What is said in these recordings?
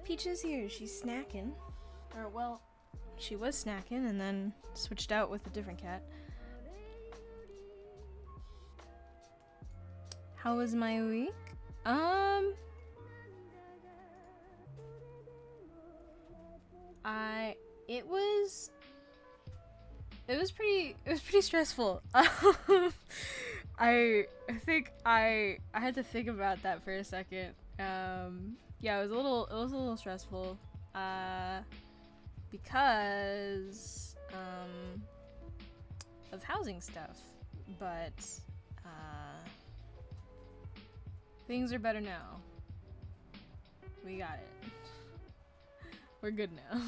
Peach is here. She's snacking. Or, well, she was snacking and then switched out with a different cat. How was my week? It was pretty stressful. I think I had to think about that for a second. Yeah, it was a little stressful. Because of housing stuff. But things are better now. We got it. We're good now.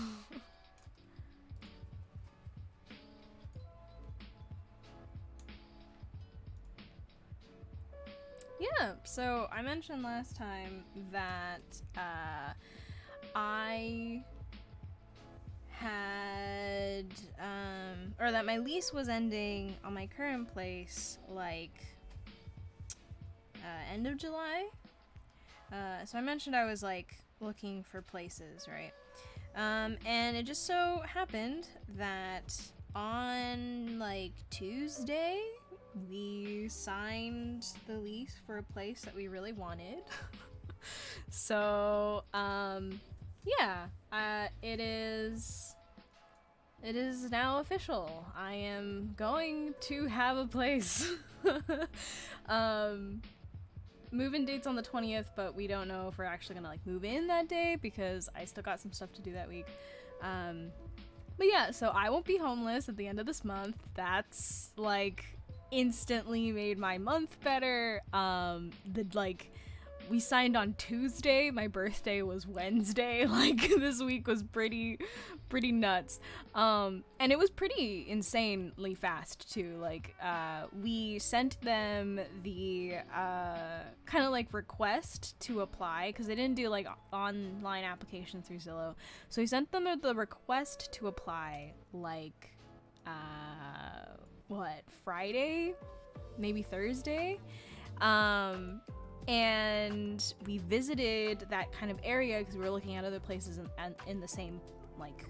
Yeah, so I mentioned last time that I had or that my lease was ending on my current place like end of July. So I mentioned I was like looking for places, right? And it just so happened that on like Tuesday we signed the lease for a place that we really wanted. So yeah, it is now official. I am going to have a place. Move-in date's on the 20th, but we don't know if we're actually gonna like move in that day because I still got some stuff to do that week. But yeah, so I won't be homeless at the end of this month. That's like instantly made my month better. We signed on Tuesday. My birthday was Wednesday. Like this week was pretty nuts. And it was pretty insanely fast too. Like we sent them the kind of like request to apply because they didn't do like online application through Zillow. So we sent them the request to apply like Friday, maybe Thursday. And we visited that kind of area because we were looking at other places in the same like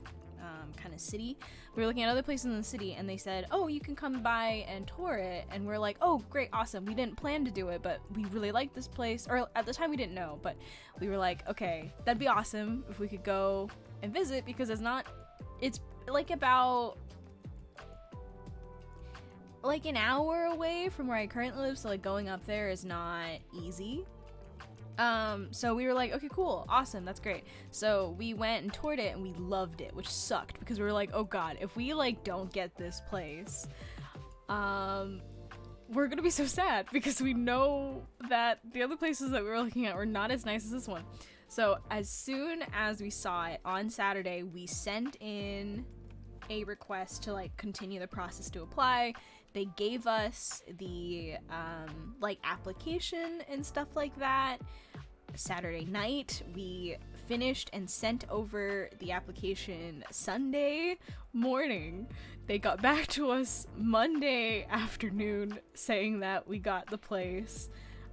kind of city. We were looking at other places in the city and they said, oh, you can come by and tour it. And we're like, oh, great, awesome. We didn't plan to do it, but we really like this place. Or at the time we didn't know, but we were like, okay, that'd be awesome if we could go and visit because it's like about like an hour away from where I currently live, so like going up there is not easy. So we were like, okay, cool, awesome, that's great. So we went and toured it and we loved it, which sucked because we were like, oh god, if we like don't get this place, we're gonna be so sad because we know that the other places that we were looking at were not as nice as this one. So as soon as we saw it on Saturday, we sent in a request to like continue the process to apply. They gave us the like application and stuff like that. Saturday night, we finished and sent over the application Sunday morning. They got back to us Monday afternoon saying that we got the place,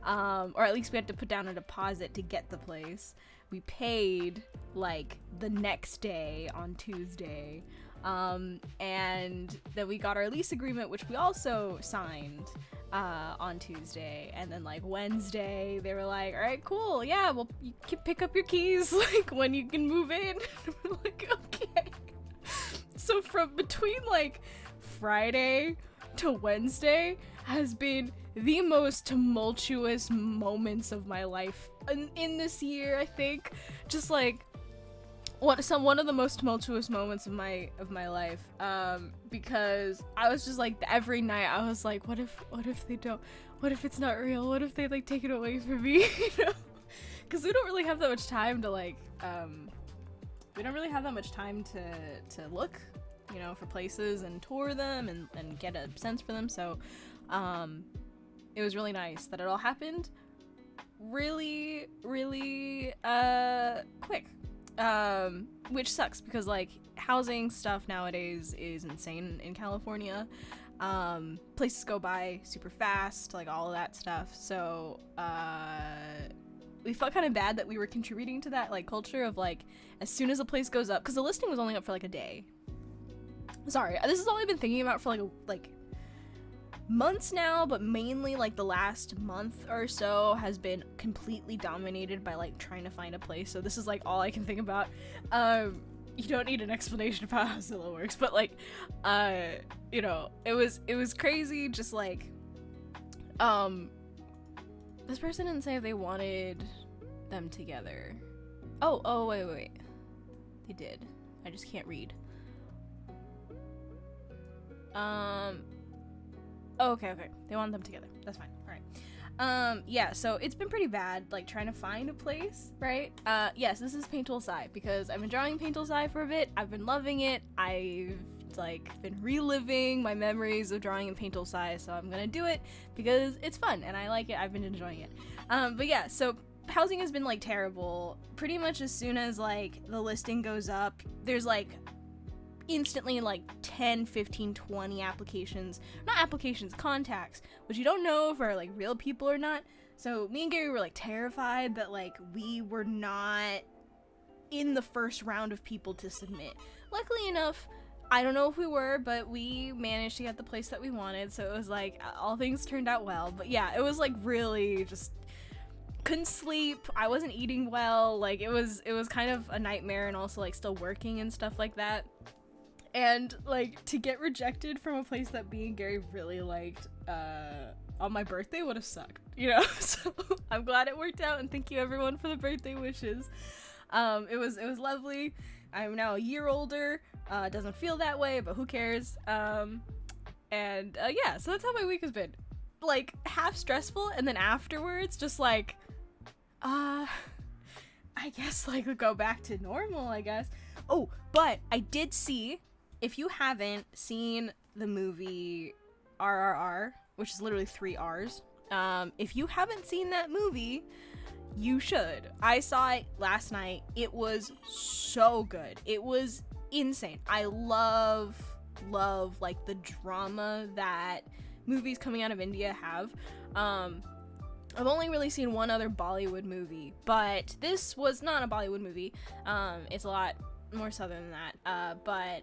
or at least we had to put down a deposit to get the place. We paid like the next day on Tuesday. And then we got our lease agreement, which we also signed on Tuesday, and then like Wednesday they were like, all right, cool, yeah, well, you can pick up your keys like when you can move in. We're like, okay. So from between like Friday to Wednesday has been the most tumultuous moments of my life in this year, I think. Just like one of the most tumultuous moments of my life, because I was just like, every night I was like, what if they don't, what if it's not real, what if they like take it away from me, you know, because we don't really have that much time to like to look, you know, for places and tour them and get a sense for them. So it was really nice that it all happened really quick. Which sucks because like housing stuff nowadays is insane in California. Places go by super fast, like all of that stuff. So we felt kind of bad that we were contributing to that like culture of like as soon as a place goes up, because the listing was only up for like a day. Sorry, this is all I've been thinking about for like months now, but mainly like the last month or so has been completely dominated by like trying to find a place. So this is like all I can think about. You don't need an explanation about how Zillow works, but like you know, it was crazy. Just like this person didn't say if they wanted them together. Oh wait, they did. I just can't read. Okay, they want them together. That's fine. All right. Yeah, so it's been pretty bad, like, trying to find a place, right? Yes, this is Paint Tool Sci, because I've been drawing Paint Tool Sci for a bit. I've been loving it. I've, like, been reliving my memories of drawing in Paint Tool Sci, so I'm gonna do it because it's fun, and I like it. I've been enjoying it. But yeah, so housing has been, like, terrible. Pretty much as soon as, like, the listing goes up, there's, like, instantly like 10, 15, 20 contacts, which you don't know if are like real people or not. So me and Gary were like terrified that like we were not in the first round of people to submit. Luckily enough, I don't know if we were, but we managed to get the place that we wanted, so it was like all things turned out well. But yeah, it was like really just couldn't sleep. I wasn't eating well. Like it was kind of a nightmare, and also like still working and stuff like that. And, like, to get rejected from a place that me and Gary really liked on my birthday would have sucked, you know? So I'm glad it worked out, and thank you everyone for the birthday wishes. It was lovely. I'm now a year older. It doesn't feel that way, but who cares? Yeah, so that's how my week has been. Like, half stressful, and then afterwards, just like, I guess, like, go back to normal, I guess. Oh, but I did see... If you haven't seen the movie RRR, which is literally 3 R's, if you haven't seen that movie, you should. I saw it last night. It was so good. It was insane. I love like the drama that movies coming out of India have. I've only really seen one other Bollywood movie, but this was not a Bollywood movie. It's a lot more southern than that, but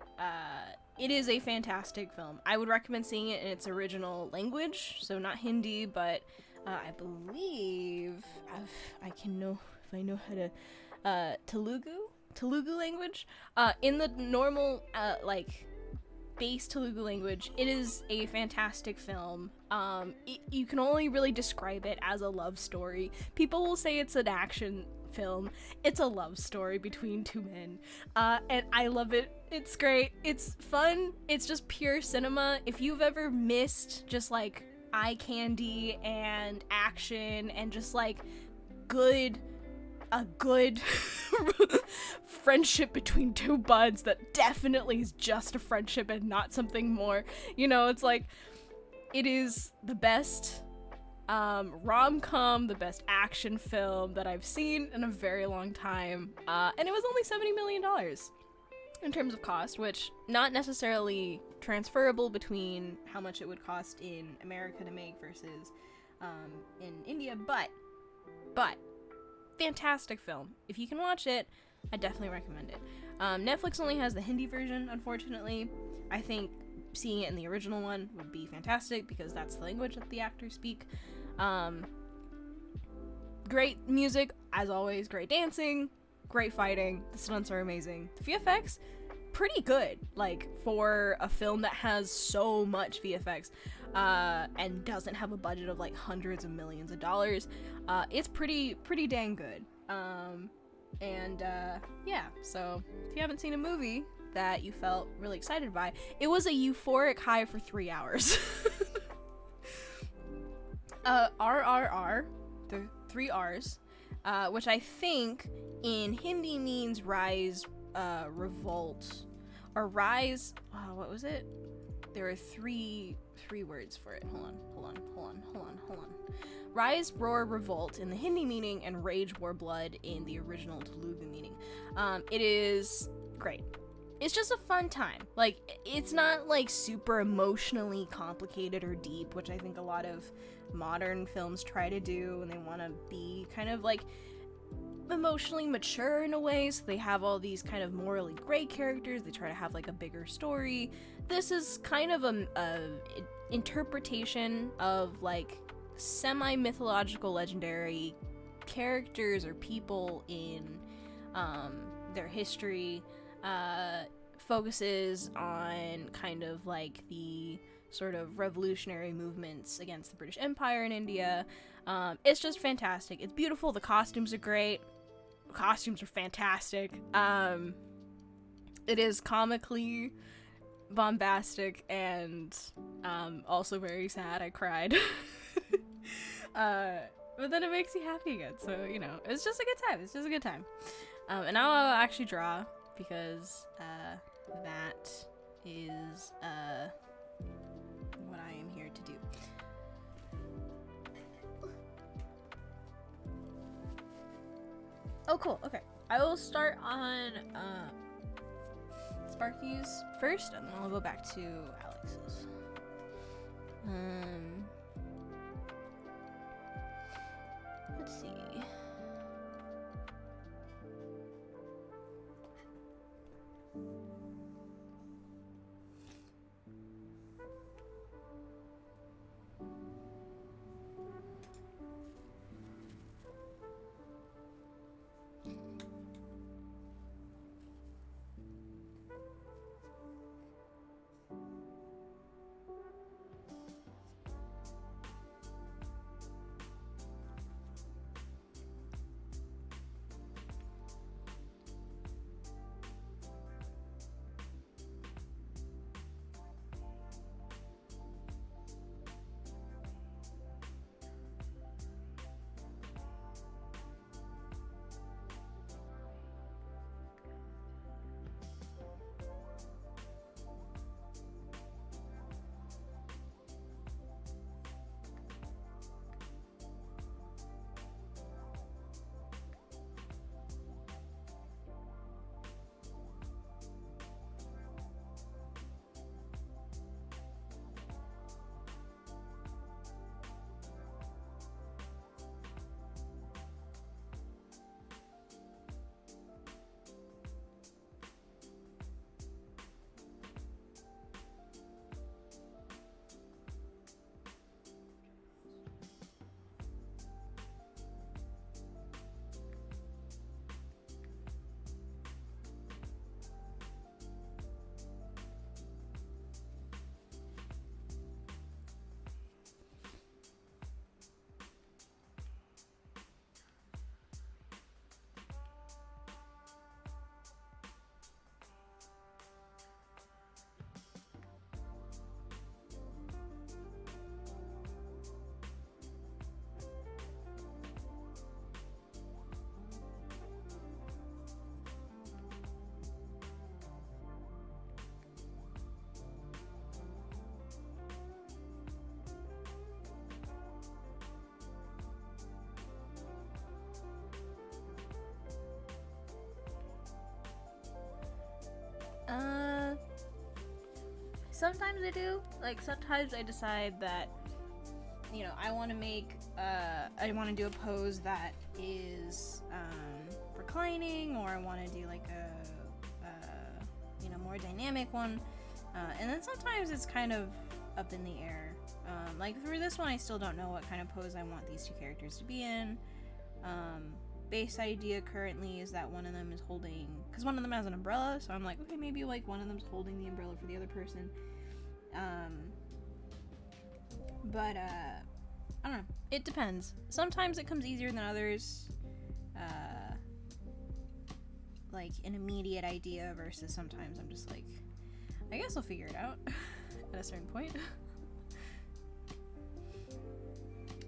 it is a fantastic film. I would recommend seeing it in its original language, so not Hindi, but I believe if I know how to Telugu language, in the normal like base Telugu language. It is a fantastic film. You can only really describe it as a love story. People will say it's an action film. It's a love story between two men, and I love it. It's great. It's fun. It's just pure cinema. If you've ever missed just like eye candy and action and just like a good friendship between two buds that definitely is just a friendship and not something more, you know, it's like it is the best rom-com, the best action film that I've seen in a very long time, and it was only $70 million in terms of cost, which not necessarily transferable between how much it would cost in America to make versus in India, but fantastic film. If you can watch it, I definitely recommend it. Netflix only has the Hindi version, unfortunately. I think seeing it in the original one would be fantastic because that's the language that the actors speak. Great music, as always, great dancing, great fighting, the stunts are amazing. The VFX, pretty good, like, for a film that has so much VFX, and doesn't have a budget of, like, hundreds of millions of dollars. It's pretty dang good. Yeah, so if you haven't seen a movie that you felt really excited by, it was a euphoric high for 3 hours. RRR, the 3 R's, which I think in Hindi means rise, revolt, or rise, what was it? There are three words for it. Hold on. Rise, roar, revolt in the Hindi meaning, and rage, war, blood in the original Telugu meaning. It is great. It's just a fun time. Like, it's not, like, super emotionally complicated or deep, which I think a lot of modern films try to do, and they want to be kind of like emotionally mature in a way, so they have all these kind of morally gray characters. They try to have like a bigger story. This is kind of a interpretation of like semi-mythological legendary characters or people in their history. Focuses on kind of like the sort of revolutionary movements against the British Empire in India. It's just fantastic. It's beautiful. The costumes are great. The costumes are fantastic. It is comically bombastic and also very sad. I cried. But then it makes you happy again. So, you know, it's just a good time. It's just a good time. And now I'll actually draw because that is what I am here to do. Oh, cool. Okay. I will start on Sparky's first, and then I'll go back to Alex's. Let's see. Sometimes I do. Like, sometimes I decide that, you know, I want to make, I want to do a pose that is, reclining, or I want to do, like, you know, more dynamic one. And then sometimes it's kind of up in the air. Like, for this one, I still don't know what kind of pose I want these two characters to be in. Base idea currently is that one of them is holding, because one of them has an umbrella, so I'm like, okay, maybe like one of them's holding the umbrella for the other person. But I don't know, it depends. Sometimes it comes easier than others, like an immediate idea, versus sometimes I'm just like, I guess I'll figure it out at a certain point.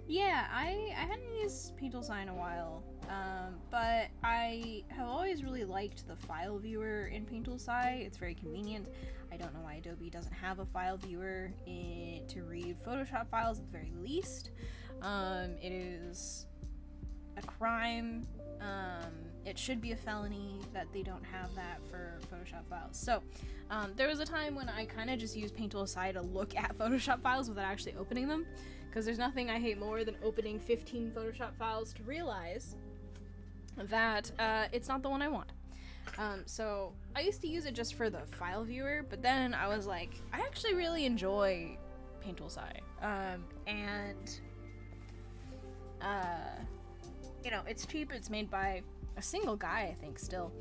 Yeah, I hadn't used Paint Tool in a while, but I have always really liked the file viewer in Paint Tool. It's very convenient. I don't know why Adobe doesn't have a file viewer to read Photoshop files at the very least. It is a crime it should be a felony that they don't have that for Photoshop files. So there was a time when I kind of just used Paint Tool Aside to look at Photoshop files without actually opening them, because there's nothing I hate more than opening 15 Photoshop files to realize that it's not the one I want. So I used to use it just for the file viewer, but then I was like, I actually really enjoy Paint Tool Aside. You know, it's cheap, it's made by a single guy, I think, still.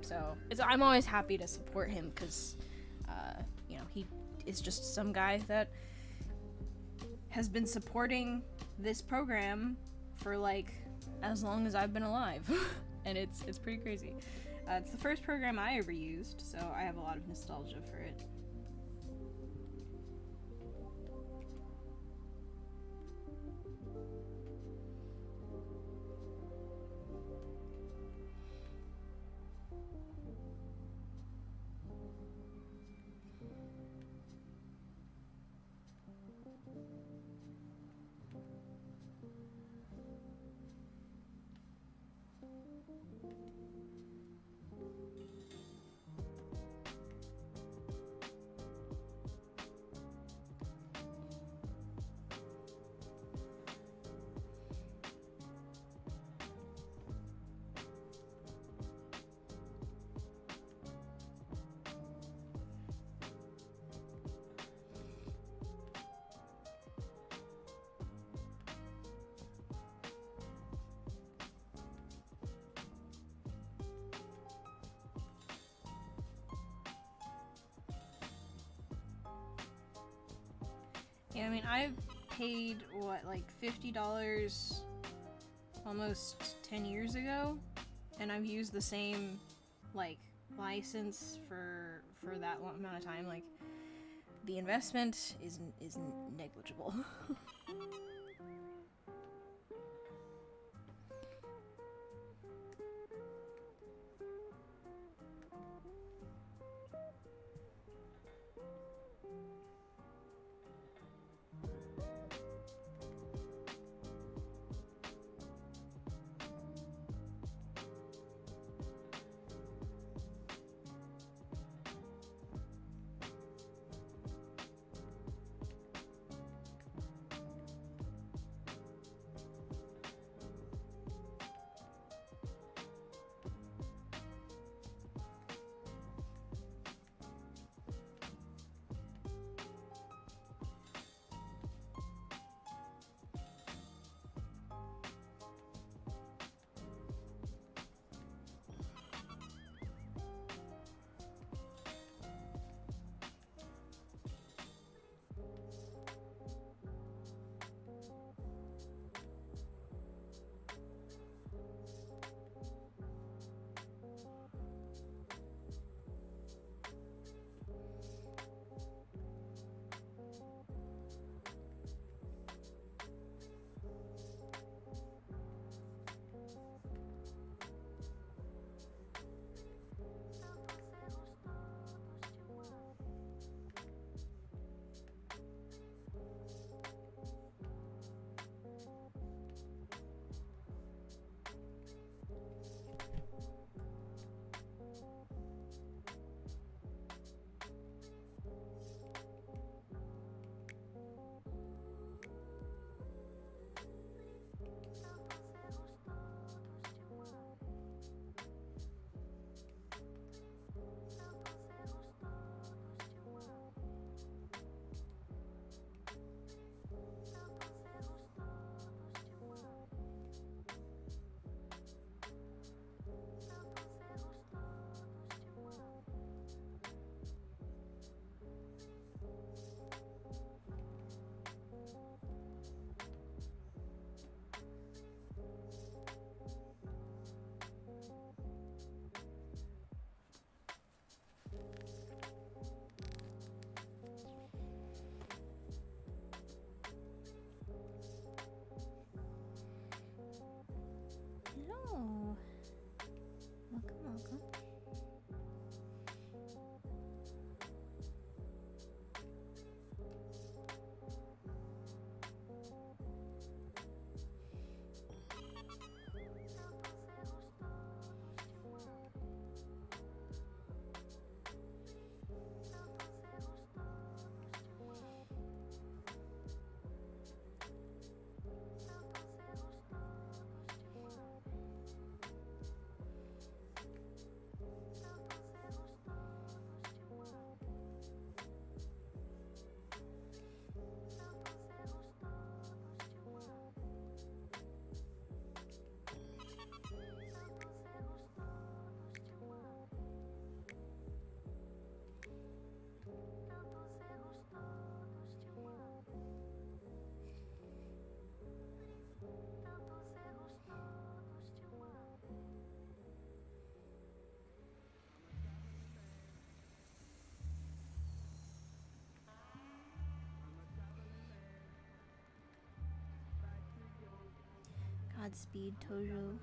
So I'm always happy to support him, because, you know, he is just some guy that has been supporting this program for, like, as long as I've been alive. And it's pretty crazy. It's the first program I ever used, so I have a lot of nostalgia for it. Yeah, I mean, I've paid, what, like $50 almost 10 years ago, and I've used the same, like, license for that long amount of time. Like, the investment is negligible. Godspeed, Tojo.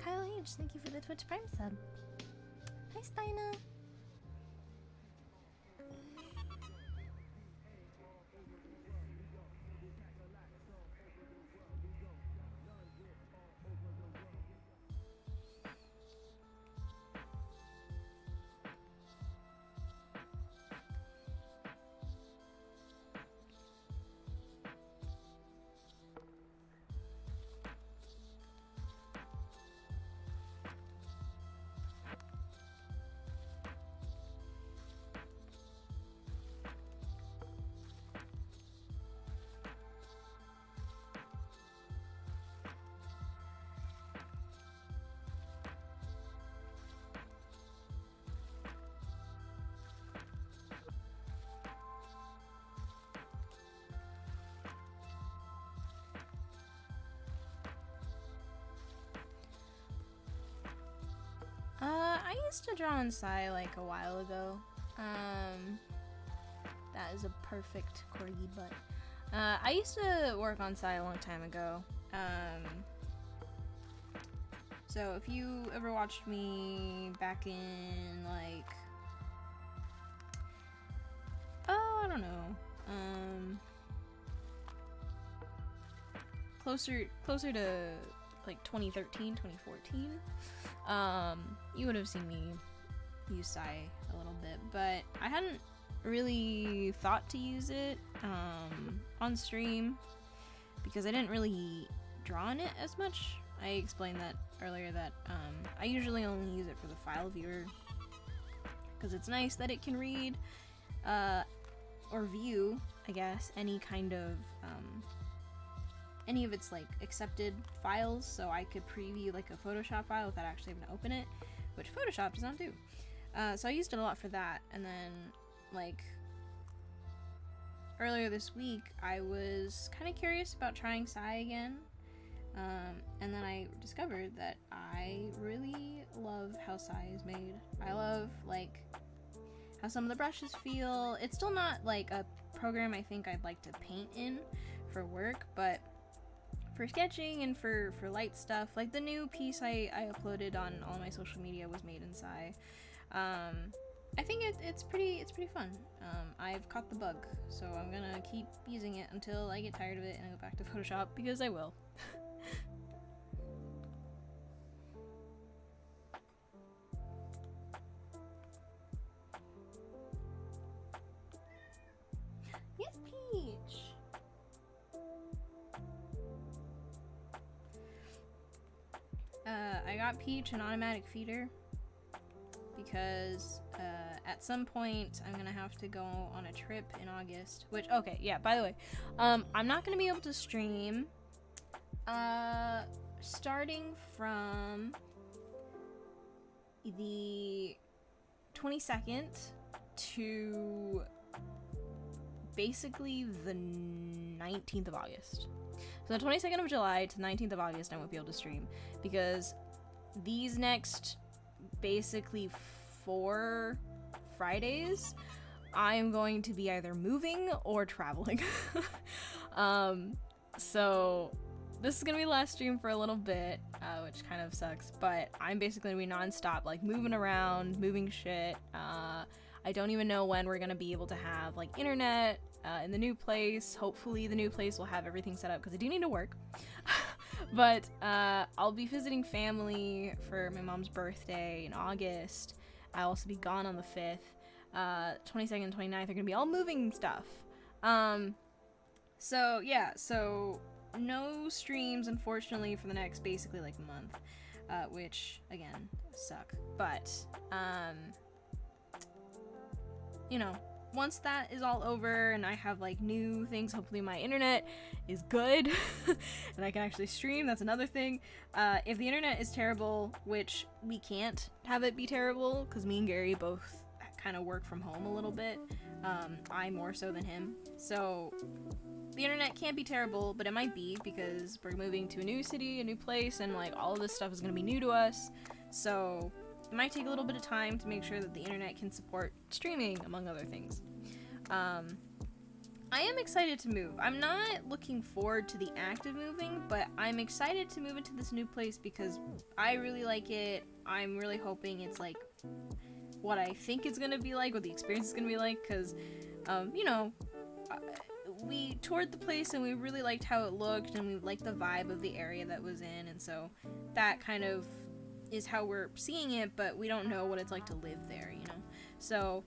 Kyle H, thank you for the Twitch Prime sub. Hi, Spina. I used to draw in Psy like a while ago. That is a perfect corgi butt. I used to work on Psy a long time ago. So if you ever watched me back in like, oh, I don't know, closer to like 2013, 2014, you would have seen me use Psy a little bit, but I hadn't really thought to use it on stream because I didn't really draw on it as much. I explained that earlier that I usually only use it for the file viewer because it's nice that it can read or view, I guess, any kind of any of its like accepted files, so I could preview like a Photoshop file without actually having to open it, which Photoshop does not do. So I used it a lot for that, and then like earlier this week I was kind of curious about trying Psy again, and then I discovered that I really love how Psy is made. I love like how some of the brushes feel. It's still not like a program I think I'd like to paint in for work, but for sketching and for light stuff, like the new piece I uploaded on all my social media was made in Psy. I think it's pretty fun. I've caught the bug, so I'm gonna keep using it until I get tired of it and I go back to Photoshop, because I will. Yes, Peach! I got Peach an automatic feeder because at some point I'm gonna have to go on a trip in August, which, okay, yeah, by the way, I'm not gonna be able to stream starting from the 22nd to basically the 19th of August. So the 22nd of July to 19th of August I won't be able to stream, because these next basically 4 Fridays I'm going to be either moving or traveling. So this is gonna be the last stream for a little bit, which kind of sucks, but I'm basically gonna be non-stop, like, moving around, moving shit. I don't even know when we're gonna be able to have, like, internet in the new place. Hopefully the new place will have everything set up, because I do need to work. But I'll be visiting family for my mom's birthday in August. I'll also be gone on the 5th. 22nd and 29th are gonna be all moving stuff. So yeah, so no streams, unfortunately, for the next basically like month, which again suck. But you know, once that is all over and I have like new things, hopefully my internet is good and I can actually stream. That's another thing. If the internet is terrible, which we can't have it be terrible because me and Gary both kind of work from home a little bit, I more so than him, so the internet can't be terrible, but it might be, because we're moving to a new city, a new place, and like all of this stuff is going to be new to us, so it might take a little bit of time to make sure that the internet can support streaming, among other things. I am excited to move. I'm not looking forward to the act of moving, but I'm excited to move into this new place because I really like it. I'm really hoping it's like what I think it's gonna be like, what the experience is gonna be like, because you know, we toured the place and we really liked how it looked and we liked the vibe of the area that was in, and so that kind of is how we're seeing it, but we don't know what it's like to live there, you know? So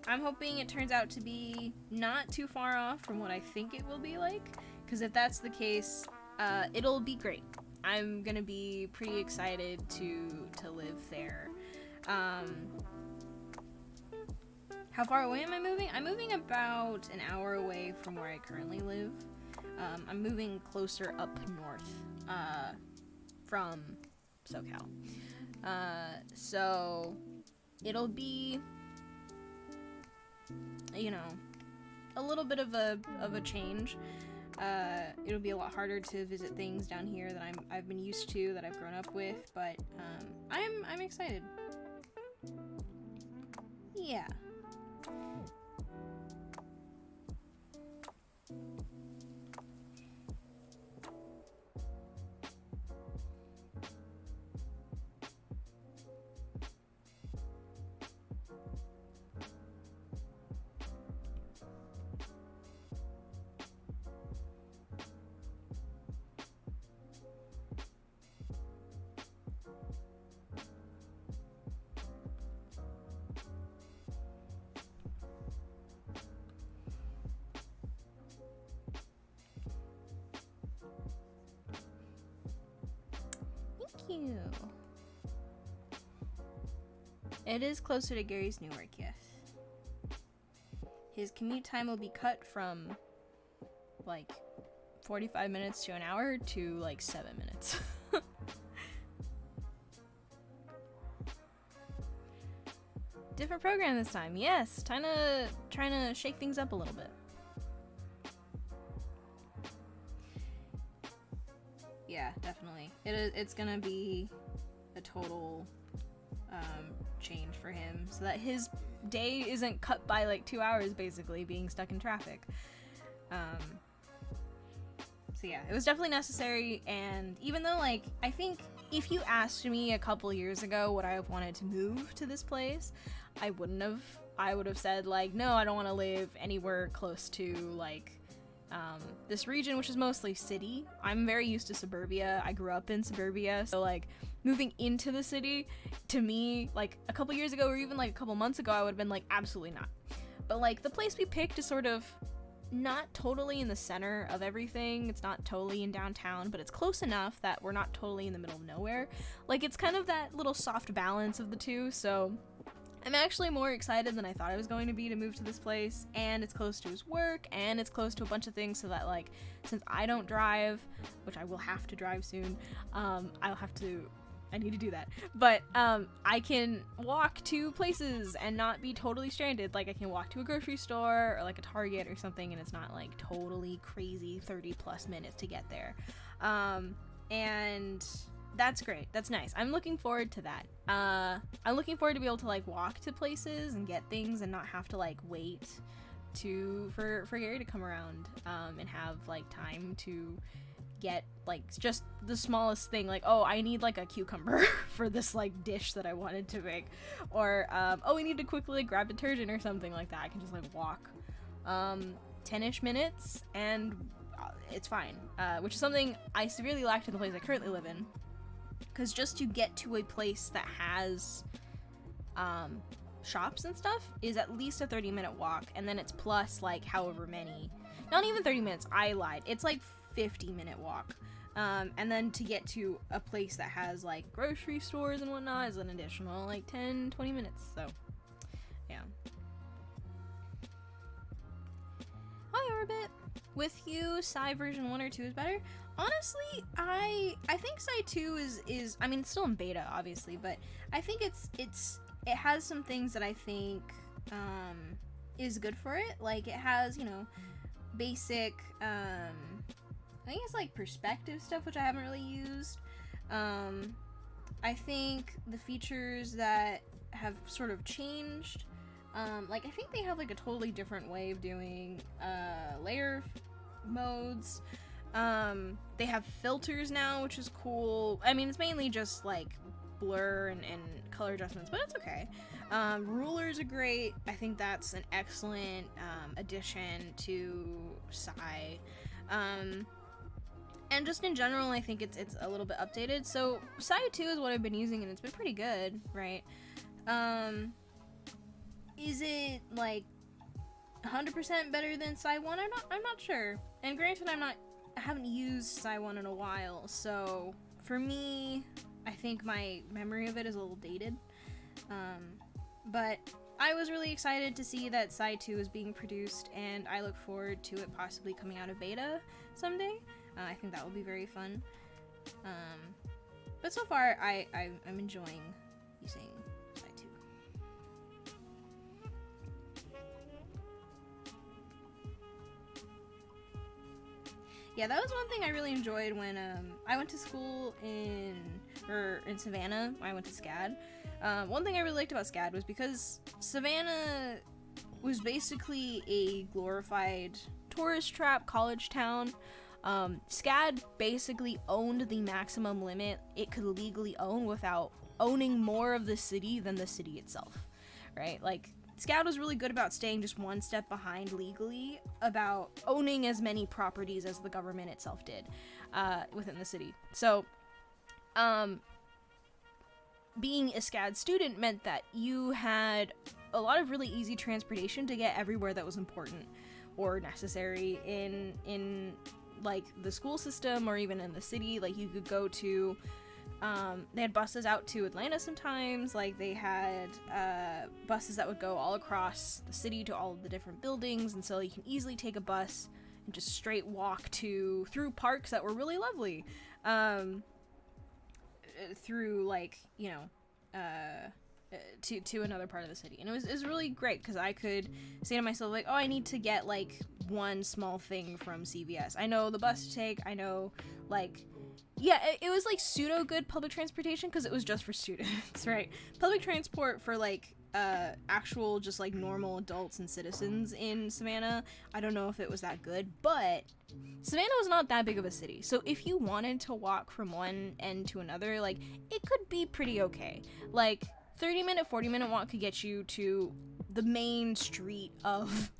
I'm hoping it turns out to be not too far off from what I think it will be like, because if that's the case, it'll be great. I'm gonna be pretty excited to live there. How far away am I moving? I'm moving about an hour away from where I currently live. I'm moving closer up north from SoCal. So it'll be, you know, a little bit of a change. It'll be a lot harder to visit things down here that I've been used to, that I've grown up with, but I'm excited. Yeah. You. It is closer to Gary's Newark, yes. His commute time will be cut from like 45 minutes to an hour to like 7 minutes. Different program this time, yes. Trying to shake things up a little bit. Yeah, definitely. It's gonna be a total change for him, so that his day isn't cut by like 2 hours basically being stuck in traffic. So yeah, it was definitely necessary, and even though like I think if you asked me a couple years ago would I have wanted to move to this place, I wouldn't have. I would have said like, no, I don't want to live anywhere close to like this region, which is mostly city. I'm very used to suburbia. I grew up in suburbia, so like moving into the city to me like a couple years ago or even like a couple months ago I would have been like absolutely not. But like the place we picked is sort of not totally in the center of everything. It's not totally in downtown, but it's close enough that we're not totally in the middle of nowhere. Like it's kind of that little soft balance of the two, so I'm actually more excited than I thought I was going to be to move to this place, and it's close to his work, and it's close to a bunch of things, so that like, since I don't drive, which I will have to drive soon, I'll have to I need to do that. But I can walk to places and not be totally stranded. Like I can walk to a grocery store or like a Target or something, and it's not like totally crazy 30 plus minutes to get there. And that's great. That's nice. I'm looking forward to that. I'm looking forward to be able to like walk to places and get things and not have to like wait for Gary to come around and have like time to get like just the smallest thing, like, oh, I need like a cucumber for this like dish that I wanted to make, or oh, we need to quickly like, grab detergent or something like that. I can just like walk 10ish minutes and it's fine, which is something I severely lacked in the place I currently live in, because just to get to a place that has shops and stuff is at least a 30-minute walk, and then it's plus like however many, not even 30 minutes, I lied, it's like 50-minute walk, and then to get to a place that has like grocery stores and whatnot is an additional like 10-20 minutes. So yeah. Hi Orbit, with you Psy version 1 or 2 is better. Honestly, I think Psy 2 is I mean, it's still in beta obviously, but I think it has some things that I think is good for it. Like it has, you know, basic I think it's like perspective stuff, which I haven't really used. I think the features that have sort of changed, like I think they have like a totally different way of doing layer modes. They have filters now, which is cool. I mean, it's mainly just like blur and color adjustments, but it's okay. Rulers are great. I think that's an excellent addition to Psy. And just in general, I think it's a little bit updated. So Psy 2 is what I've been using, and it's been pretty good, right? Is it like 100% better than Psy 1? I'm not sure. And granted, I haven't used Psy 1 in a while, so for me, I think my memory of it is a little dated. But I was really excited to see that Psy 2 is being produced, and I look forward to it possibly coming out of beta someday. I think that will be very fun. But so far, I'm enjoying using Psy 2. Yeah, that was one thing I really enjoyed when I went to school in Savannah. I went to SCAD. One thing I really liked about SCAD was because Savannah was basically a glorified tourist trap college town. SCAD basically owned the maximum limit it could legally own without owning more of the city than the city itself, right? Like, SCAD was really good about staying just one step behind legally about owning as many properties as the government itself did within the city. So, being a SCAD student meant that you had a lot of really easy transportation to get everywhere that was important or necessary in like the school system or even in the city. Like you could go to they had buses out to Atlanta sometimes. Like they had buses that would go all across the city to all of the different buildings, and so you can easily take a bus and just straight walk through parks that were really lovely, through like, you know, to another part of the city. And it was really great because I could say to myself, like, oh, I need to get like one small thing from CVS. I know the bus to take. I know, like, yeah, it was like pseudo good public transportation because it was just for students, right? Public transport for like actual just like normal adults and citizens in Savannah, I don't know if it was that good, but Savannah was not that big of a city, so if you wanted to walk from one end to another, like, it could be pretty okay. Like 30-minute, 40-minute walk could get you to the main street of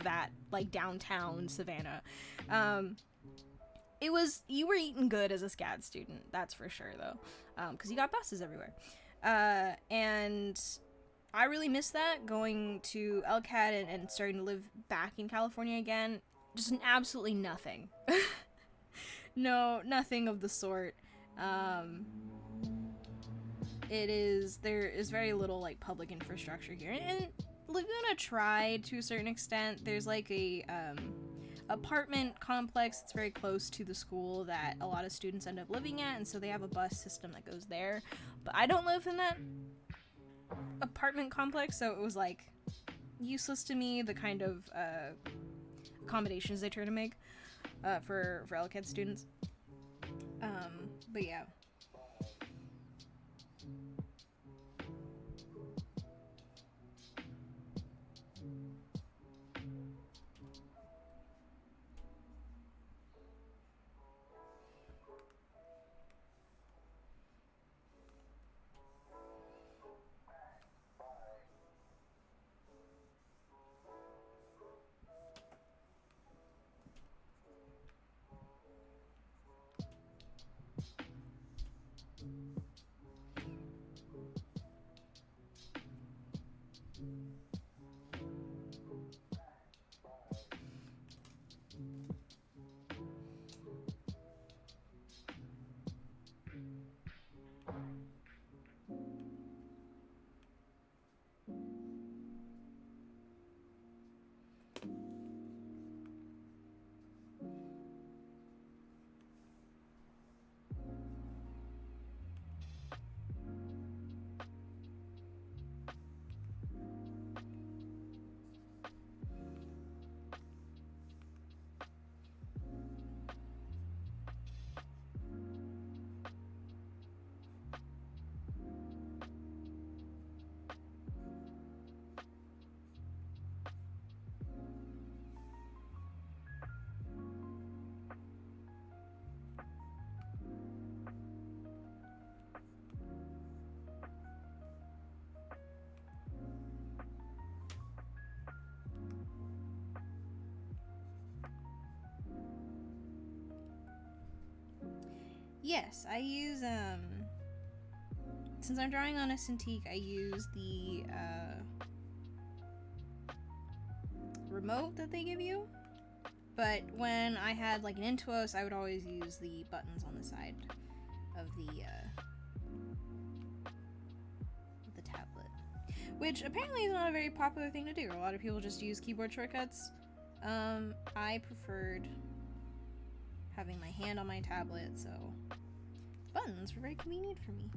that like downtown Savannah. You were eating good as a SCAD student, that's for sure though, because you got buses everywhere. And I really miss that, going to LCAD and starting to live back in California again. Just absolutely nothing. No, nothing of the sort. There is very little like public infrastructure here, and Laguna tried to a certain extent. There's like a apartment complex that's very close to the school that a lot of students end up living at, and so they have a bus system that goes there. But I don't live in that apartment complex, so it was like useless to me, the kind of accommodations they try to make for LCAD students. But yeah. Yes, I use, since I'm drawing on a Cintiq, I use the, remote that they give you. But when I had, like, an Intuos, I would always use the buttons on the side of the tablet. Which apparently is not a very popular thing to do. A lot of people just use keyboard shortcuts. I preferred having my hand on my tablet, so the buttons were very convenient for me.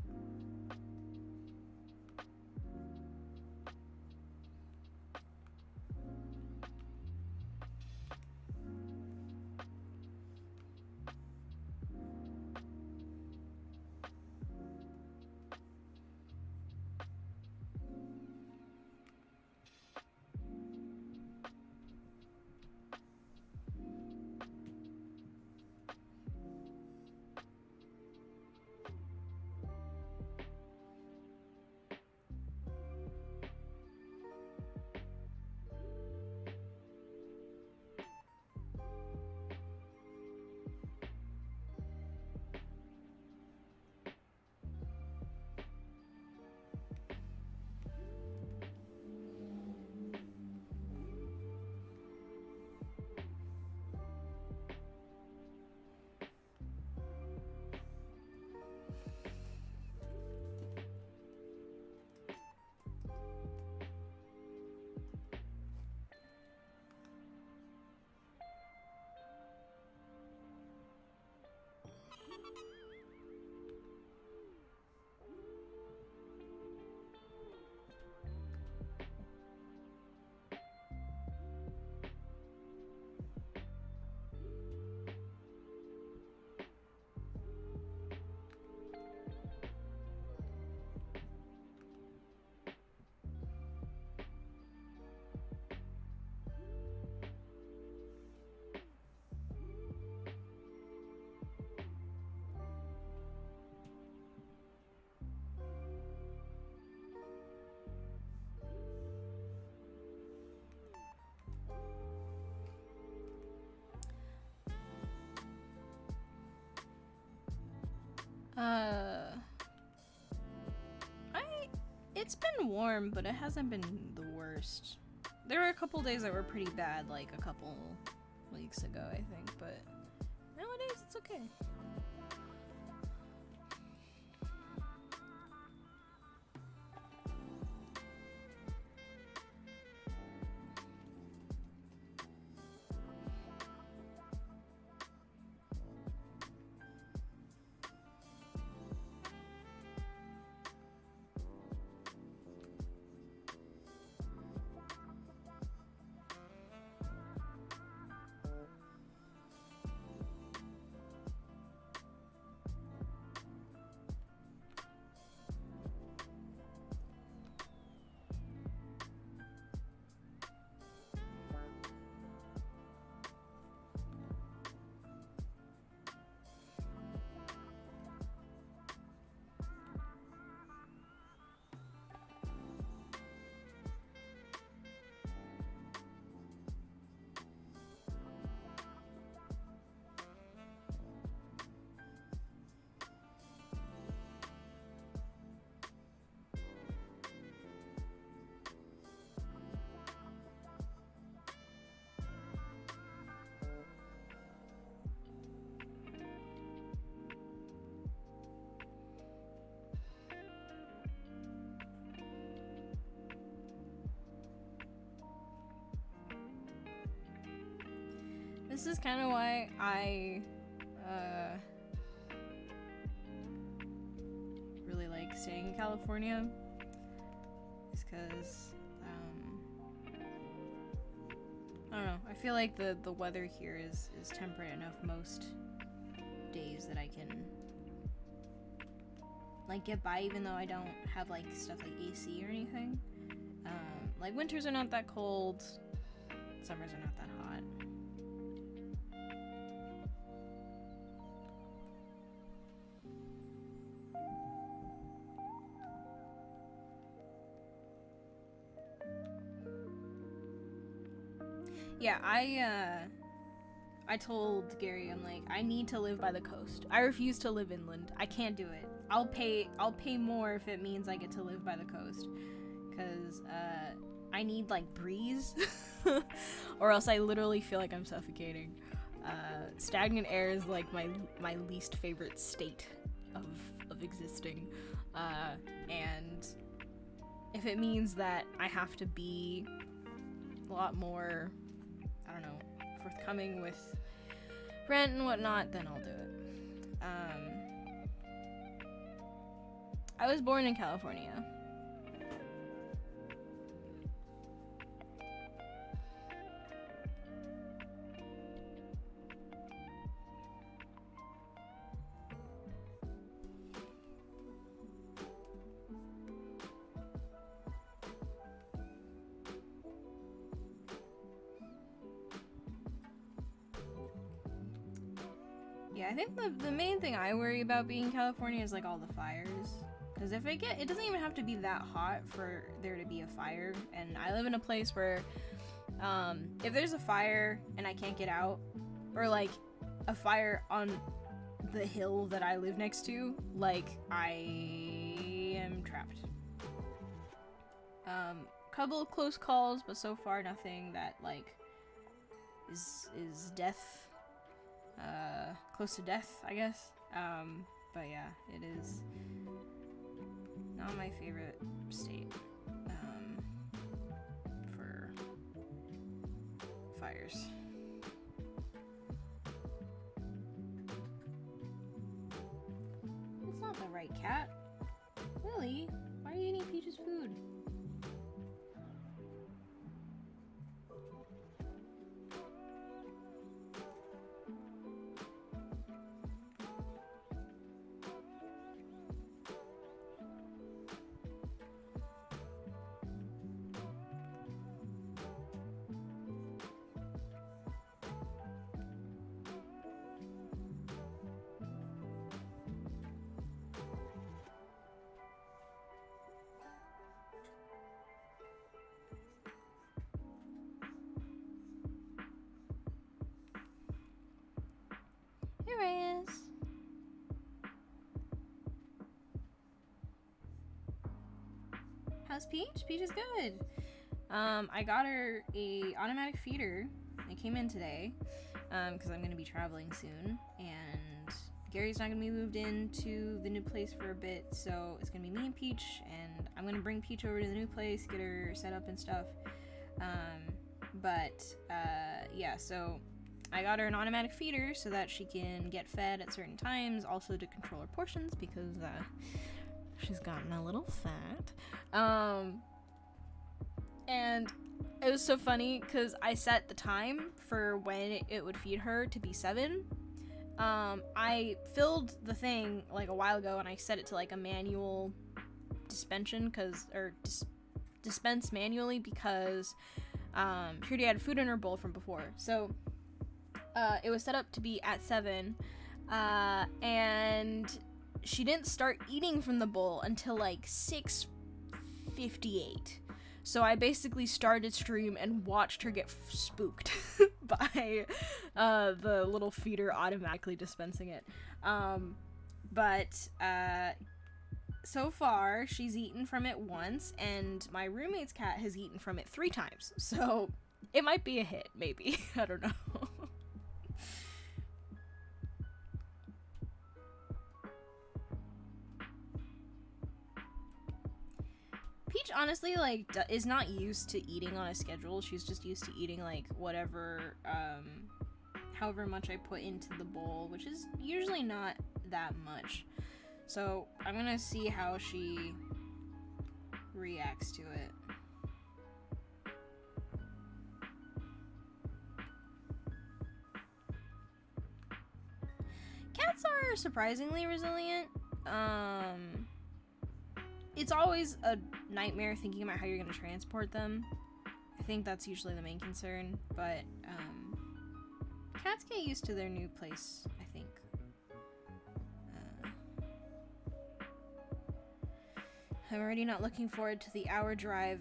It's been warm, but it hasn't been the worst. There were a couple days that were pretty bad, like a couple weeks ago, I think, but nowadays it's okay. This is kind of why I really like staying in California. It's because I don't know. I feel like the weather here is temperate enough most days that I can like get by, even though I don't have like stuff like AC or anything. Like winters are not that cold, summers are not that hot. Yeah, I told Gary, I'm like, I need to live by the coast. I refuse to live inland. I can't do it. I'll pay more if it means I get to live by the coast. Cause I need like breeze or else I literally feel like I'm suffocating. Stagnant air is like my least favorite state of existing. And if it means that I have to be a lot more, I don't know, forthcoming with rent and whatnot, then I'll do it. I was born in California. Yeah, I think the main thing I worry about being in California is like all the fires. Because if it doesn't even have to be that hot for there to be a fire. And I live in a place where if there's a fire and I can't get out, or like a fire on the hill that I live next to, like I am trapped. Couple of close calls, but so far nothing that like is death. Close to death, I guess. But yeah, it is not my favorite state for fires. It's not the right cat. Lily, why are you eating Peach's food? Here he is. How's Peach? Peach is good. I got her a automatic feeder. It came in today, because I'm gonna be traveling soon, and Gary's not gonna be moved into the new place for a bit, so it's gonna be me and Peach, and I'm gonna bring Peach over to the new place, get her set up and stuff. Yeah, so I got her an automatic feeder so that she can get fed at certain times, also to control her portions because she's gotten a little fat. And it was so funny because I set the time for when it would feed her to be 7. I filled the thing like a while ago and I set it to like a manual dispense manually because she already had food in her bowl from before. So it was set up to be at 7, and she didn't start eating from the bowl until like 6:58. So I basically started stream and watched her get spooked by the little feeder automatically dispensing it. So far she's eaten from it once, and my roommate's cat has eaten from it 3 times. So it might be a hit, maybe. I don't know. Peach honestly like is not used to eating on a schedule. She's just used to eating like whatever however much I put into the bowl, which is usually not that much. So I'm gonna see how she reacts to it. Cats are surprisingly resilient. It's always a nightmare thinking about how you're gonna transport them. I think that's usually the main concern, but cats get used to their new place, I think. I'm already not looking forward to the hour drive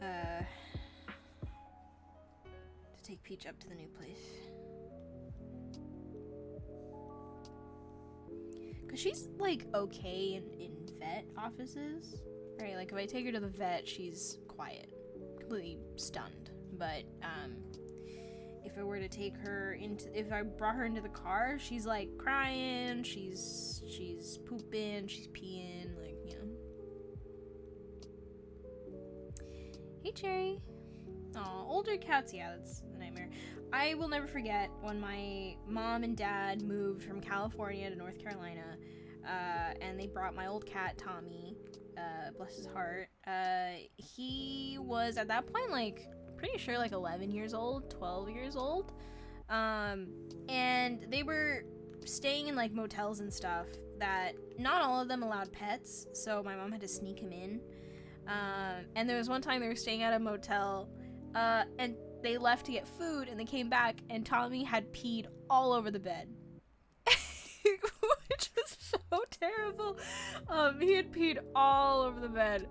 to take Peach up to the new place. Cause she's like okay in vet offices, right? Like if I take her to the vet, she's quiet, completely stunned. But if I were to take her if I brought her into the car, she's like crying, she's pooping, she's peeing, like, you know. Hey Cherry. Aw, older cats, yeah, that's a nightmare. I will never forget when my mom and dad moved from California to North Carolina, and they brought my old cat, Tommy, bless his heart. He was, at that point, like, pretty sure, like, 11 years old, 12 years old, and they were staying in, like, motels and stuff that not all of them allowed pets, so my mom had to sneak him in, and there was one time they were staying at a motel, and they left to get food, and they came back, and Tommy had peed all over the bed. Which was so terrible. He had peed all over the bed.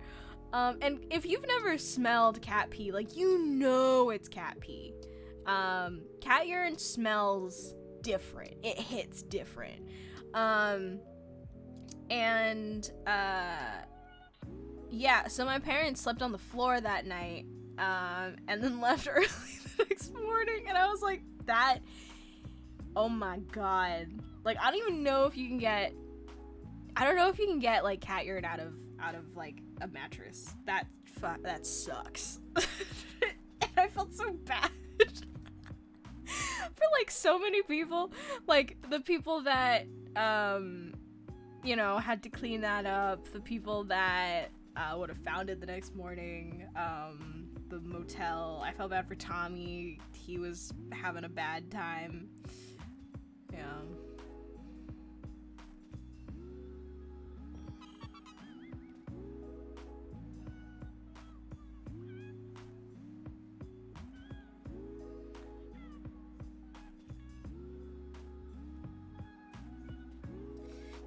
And if you've never smelled cat pee, like, you know it's cat pee. Cat urine smells different. It hits different. Yeah, so my parents slept on the floor that night, and then left early the next morning, and I was like, oh my god. Like, I don't even know if you can get, like, cat urine out of, like, a mattress. That sucks. And I felt so bad. For, like, so many people. Like, the people that, you know, had to clean that up. The people that, would have found it the next morning. The motel. I felt bad for Tommy. He was having a bad time. Yeah.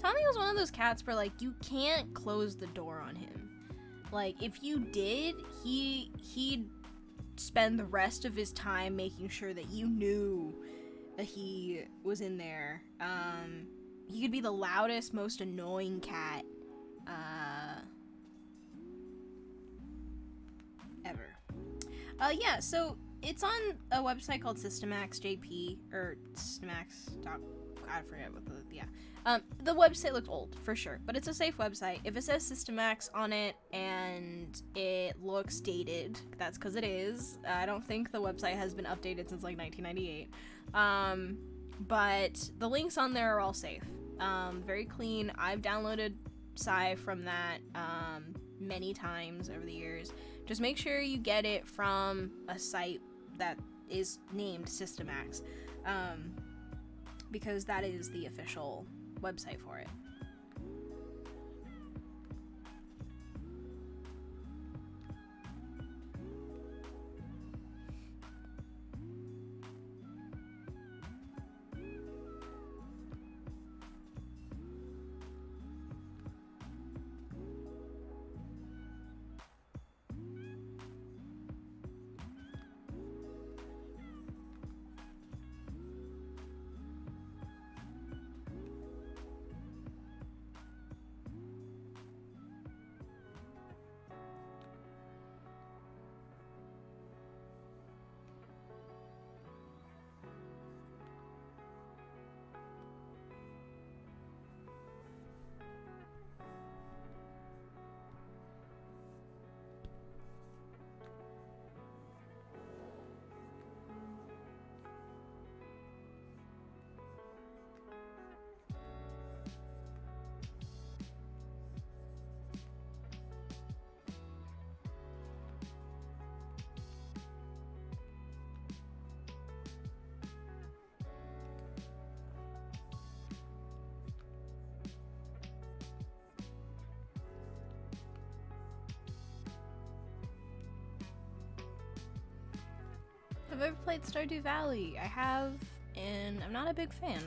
Tommy was one of those cats where, like, you can't close the door on him. Like, if you did, he'd spend the rest of his time making sure that you knew that he was in there. He could be the loudest, most annoying cat, ever. Yeah, so it's on a website called Systemax JP, or Systemax. I forget what the website looked old, for sure, but it's a safe website. If it says Systemax on it and it looks dated, that's because it is. I don't think the website has been updated since, like, 1998. But the links on there are all safe. Very clean. I've downloaded Psy from that many times over the years. Just make sure you get it from a site that is named Systemax, because that is the official website for it. I've ever played Stardew Valley. I have, and I'm not a big fan.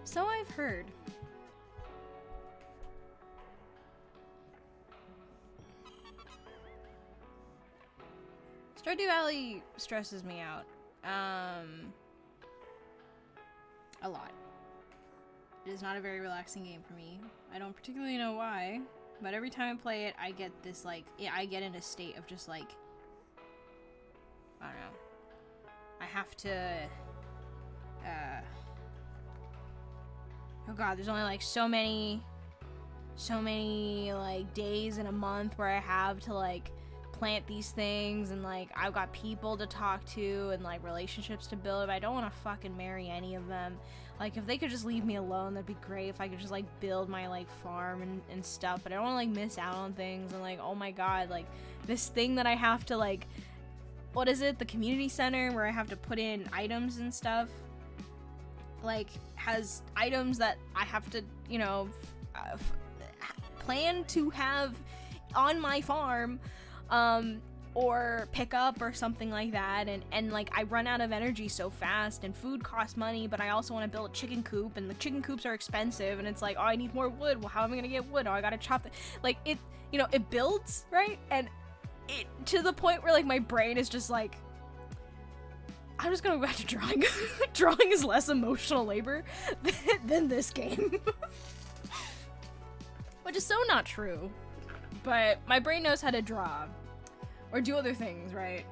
So I've heard. Stardew Valley stresses me out. A lot. It is not a very relaxing game for me. I don't particularly know why, but every time I play it, I get this, like, I get in a state of just, like, I don't know. I have to, oh god, there's only, like, so many, like, days in a month where I have to, like, plant these things, and, like, I've got people to talk to and, like, relationships to build. I don't want to fucking marry any of them. Like, if they could just leave me alone, that'd be great. If I could just, like, build my, like, farm and stuff, but I don't want to, like, miss out on things. And, like, oh my god, like, this thing that I have to, like, what is it, the community center where I have to put in items and stuff, like, has items that I have to, you know, plan to have on my farm, or pick up or something like that, and like, I run out of energy so fast, and food costs money, but I also want to build a chicken coop, and the chicken coops are expensive, and it's like, oh, I need more wood. Well, how am I gonna get wood? Oh, I gotta chop it. Like, it, you know, it builds, right? And it, to the point where, like, my brain is just like, I'm just gonna go back to drawing. Drawing is less emotional labor than this game. Which is so not true. But my brain knows how to draw. Or do other things, right?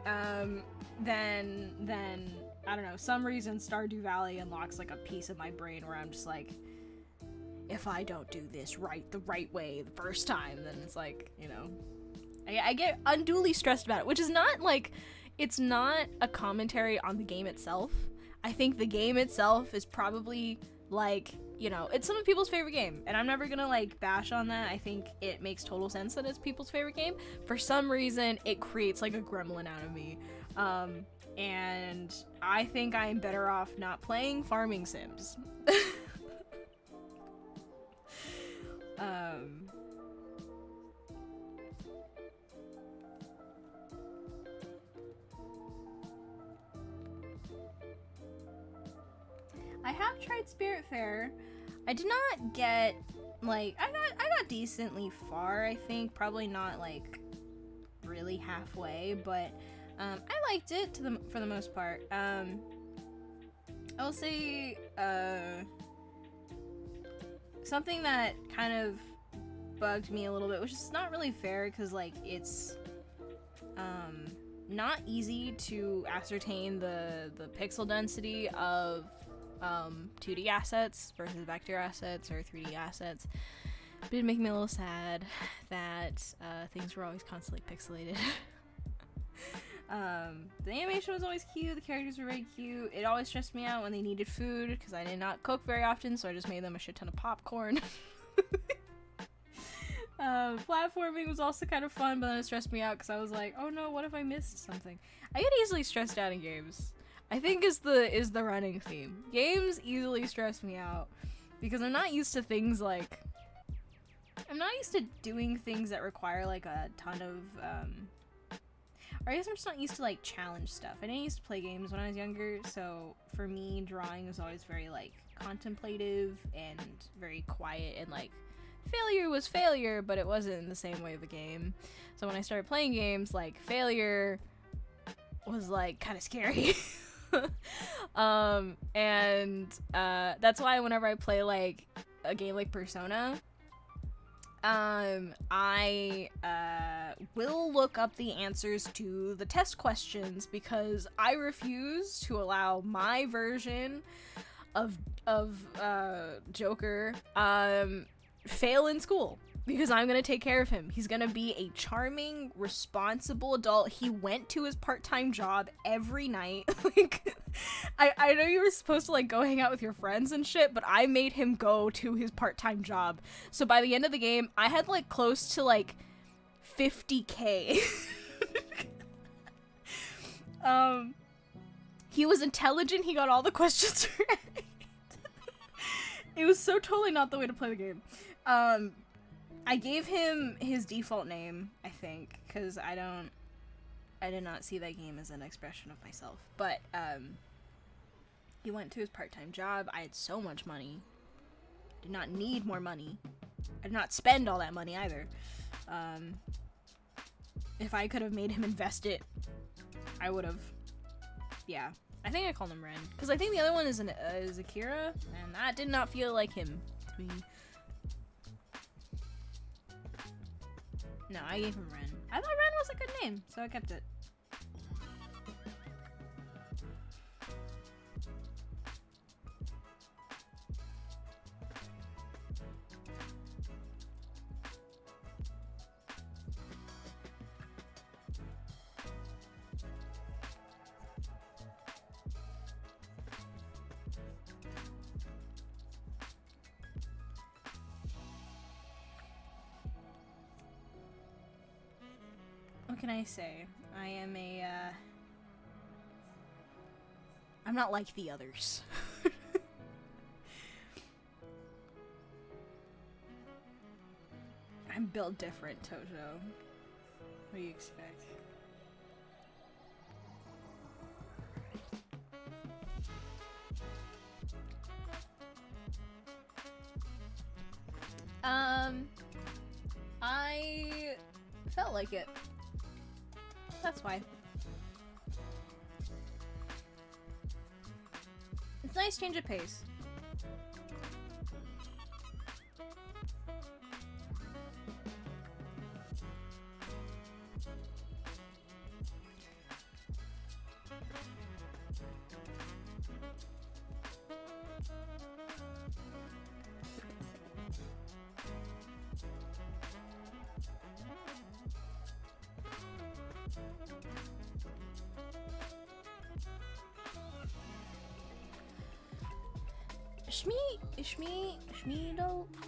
Then, I don't know, some reason Stardew Valley unlocks, like, a piece of my brain where I'm just like, if I don't do this the right way the first time, then it's like, you know, I get unduly stressed about it, which is not, like, it's not a commentary on the game itself. I think the game itself is probably, like, you know, it's some of people's favorite game, and I'm never gonna, like, bash on that. I think it makes total sense that it's people's favorite game. For some reason, it creates, like, a gremlin out of me. And I think I'm better off not playing farming sims. I have tried Spiritfarer. I did not get, like, I got decently far, I think. Probably not, like, really halfway, but I liked it for the most part. I will say something that kind of bugged me a little bit, which is not really fair, because, like, it's not easy to ascertain the pixel density of 2D assets versus vector assets or 3D assets. But it made me a little sad that things were always constantly pixelated. The animation was always cute, the characters were very cute. It always stressed me out when they needed food, because I did not cook very often, so I just made them a shit ton of popcorn. Platforming was also kind of fun, but then it stressed me out because I was like, oh no, what if I missed something? I get easily stressed out in games. I think is the running theme. Games easily stress me out because I'm not used to things like, I'm not used to doing things that require, like, a ton of, or I guess I'm just not used to, like, challenge stuff. I didn't used to play games when I was younger, so for me, drawing was always very, like, contemplative and very quiet, and, like, failure was failure, but it wasn't in the same way of a game. So when I started playing games, like, failure was, like, kind of scary. And that's why whenever I play, like, a game like Persona, I will look up the answers to the test questions because I refuse to allow my version of Joker fail in school. Because I'm gonna take care of him. He's gonna be a charming, responsible adult. He went to his part-time job every night. Like, I know you were supposed to, like, go hang out with your friends and shit, but I made him go to his part-time job. So by the end of the game, I had, like, close to, like, 50K. He was intelligent. He got all the questions right. It was so totally not the way to play the game. I gave him his default name, I think, because I did not see that game as an expression of myself. But, he went to his part-time job. I had so much money. Did not need more money. I did not spend all that money either. If I could have made him invest it, I would have. Yeah. I think I called him Ren. Because I think the other one is Akira, and that did not feel like him to me. No, I gave him Ren. I thought Ren was a good name, so I kept it. What can I say? I am I'm not like the others. I'm built different, Tojo. What do you expect? I felt like it. That's why. It's a nice change of pace.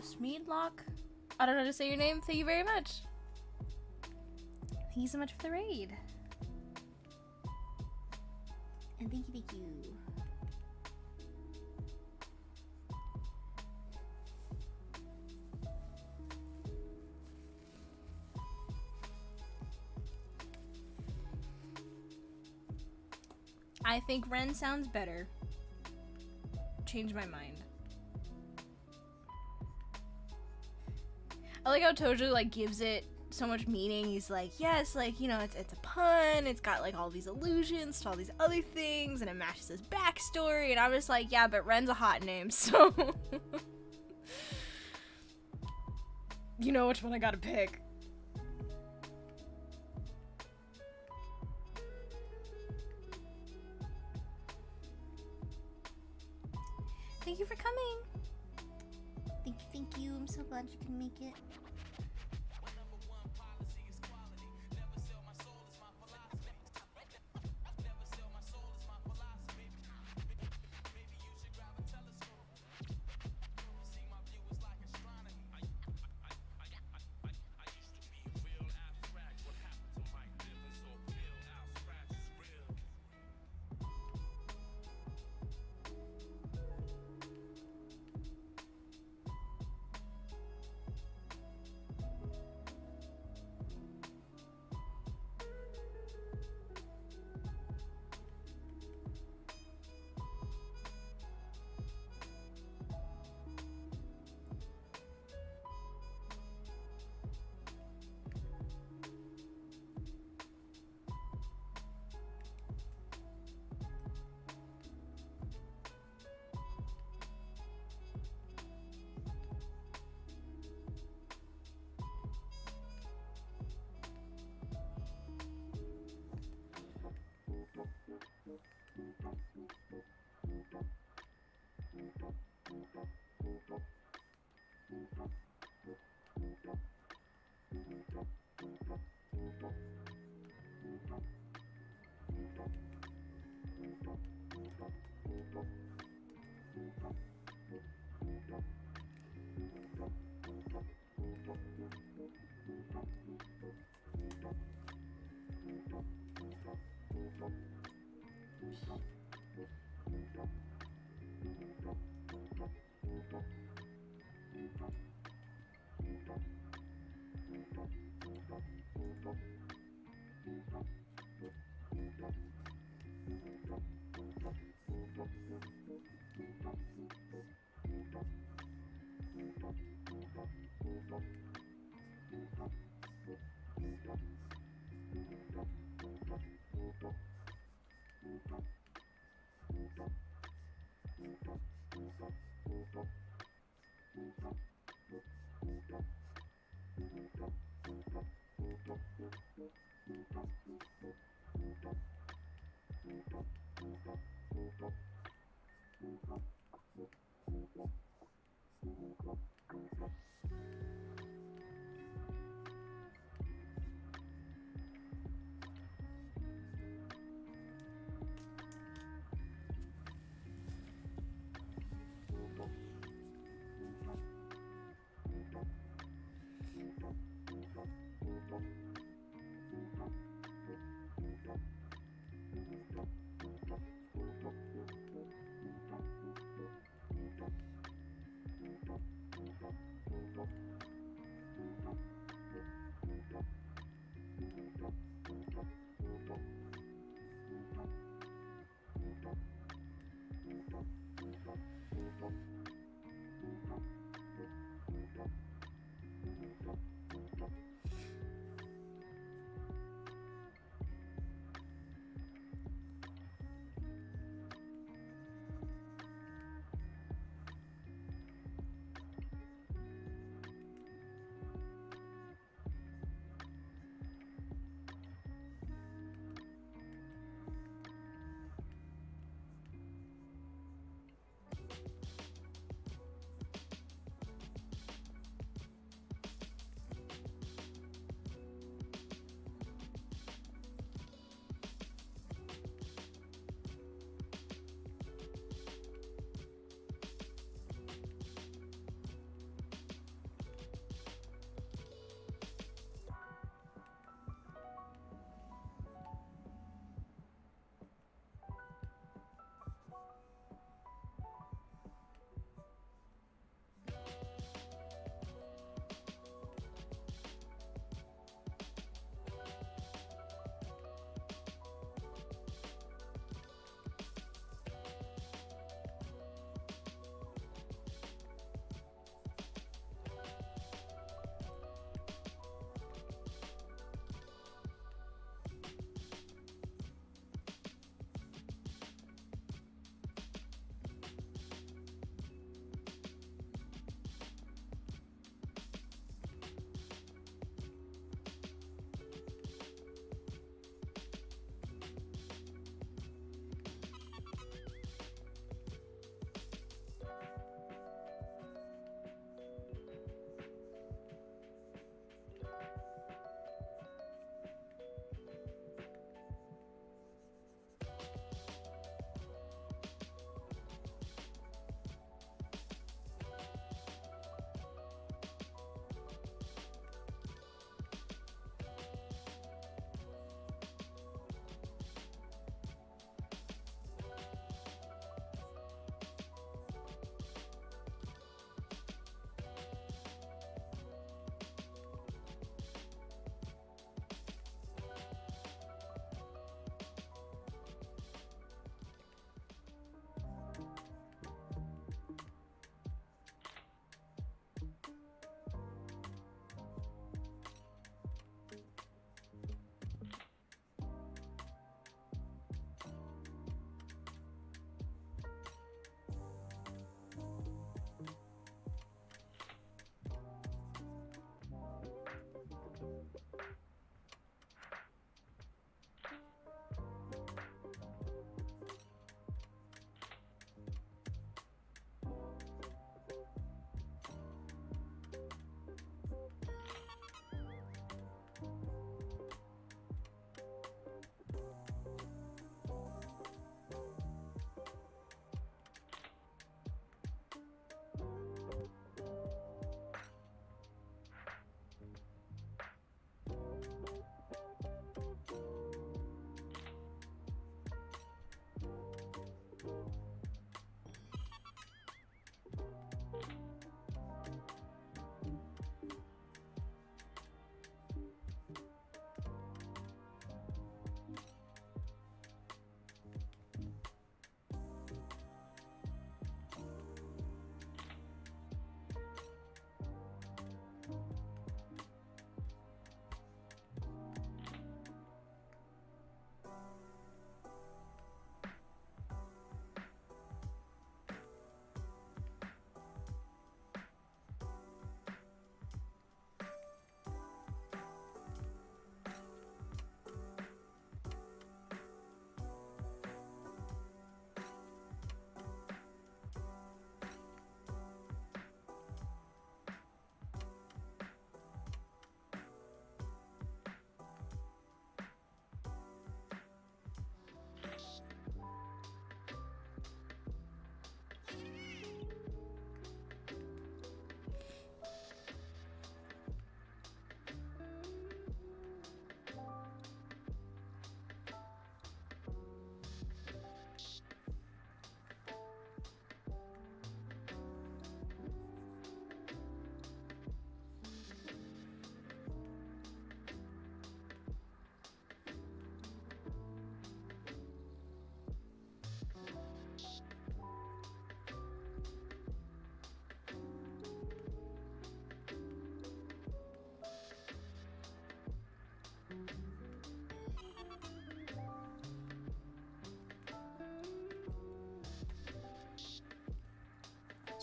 Schmeedlock? I don't know how to say your name. Thank you very much. Thank you so much for the raid. And thank you. I think Ren sounds better. Change my mind. I like how Tojo, like, gives it so much meaning. He's like, yes, like, you know, it's a pun. It's got, like, all these allusions to all these other things, and it matches his backstory. And I'm just like, yeah, but Ren's a hot name, so you know which one I gotta pick. Thank you for coming. Thank you. I'm so glad you can make it.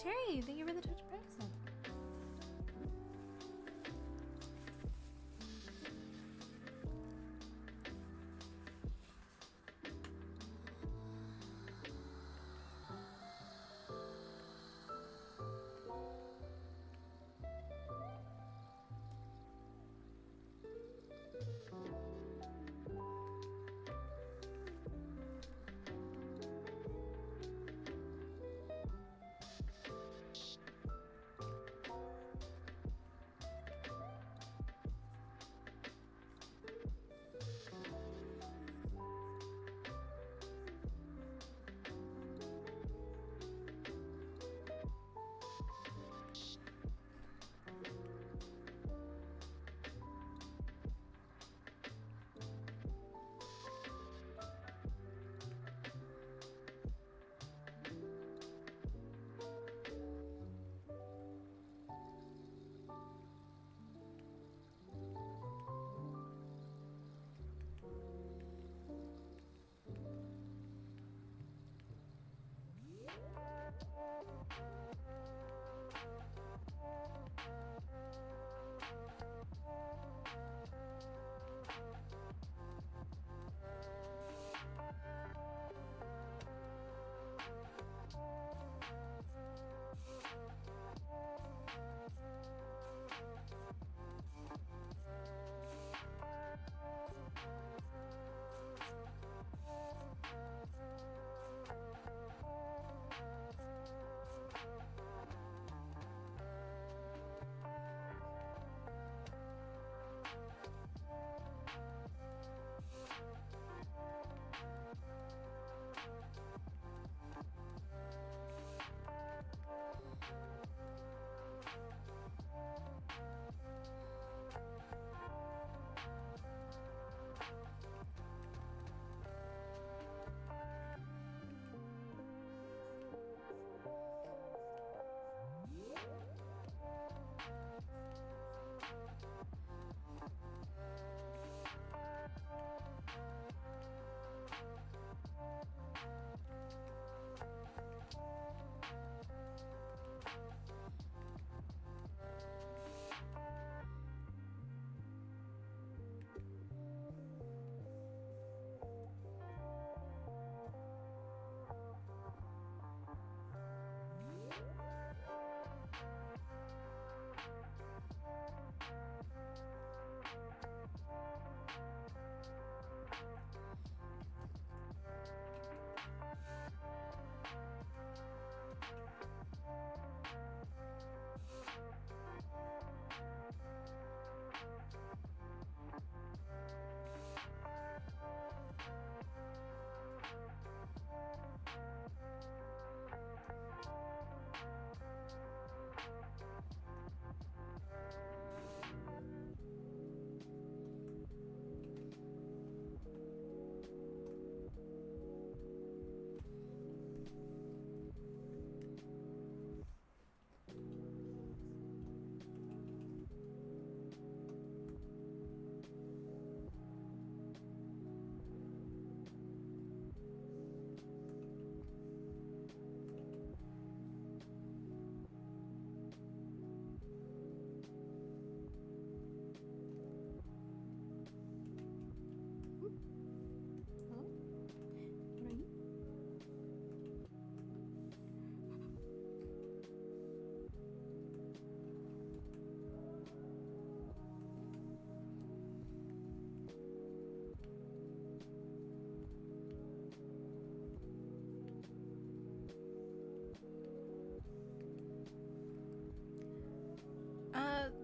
Cherry, thank you for the touch present.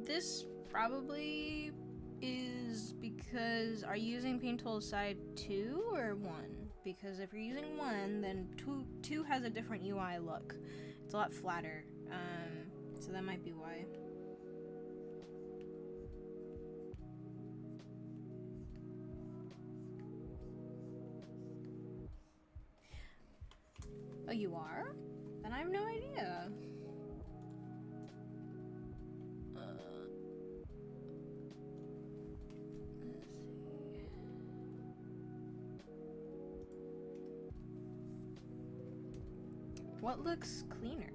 This probably is because, are you using paint tool side 2 or 1? Because if you're using 1, then 2 has a different UI look. It's a lot flatter, so that might be why. Oh, you are? Then I have no idea. What looks cleaner?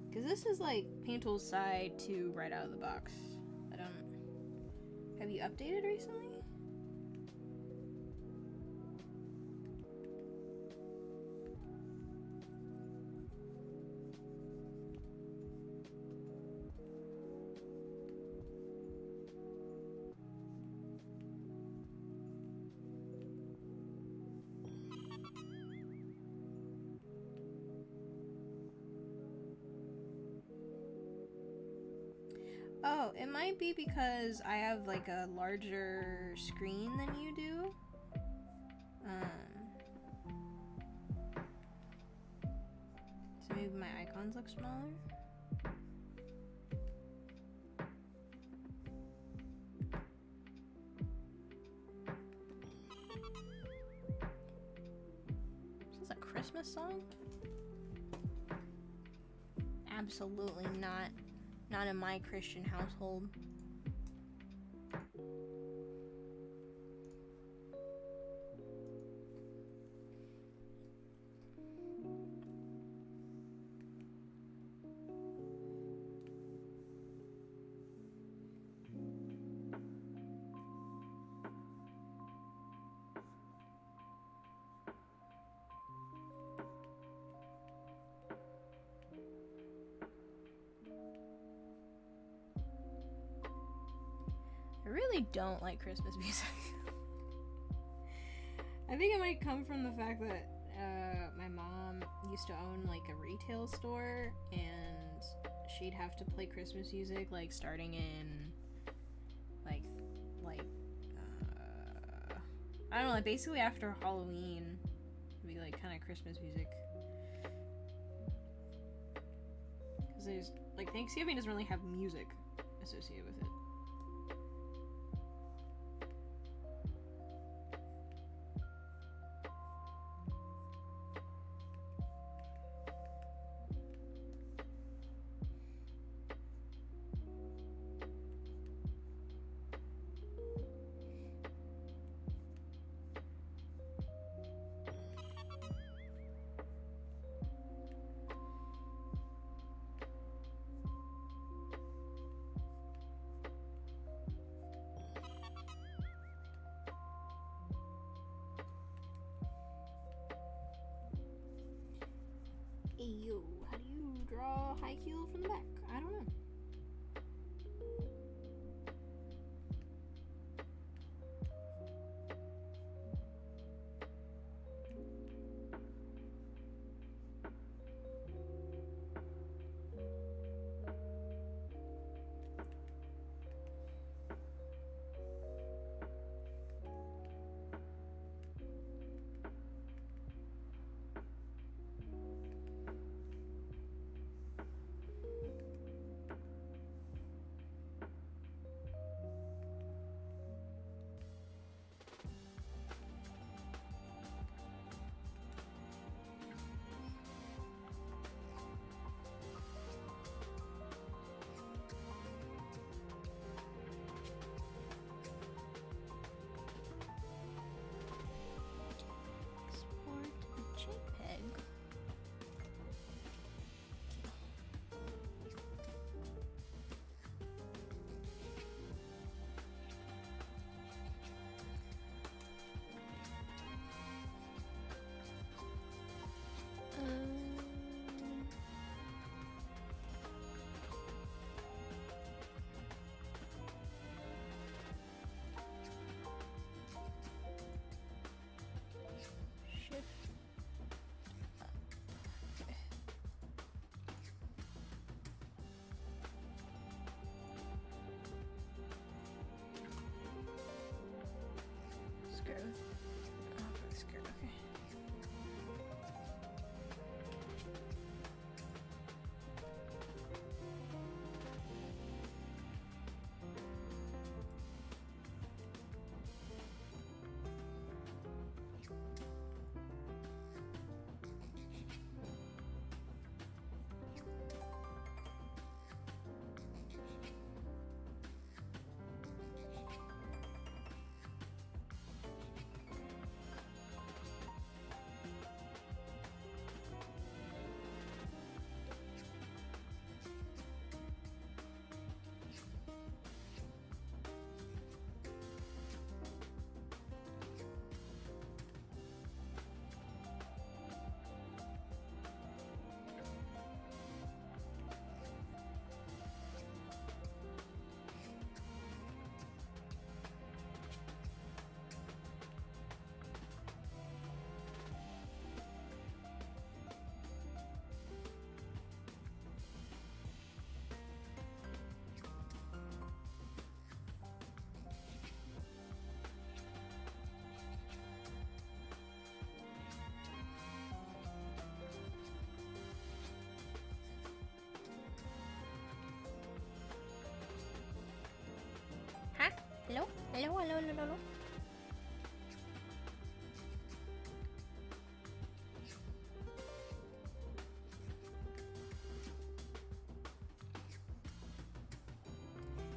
Because this is like Paint Tool's side 2 right out of the box. I don't... Have you updated recently? Oh, it might be because I have like a larger screen than you do. So maybe my icons look smaller. Is this a Christmas song? Absolutely not. Not in my Christian household. I really don't like Christmas music. I think it might come from the fact that my mom used to own like a retail store, and she'd have to play Christmas music like starting in like I don't know, like basically after Halloween it'd be like kind of Christmas music. Because there's like Thanksgiving doesn't really have music associated with it. Ayo, how do you draw high heel from the back? I don't know. Hello, hello, hello, hello.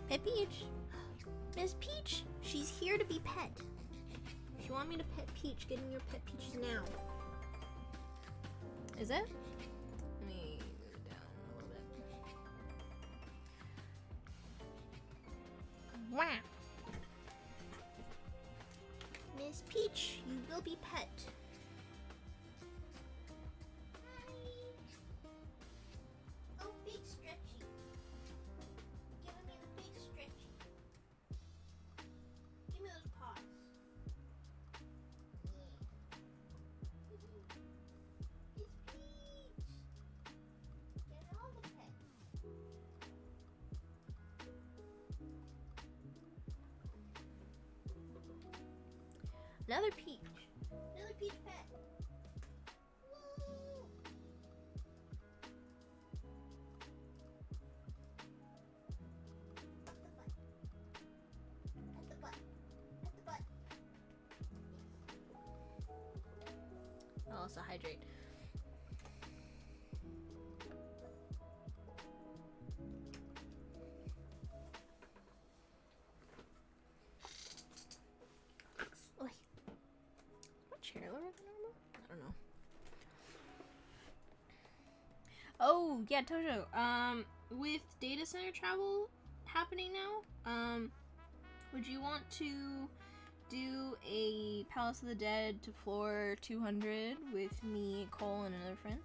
Pet Peach. Miss Peach, she's here to be pet. If you want me to pet Peach, get in your pet Peaches now. Is it? Let me move it down a little bit. Wow. Miss Peach, you will be pet. Oh, big stretchy. Give me the big stretchy. Give me those paws. It's Peach. Get all the pets. Another Peach. Another Peach pet. Woo! At the butt. At the butt. At the butt. I'll also hydrate. Oi. What chair lower than normal? I don't know. Oh, yeah, Tojo. With data center travel happening now, would you want to do a Palace of the Dead to floor 200 with me, Cole, and another friend?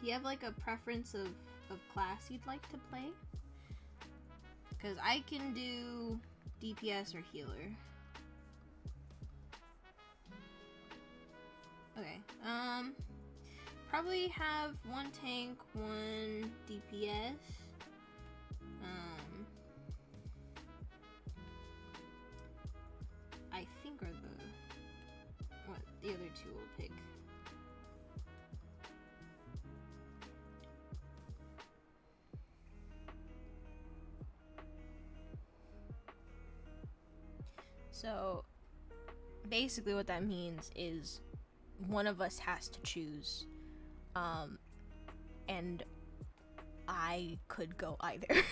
Do you have like a preference of class you'd like to play? Because I can do DPS or healer. Okay, probably have one tank, one DPS. I think are what the other two will pick. So basically what that means is one of us has to choose, and I could go either.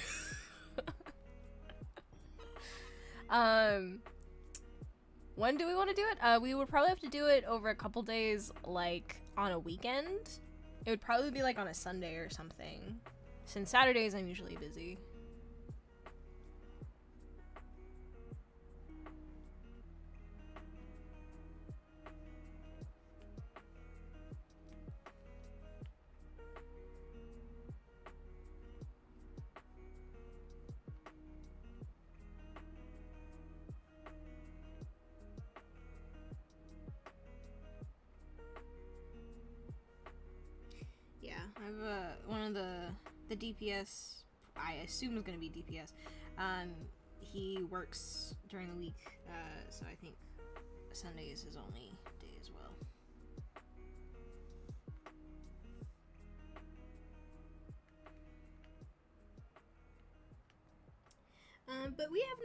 When do we want to do it? We would probably have to do it over a couple days, like on a weekend. It would probably be like on a Sunday or something, since Saturdays I'm usually busy. Yeah, I have one of the DPS, I assume is going to be DPS. He works during the week, so I think Sunday is his only day as well. But we have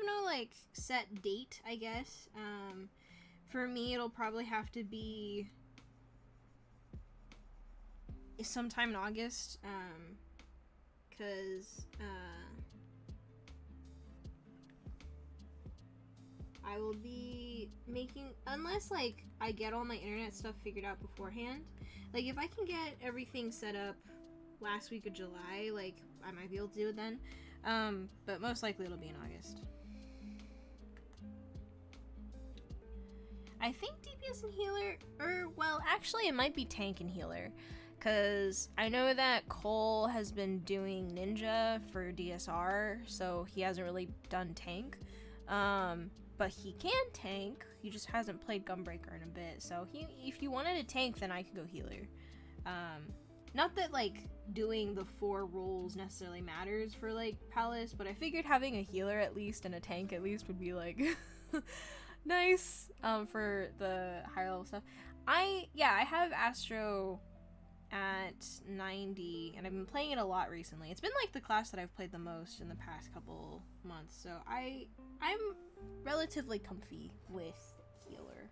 no like set date, I guess. For me, it'll probably have to be sometime in August, because I will be making, unless like I get all my internet stuff figured out beforehand. Like if I can get everything set up last week of July, like I might be able to do it then. But most likely it'll be in August. I think DPS and healer, well, actually it might be tank and healer, because I know that Cole has been doing ninja for DSR, so he hasn't really done tank. But he can tank, he just hasn't played Gunbreaker in a bit, so if you wanted a tank, then I could go healer. Not that like doing the 4 roles necessarily matters for like Palace, but I figured having a healer at least and a tank at least would be like nice for the higher level stuff. I have Astro at 90, and I've been playing it a lot recently. It's been like the class that I've played the most in the past couple months, so I'm relatively comfy with healer.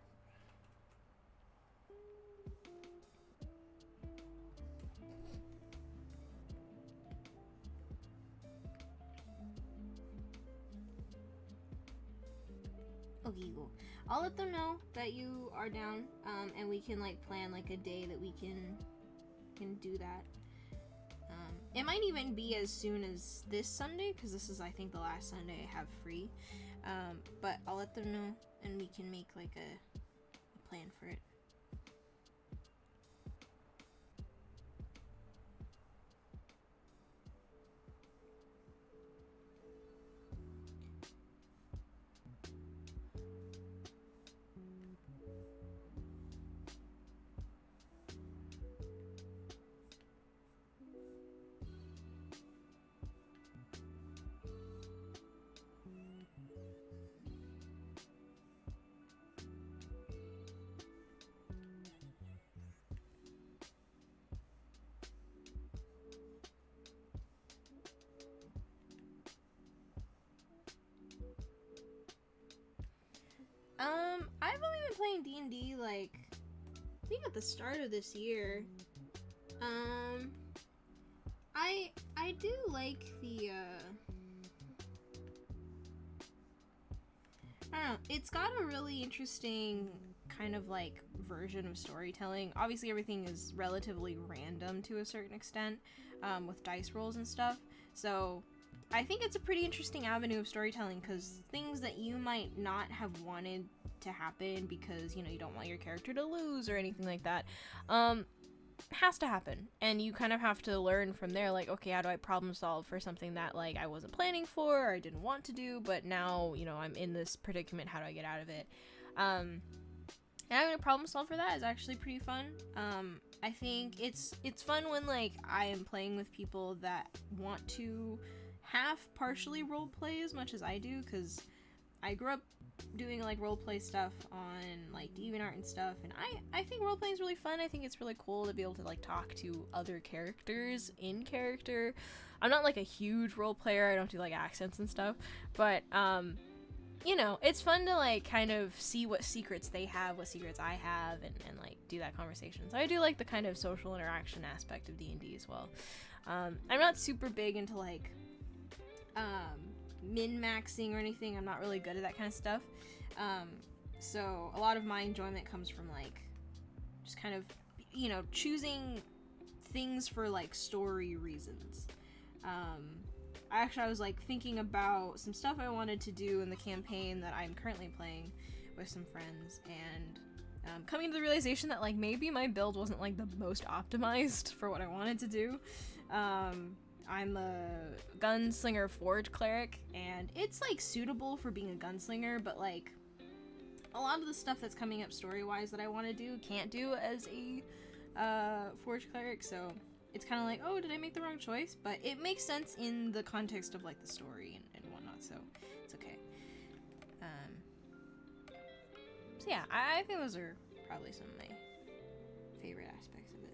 Okay, cool. I'll let them know that you are down, and we can like plan like a day that we can do that. It might even be as soon as this Sunday, because this is, I think, the last Sunday I have free. But I'll let them know, and we can make like a plan for it. I've only been playing D&D like I think at the start of this year. I do like the I don't know, it's got a really interesting kind of like version of storytelling. Obviously everything is relatively random to a certain extent, with dice rolls and stuff. So I think it's a pretty interesting avenue of storytelling, because things that you might not have wanted to happen because, you know, you don't want your character to lose or anything like that, has to happen. And you kind of have to learn from there, like, okay, how do I problem solve for something that, like, I wasn't planning for or I didn't want to do, but now, you know, I'm in this predicament, how do I get out of it? And having a problem solve for that is actually pretty fun. I think it's fun when, like, I am playing with people that want to half partially role play as much as I do, because I grew up doing like role play stuff on like DeviantArt and stuff, and I think role playing is really fun. I think it's really cool to be able to like talk to other characters in character. I'm not like a huge role player, I don't do like accents and stuff, but you know, it's fun to like kind of see what secrets they have, what secrets I have, and like do that conversation. So I do like the kind of social interaction aspect of D&D as well. I'm not super big into like min-maxing or anything. I'm not really good at that kind of stuff. So a lot of my enjoyment comes from like just kind of, you know, choosing things for like story reasons. I was like thinking about some stuff I wanted to do in the campaign that I'm currently playing with some friends, and coming to the realization that like maybe my build wasn't like the most optimized for what I wanted to do. I'm a gunslinger forge cleric, and it's like suitable for being a gunslinger, but like a lot of the stuff that's coming up story-wise that I want to do can't do as a forge cleric, so it's kind of like, oh, did I make the wrong choice? But it makes sense in the context of like the story and whatnot, so it's okay. So yeah, I think those are probably some of my favorite aspects of it.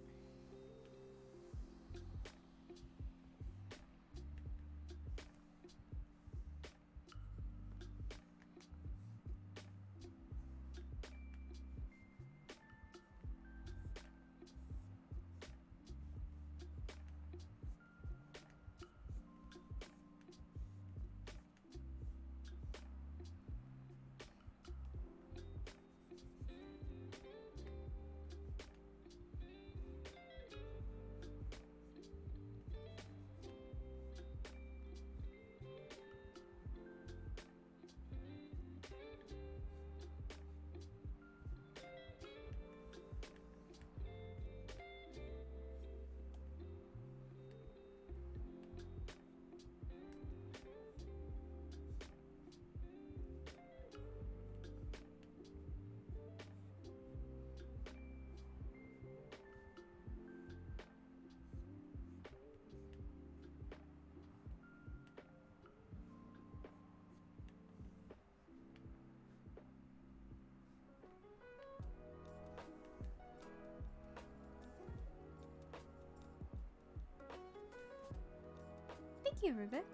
Thank you, Rubik.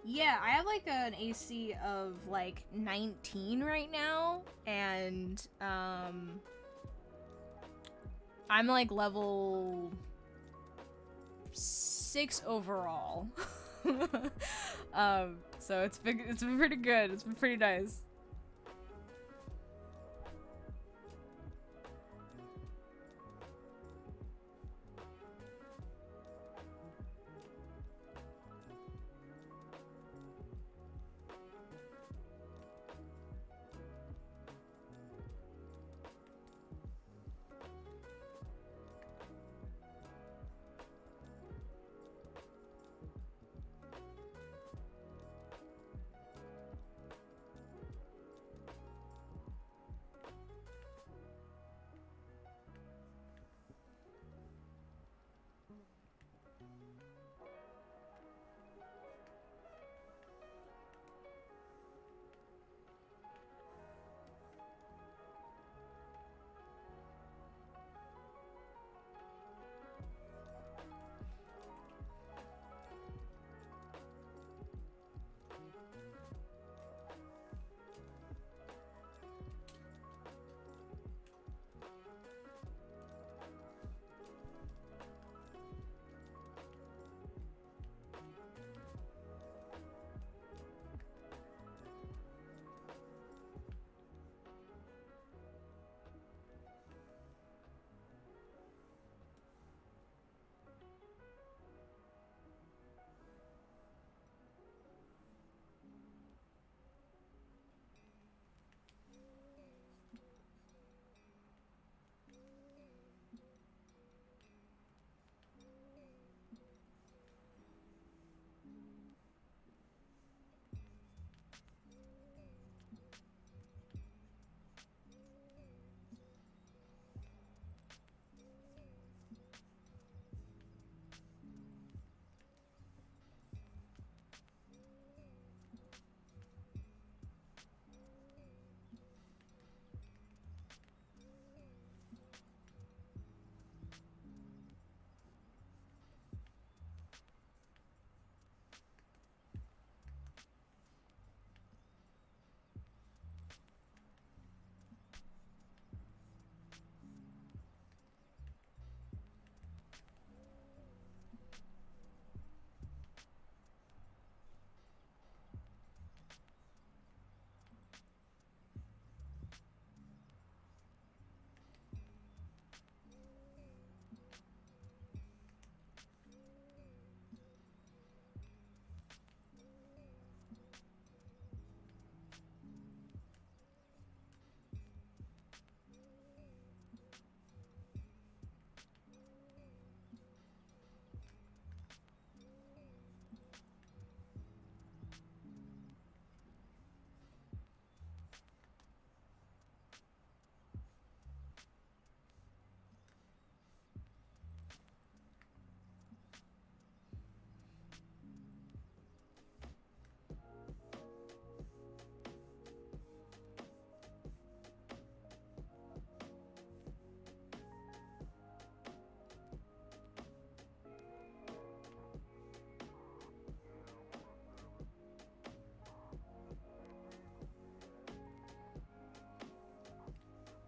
Yeah, I have like an AC of like 19 right now, and I'm like level 6 overall. So it's been pretty good. It's been pretty nice.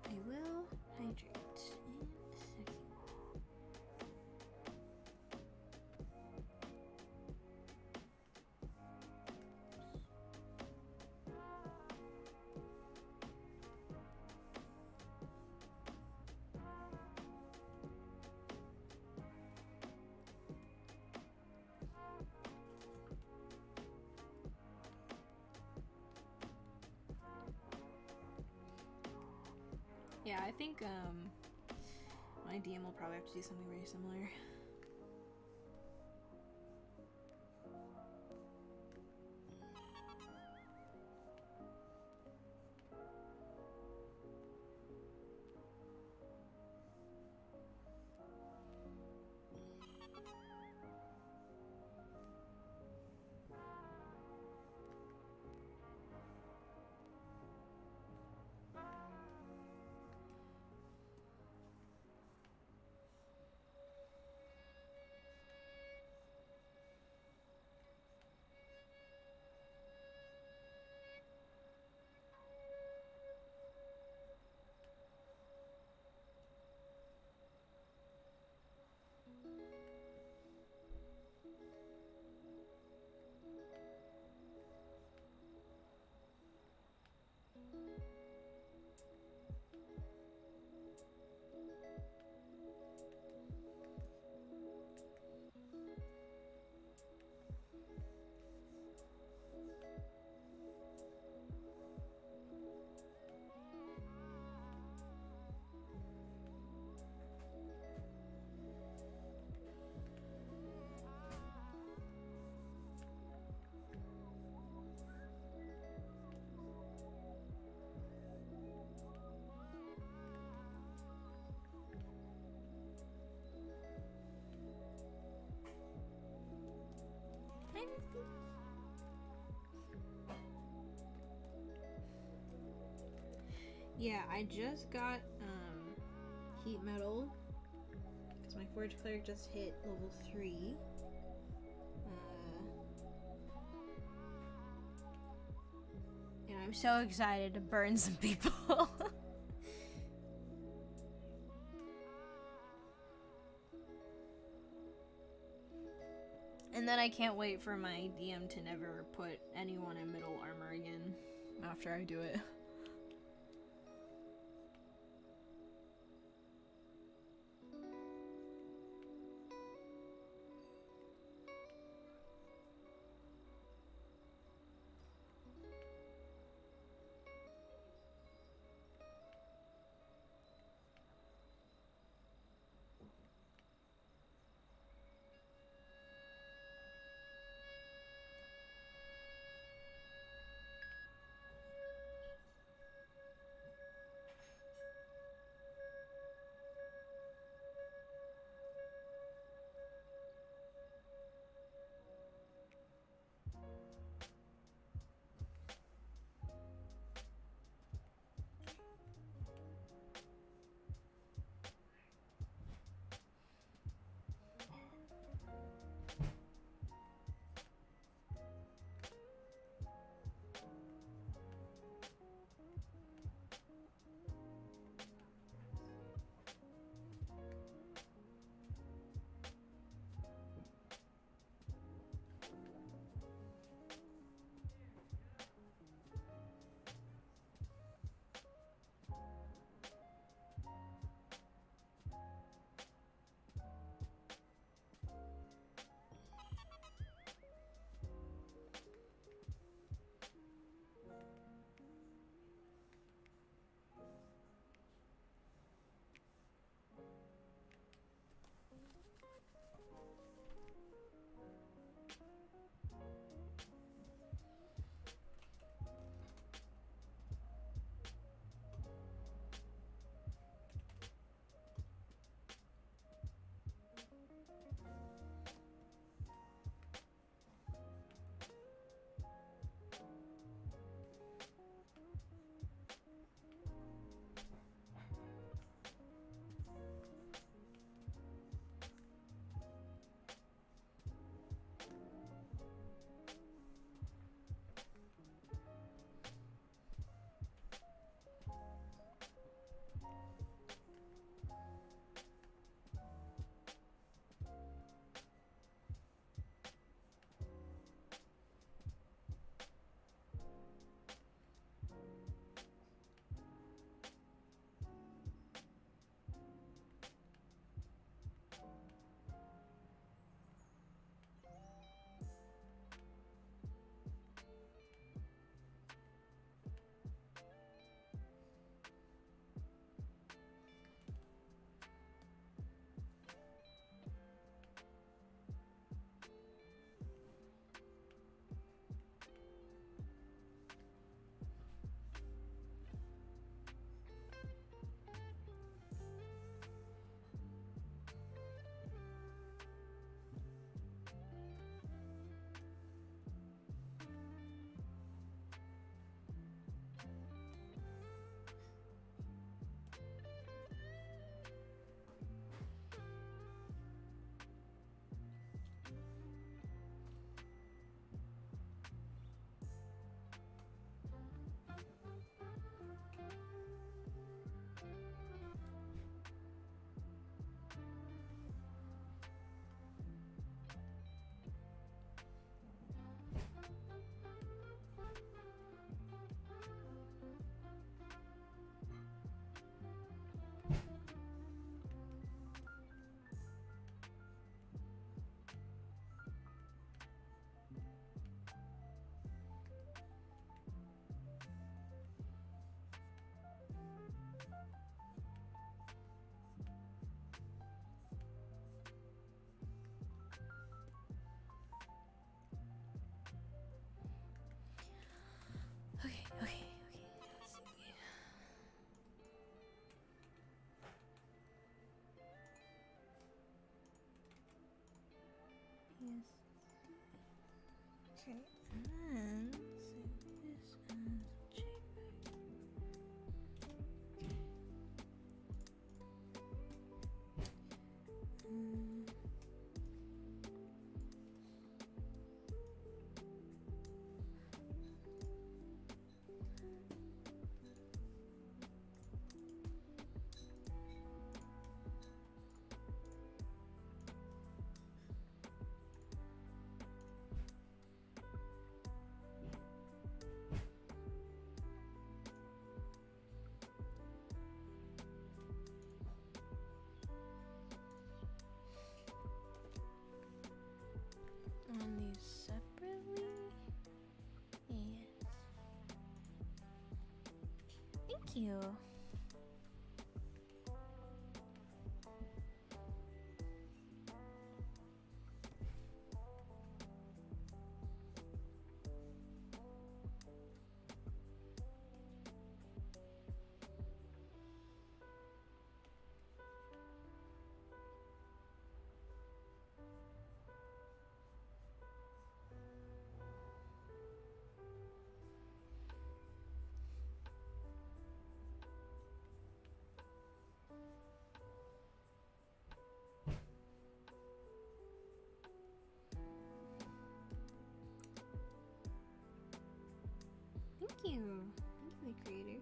I will hydrate in a second. Yeah, I think my DM will probably have to do something very similar. Yeah, I just got heat metal because my forge cleric just hit level 3. And I'm so excited to burn some people. And then I can't wait for my DM to never put anyone in middle armor again after I do it. Okay. Let's see. Yes. Okay, and then save this as JPEG. Thank you. Thank you. Thank you, the creator.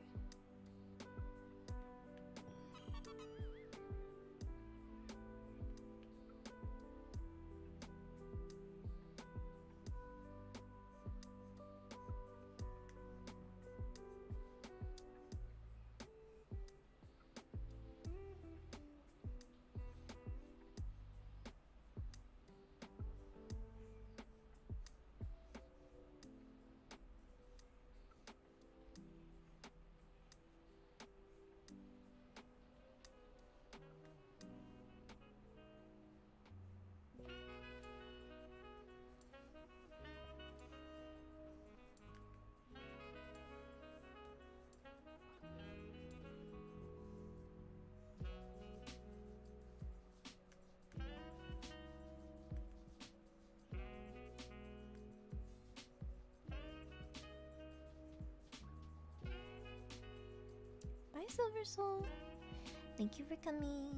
Bye, Silver Soul. Thank you for coming.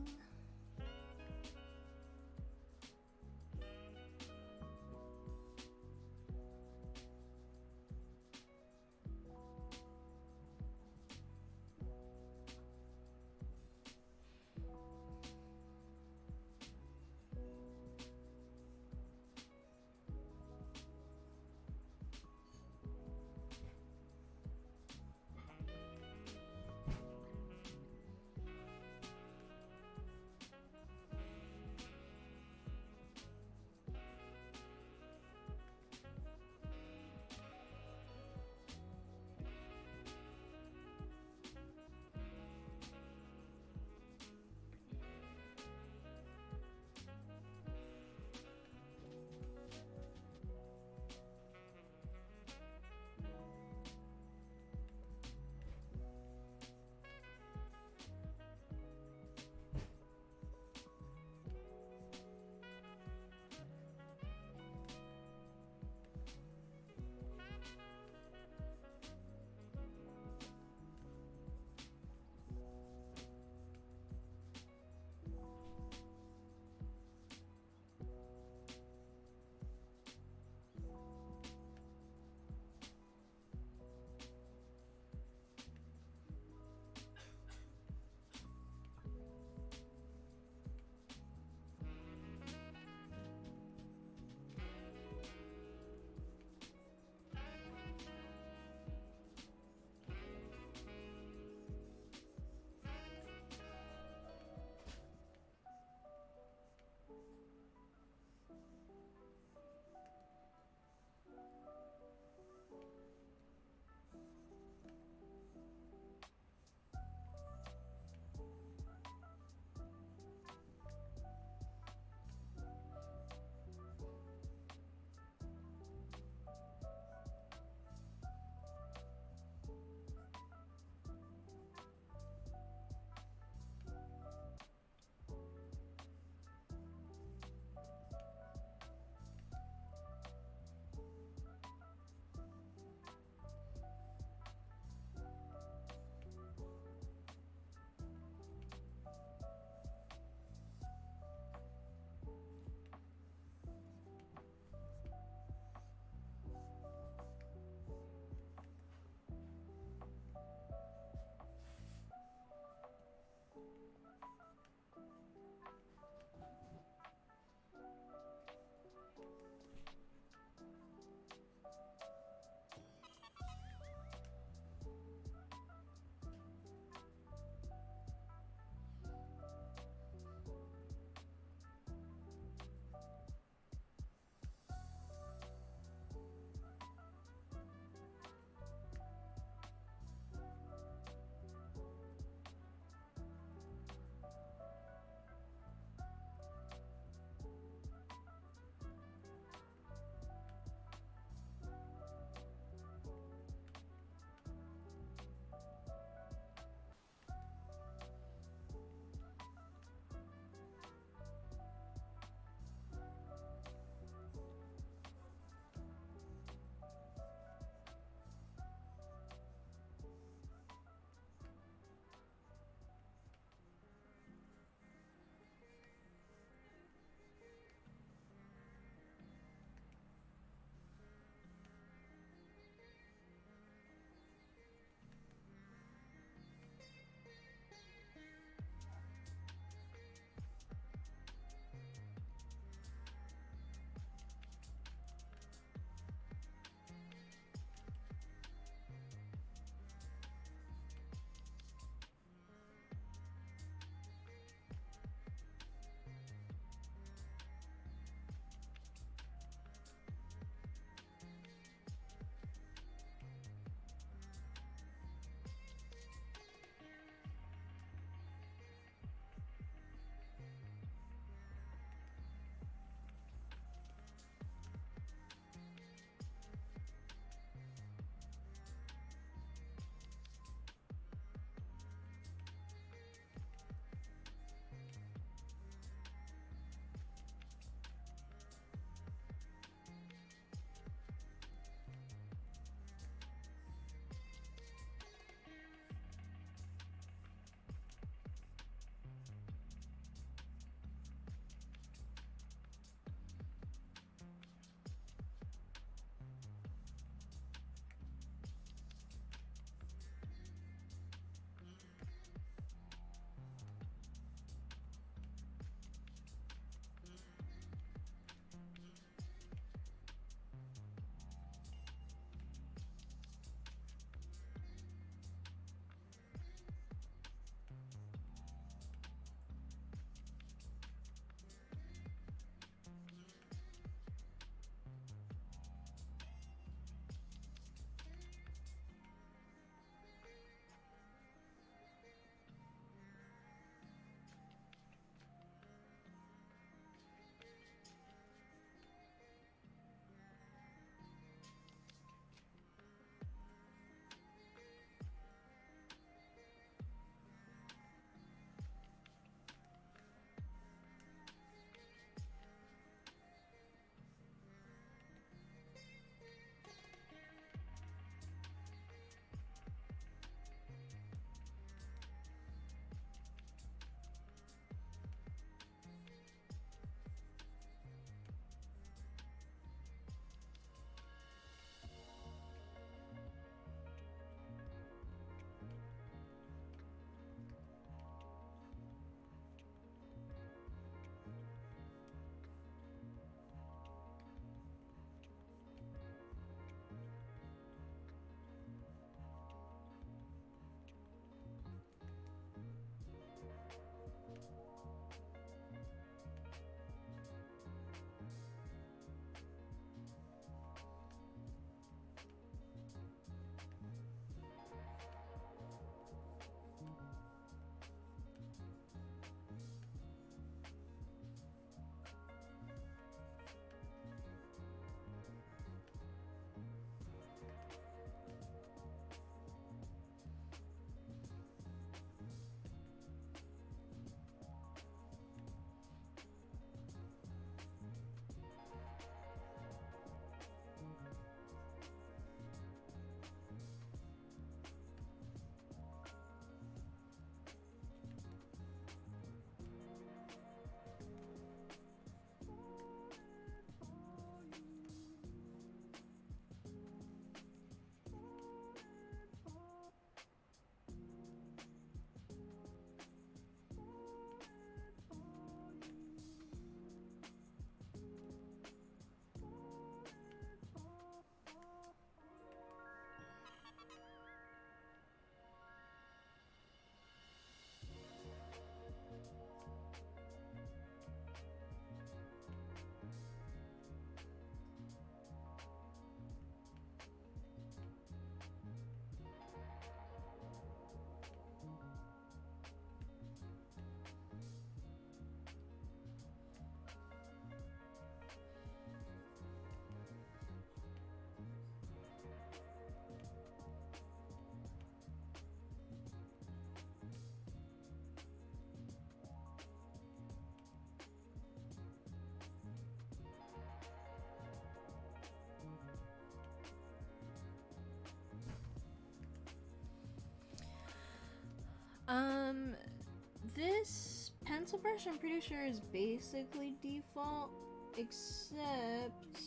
this pencil brush, I'm pretty sure, is basically default, except,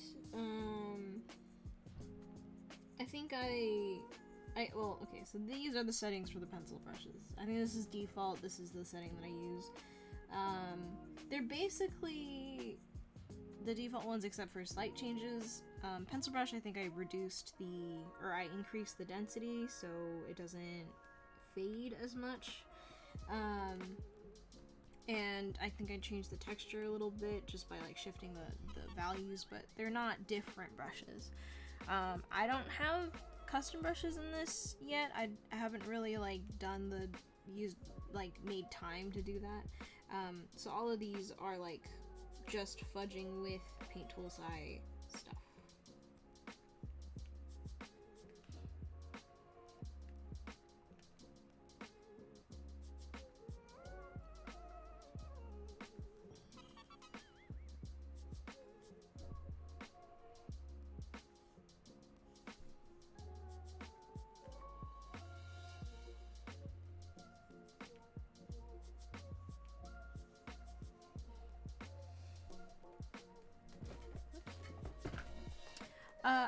I think well, okay, so these are the settings for the pencil brushes. I think this is default, this is the setting that I use. They're basically the default ones except for slight changes. Pencil brush, I think I increased the density so it doesn't fade as much. And I think I changed the texture a little bit just by like shifting the values, but they're not different brushes. I don't have custom brushes in this yet. I haven't really like made time to do that. So all of these are like just fudging with Paint Tools Eye stuff.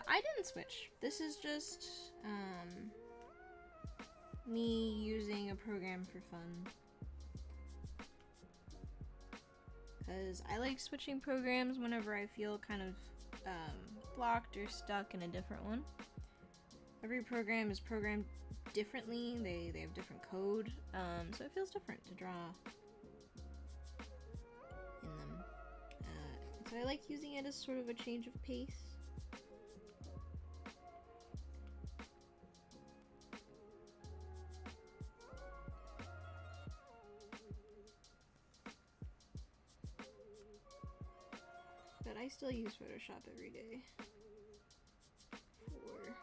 I didn't switch. This is just, me using a program for fun. Because I like switching programs whenever I feel kind of, blocked or stuck in a different one. Every program is programmed differently. They have different code, so it feels different to draw in them. So I like using it as sort of a change of pace. But I still use Photoshop every day for work.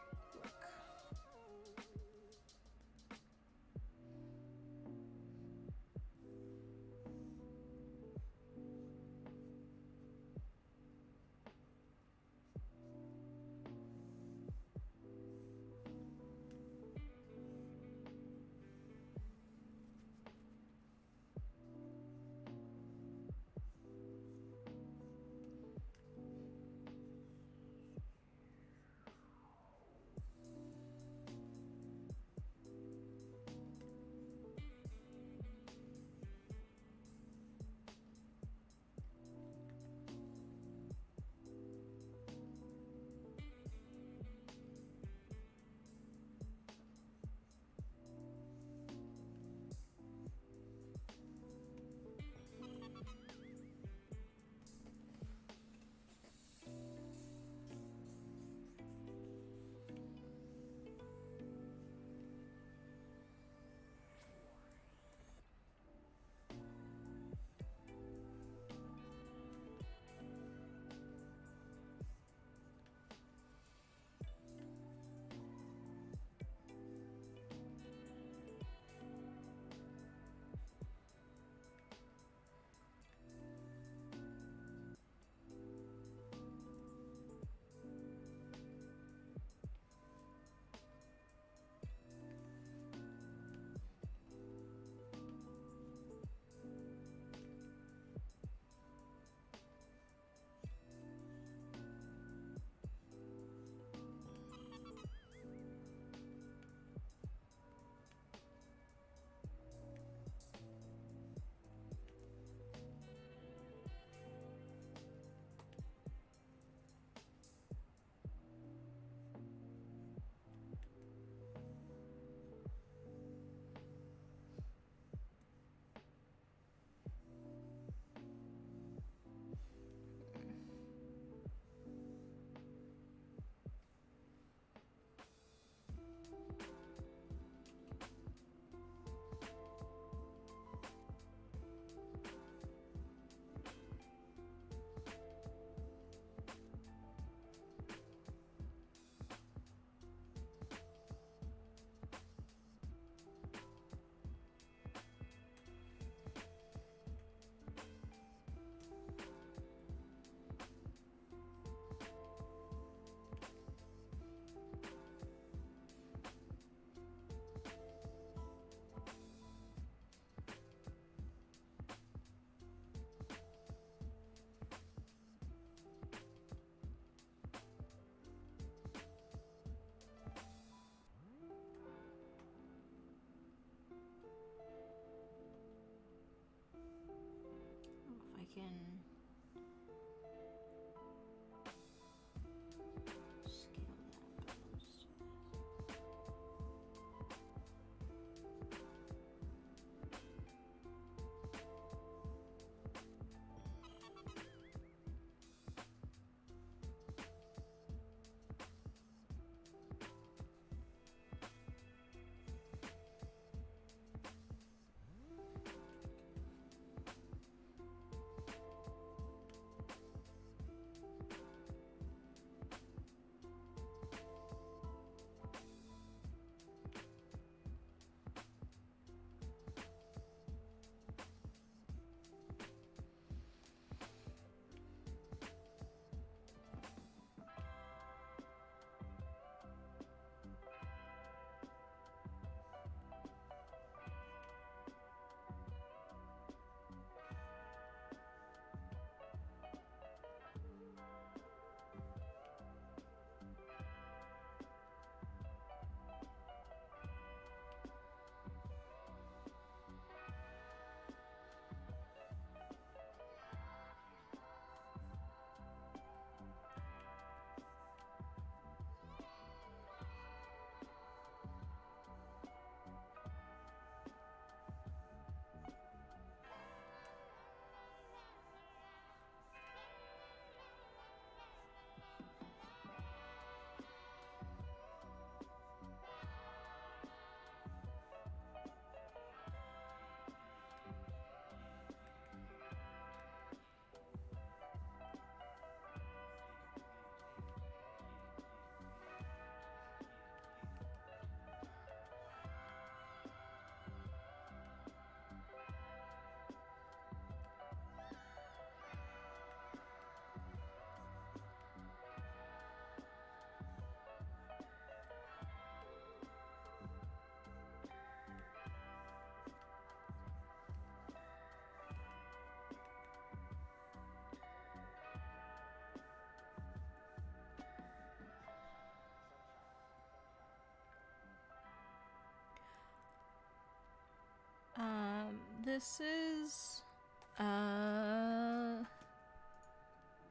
This is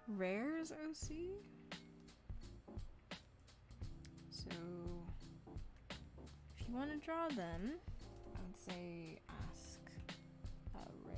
Rares OC. So if you want to draw them, I would say ask Rare.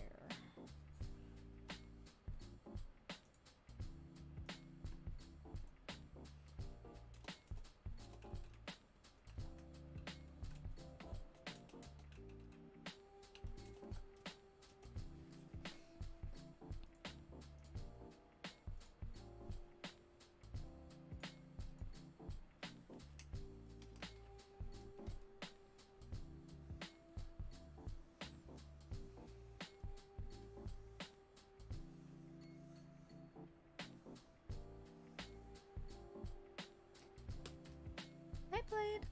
Nightblade.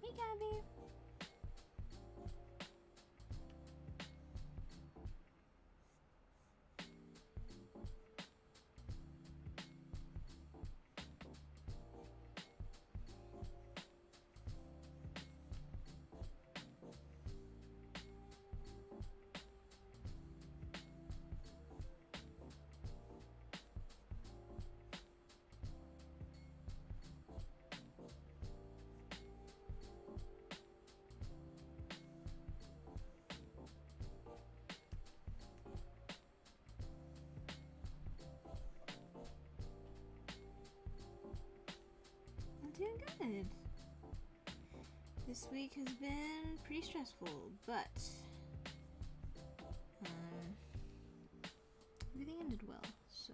Hey, Gabby. I'm doing good. This week has been pretty stressful, but everything ended well, so.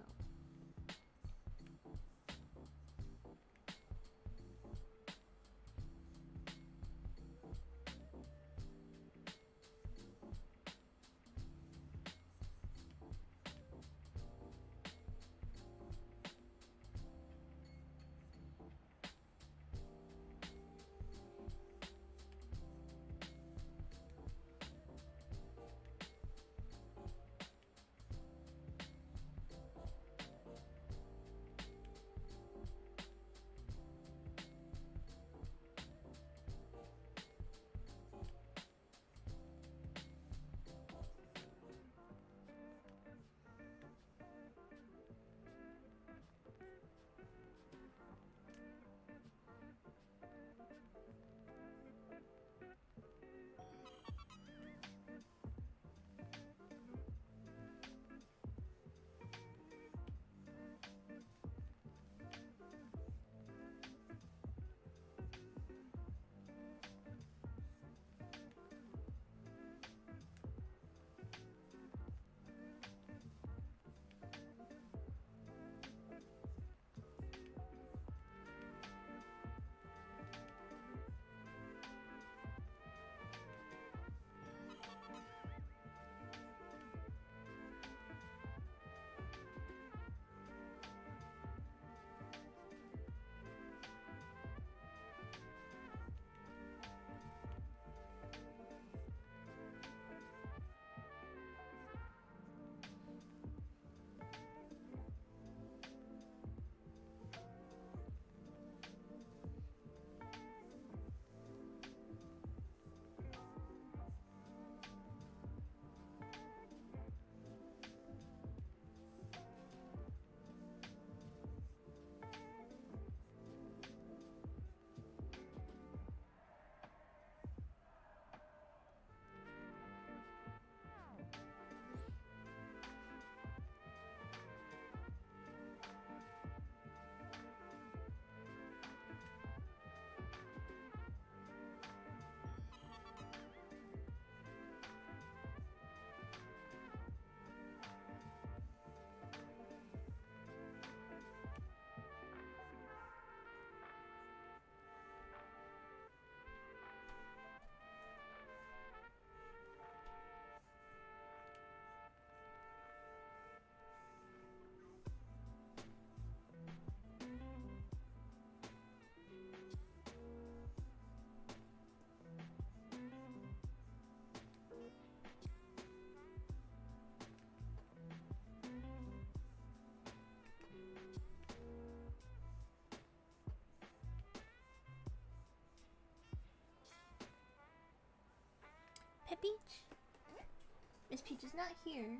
Miss Peach is not here,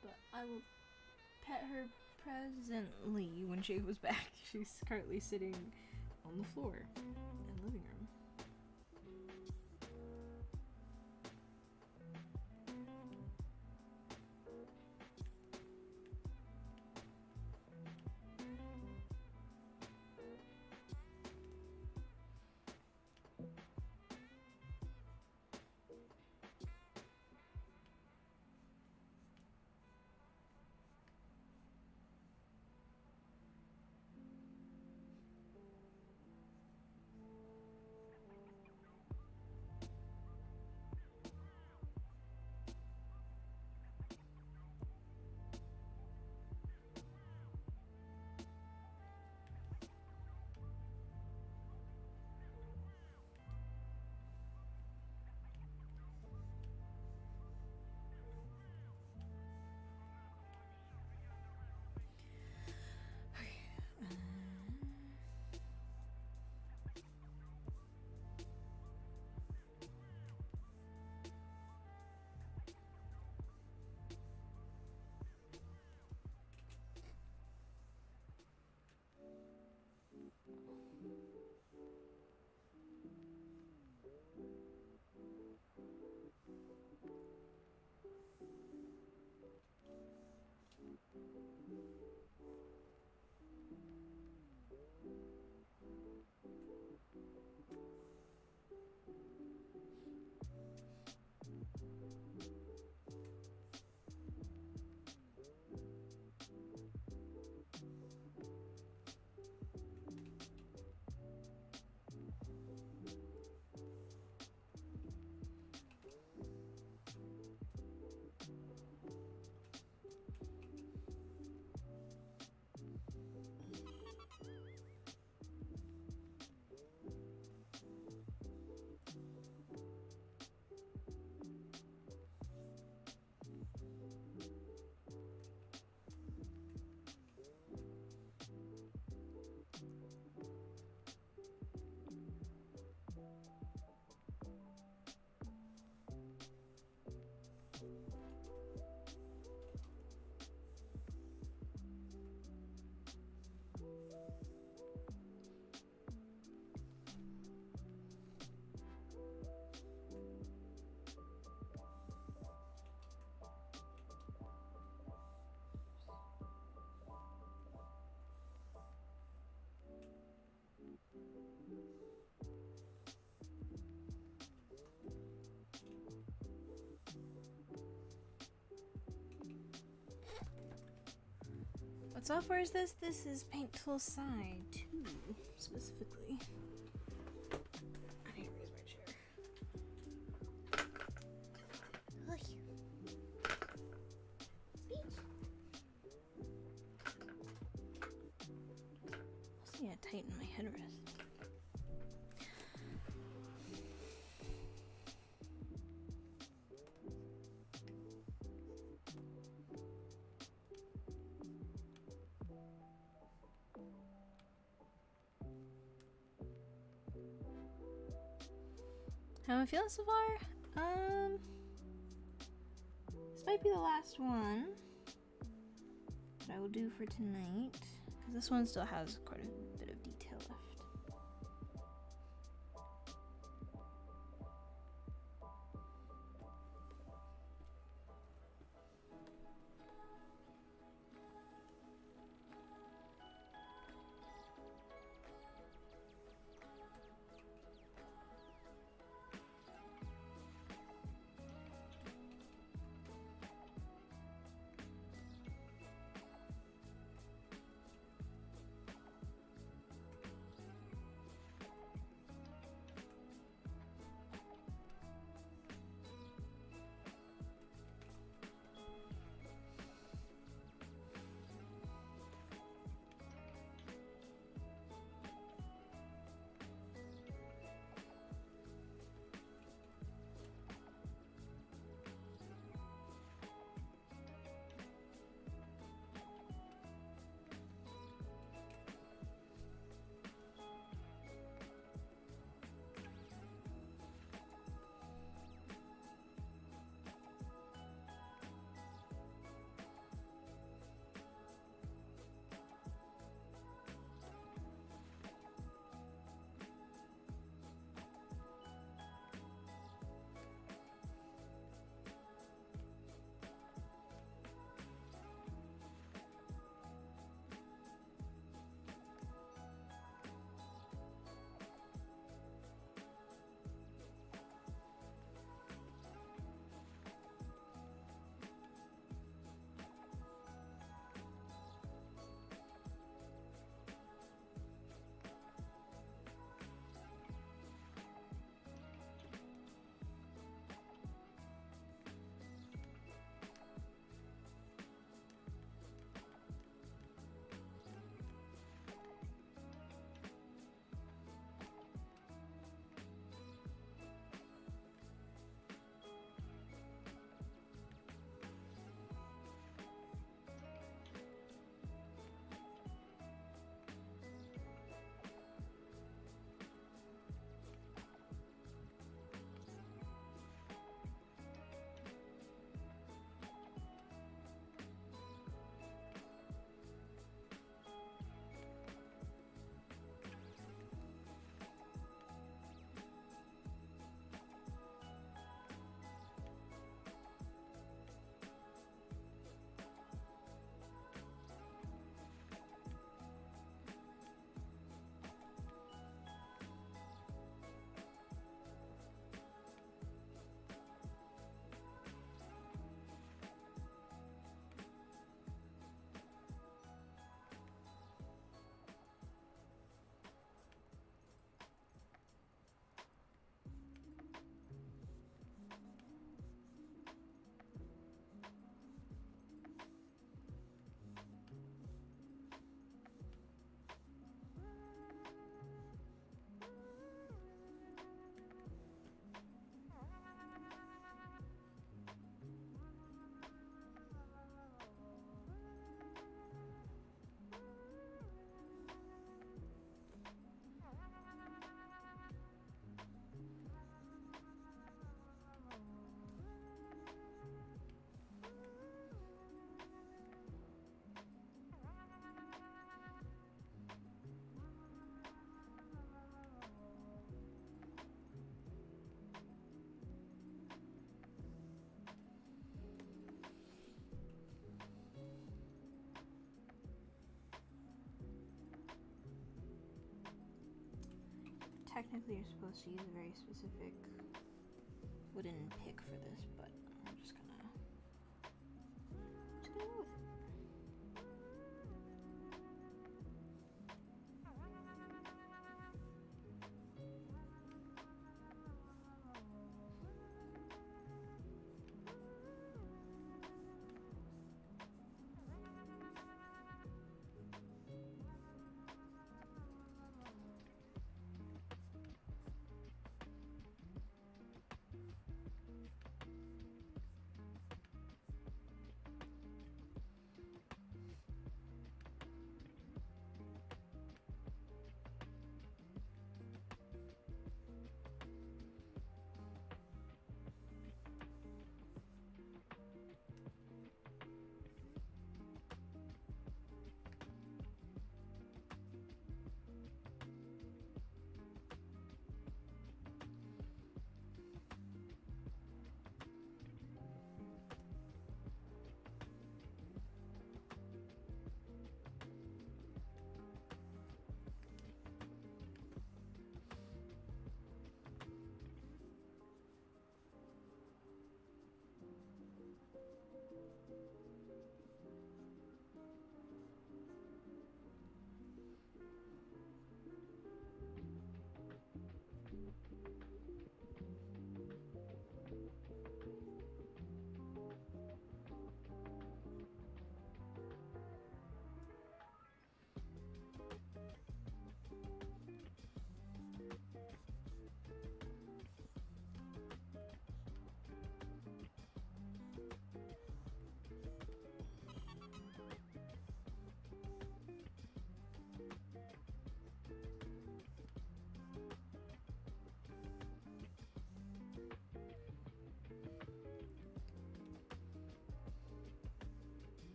but I will pet her presently when she goes back. She's currently sitting on the floor in the living room. What software is this? This is Paint Tool Side 2, specifically. I need to raise my chair. Look. I need to tighten my headrest. How am I feeling so far? This might be the last one that I will do for tonight, because this one still has quite a bit of detail left. Technically, you're supposed to use a very specific wooden pick for this, but I'm just gonna go with it.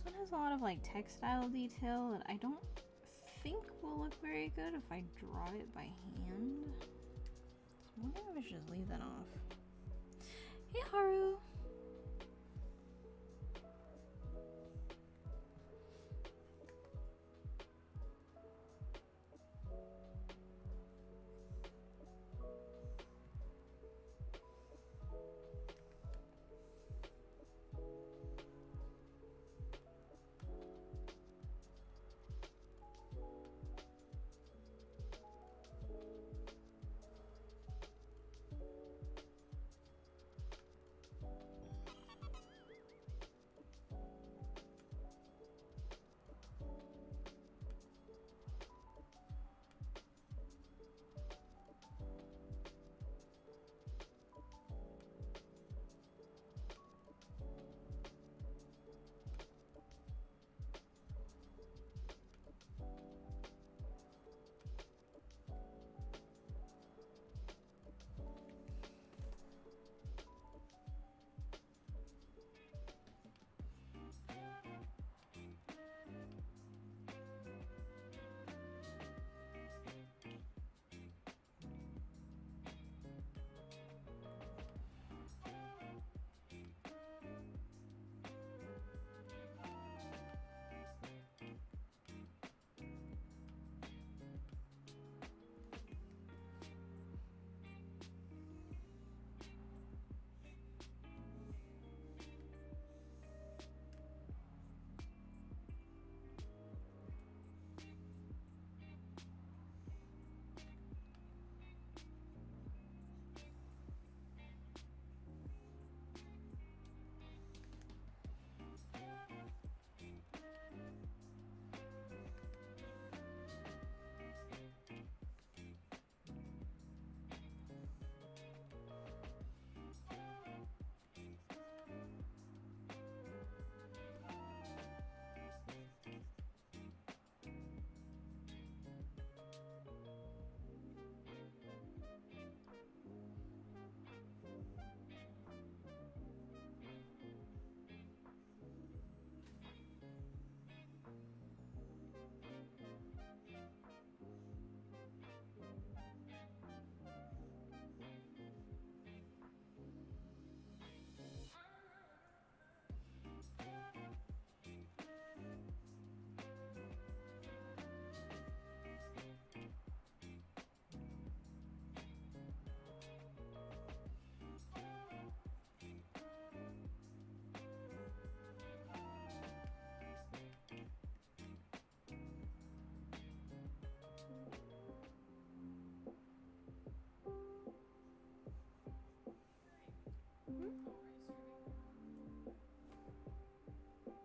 This one has a lot of like textile detail that I don't think will look very good if I draw it by hand. I wonder if I should just leave that off. Hey, Haru.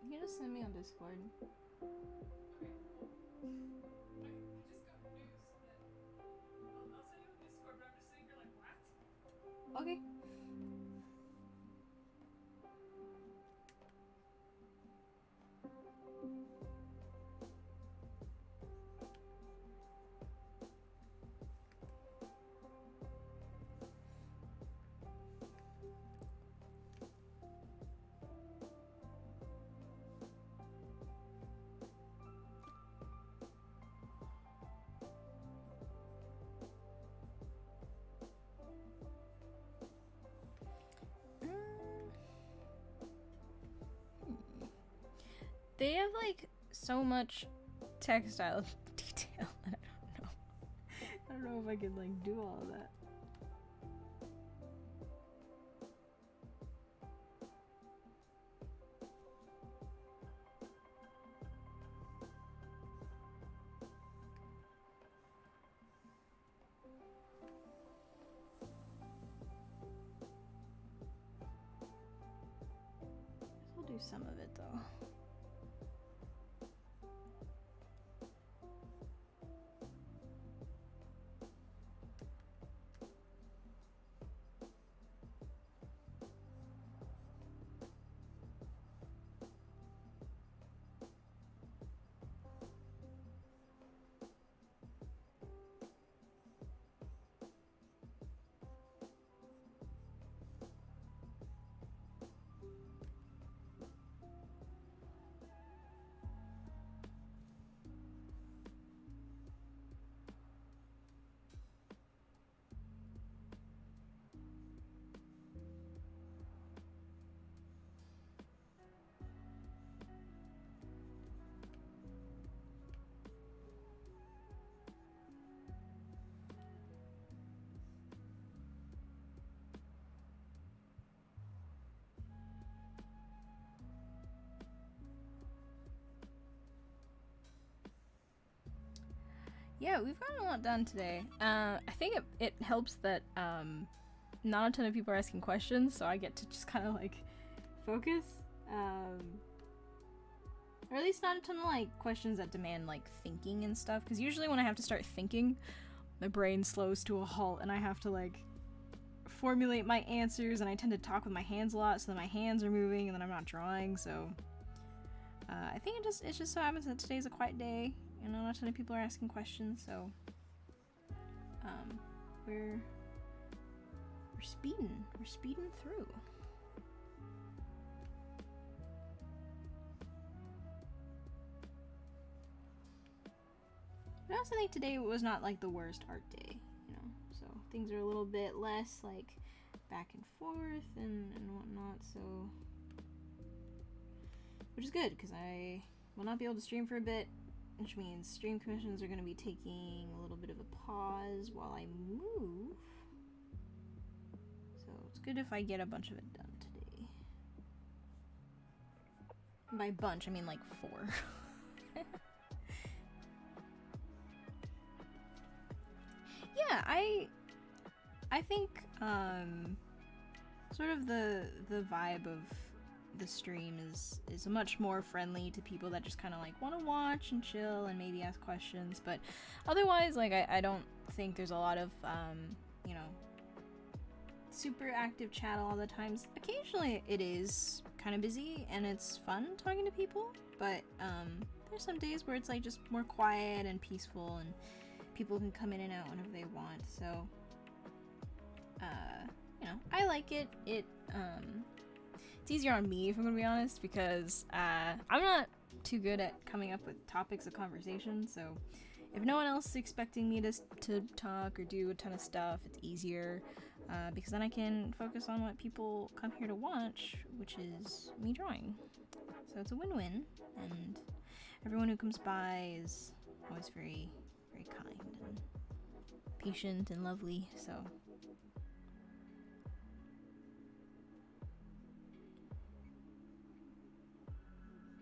You can just send me on Discord. Okay. They have like so much textile detail. I don't know. I don't know if I could like do all of that. I'll do some of it though. yeah, we've gotten a lot done today. I think it helps that not a ton of people are asking questions, so I get to just kind of like focus. Or at least not a ton of like questions that demand like thinking and stuff, because usually when I have to start thinking, my brain slows to a halt and I have to like formulate my answers, and I tend to talk with my hands a lot, so that my hands are moving and then I'm not drawing. So I think it just so happens that today's a quiet day and not a ton of people are asking questions, so we're speeding through. I also think today was not like the worst art day, you know, so things are a little bit less like back and forth and whatnot, so which is good because I will not be able to stream for a bit, which means stream commissions are going to be taking a little bit of a pause while I move, so it's good if I get a bunch of it done today. And by bunch I mean like 4. Yeah, I think sort of the vibe of the stream is much more friendly to people that just kind of like want to watch and chill and maybe ask questions, but otherwise like I don't think there's a lot of you know, super active chat all the times. Occasionally it is kind of busy and it's fun talking to people, but there's some days where it's like just more quiet and peaceful and people can come in and out whenever they want, so you know, I like it. It's easier on me, if I'm gonna be honest, because I'm not too good at coming up with topics of conversation, so if no one else is expecting me to talk or do a ton of stuff, it's easier, because then I can focus on what people come here to watch, which is me drawing. So it's a win-win, and everyone who comes by is always very kind and patient and lovely, so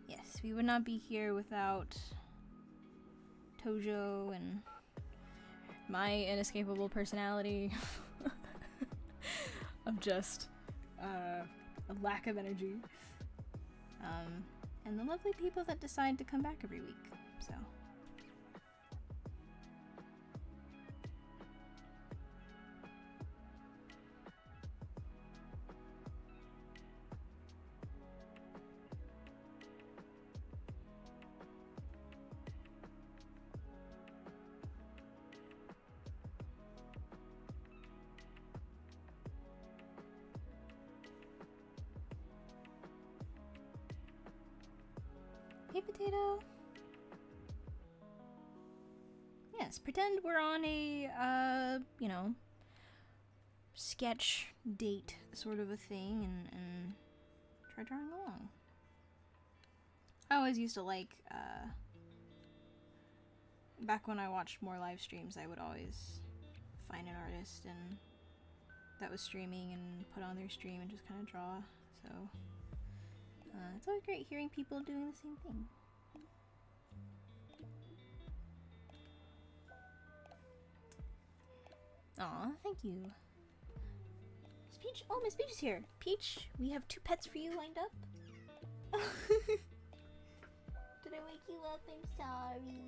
yes, we would not be here without Tojo and my inescapable personality of just a lack of energy, and the lovely people that decide to come back every week, so hey, Potato. Yes, pretend we're on a, you know, sketch date sort of a thing and try drawing along. I always used to like, back when I watched more live streams, I would always find an artist and that was streaming and put on their stream and just kind of draw, so it's always great hearing people doing the same thing. Aw, thank you. Miss Peach? Oh, Miss Peach is here. Peach, we have 2 pets for you lined up. Did I wake you up? I'm sorry.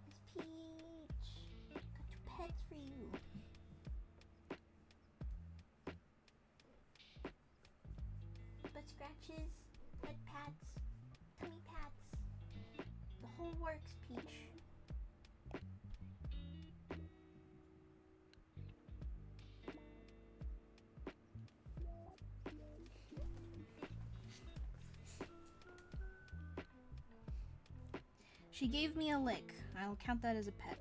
Miss Peach, got 2 pets for you. Butt scratches, head pats, tummy pats, the whole works, Peach. She gave me a lick. I'll count that as a pet.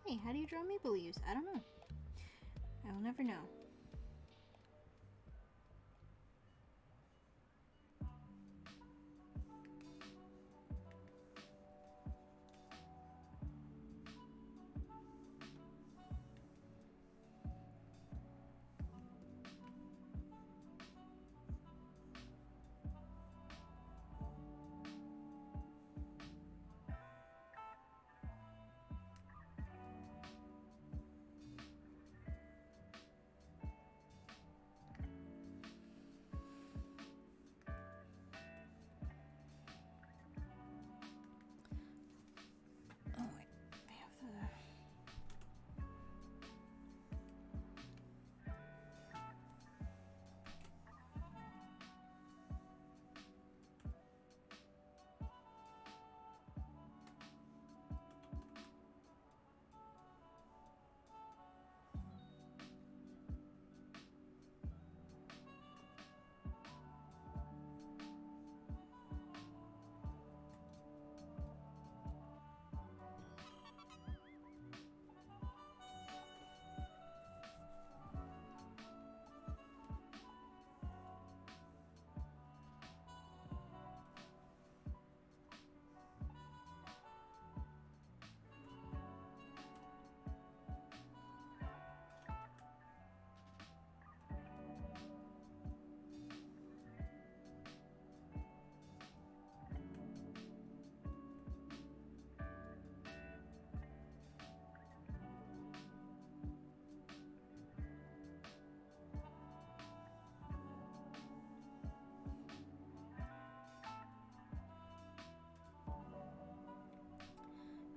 Hey, how do you draw maple leaves? I don't know. I will never know.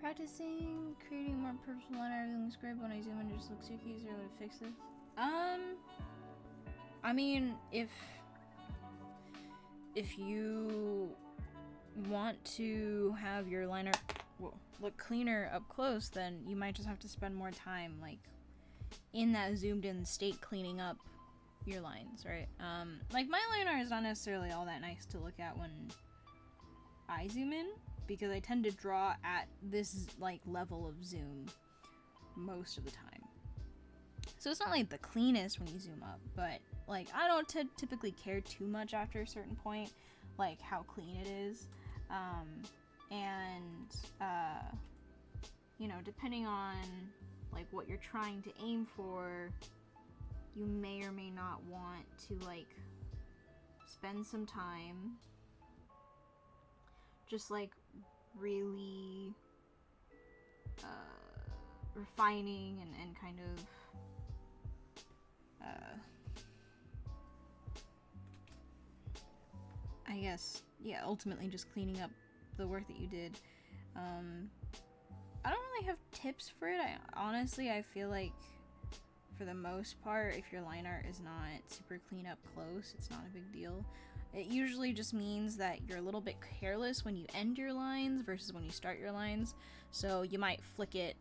Practicing creating more personal line, everything's great, but when I zoom in, it just looks yucky. Is there a way to fix this? I mean, if you want to have your liner look cleaner up close, then you might just have to spend more time, like, in that zoomed in state cleaning up your lines, right? Like, my liner is not necessarily all that nice to look at when I zoom in, because I tend to draw at this, like, level of zoom most of the time. So it's not, like, the cleanest when you zoom up, but, like, I don't typically care too much after a certain point, like, how clean it is. You know, depending on, like, what you're trying to aim for, you may or may not want to, like, spend some time just, like, really refining and kind of I guess, yeah, ultimately just cleaning up the work that you did. I don't really have tips for it. Honestly, I feel like for the most part, if your line art is not super clean up close, it's not a big deal. It usually just means that you're a little bit careless when you end your lines versus when you start your lines. So you might flick it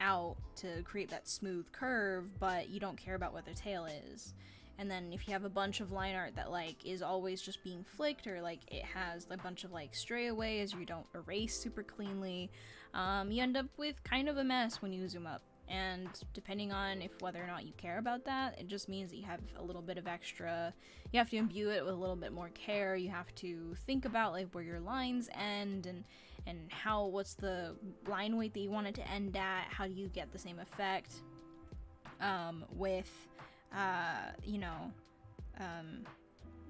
out to create that smooth curve, but you don't care about what the tail is. And then if you have a bunch of line art that, like, is always just being flicked, or, like, it has a bunch of, like, strayaways, or you don't erase super cleanly, you end up with kind of a mess when you zoom up. And depending on whether or not you care about that, it just means that you have a little bit of extra, you have to imbue it with a little bit more care. You have to think about, like, where your lines end, and what's the line weight that you want it to end at, how do you get the same effect,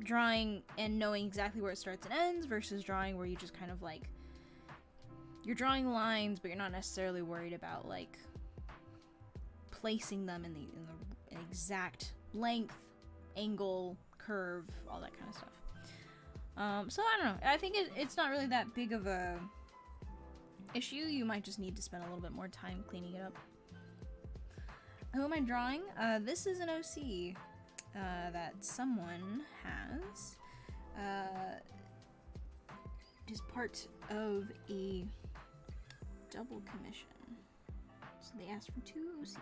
drawing and knowing exactly where it starts and ends versus drawing where you just kind of, like, you're drawing lines, but you're not necessarily worried about, like, placing them in the exact length, angle, curve, all that kind of stuff. So I don't know. I think it's not really that big of a issue. You might just need to spend a little bit more time cleaning it up. Who am I drawing? This is an OC that someone has. It is part of a double commission. So they asked for 2 OCs.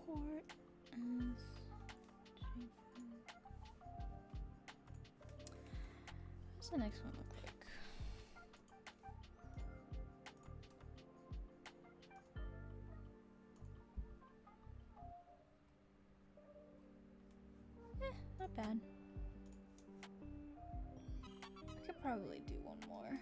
Export as what's the next one look like? Not bad. I could probably do one more.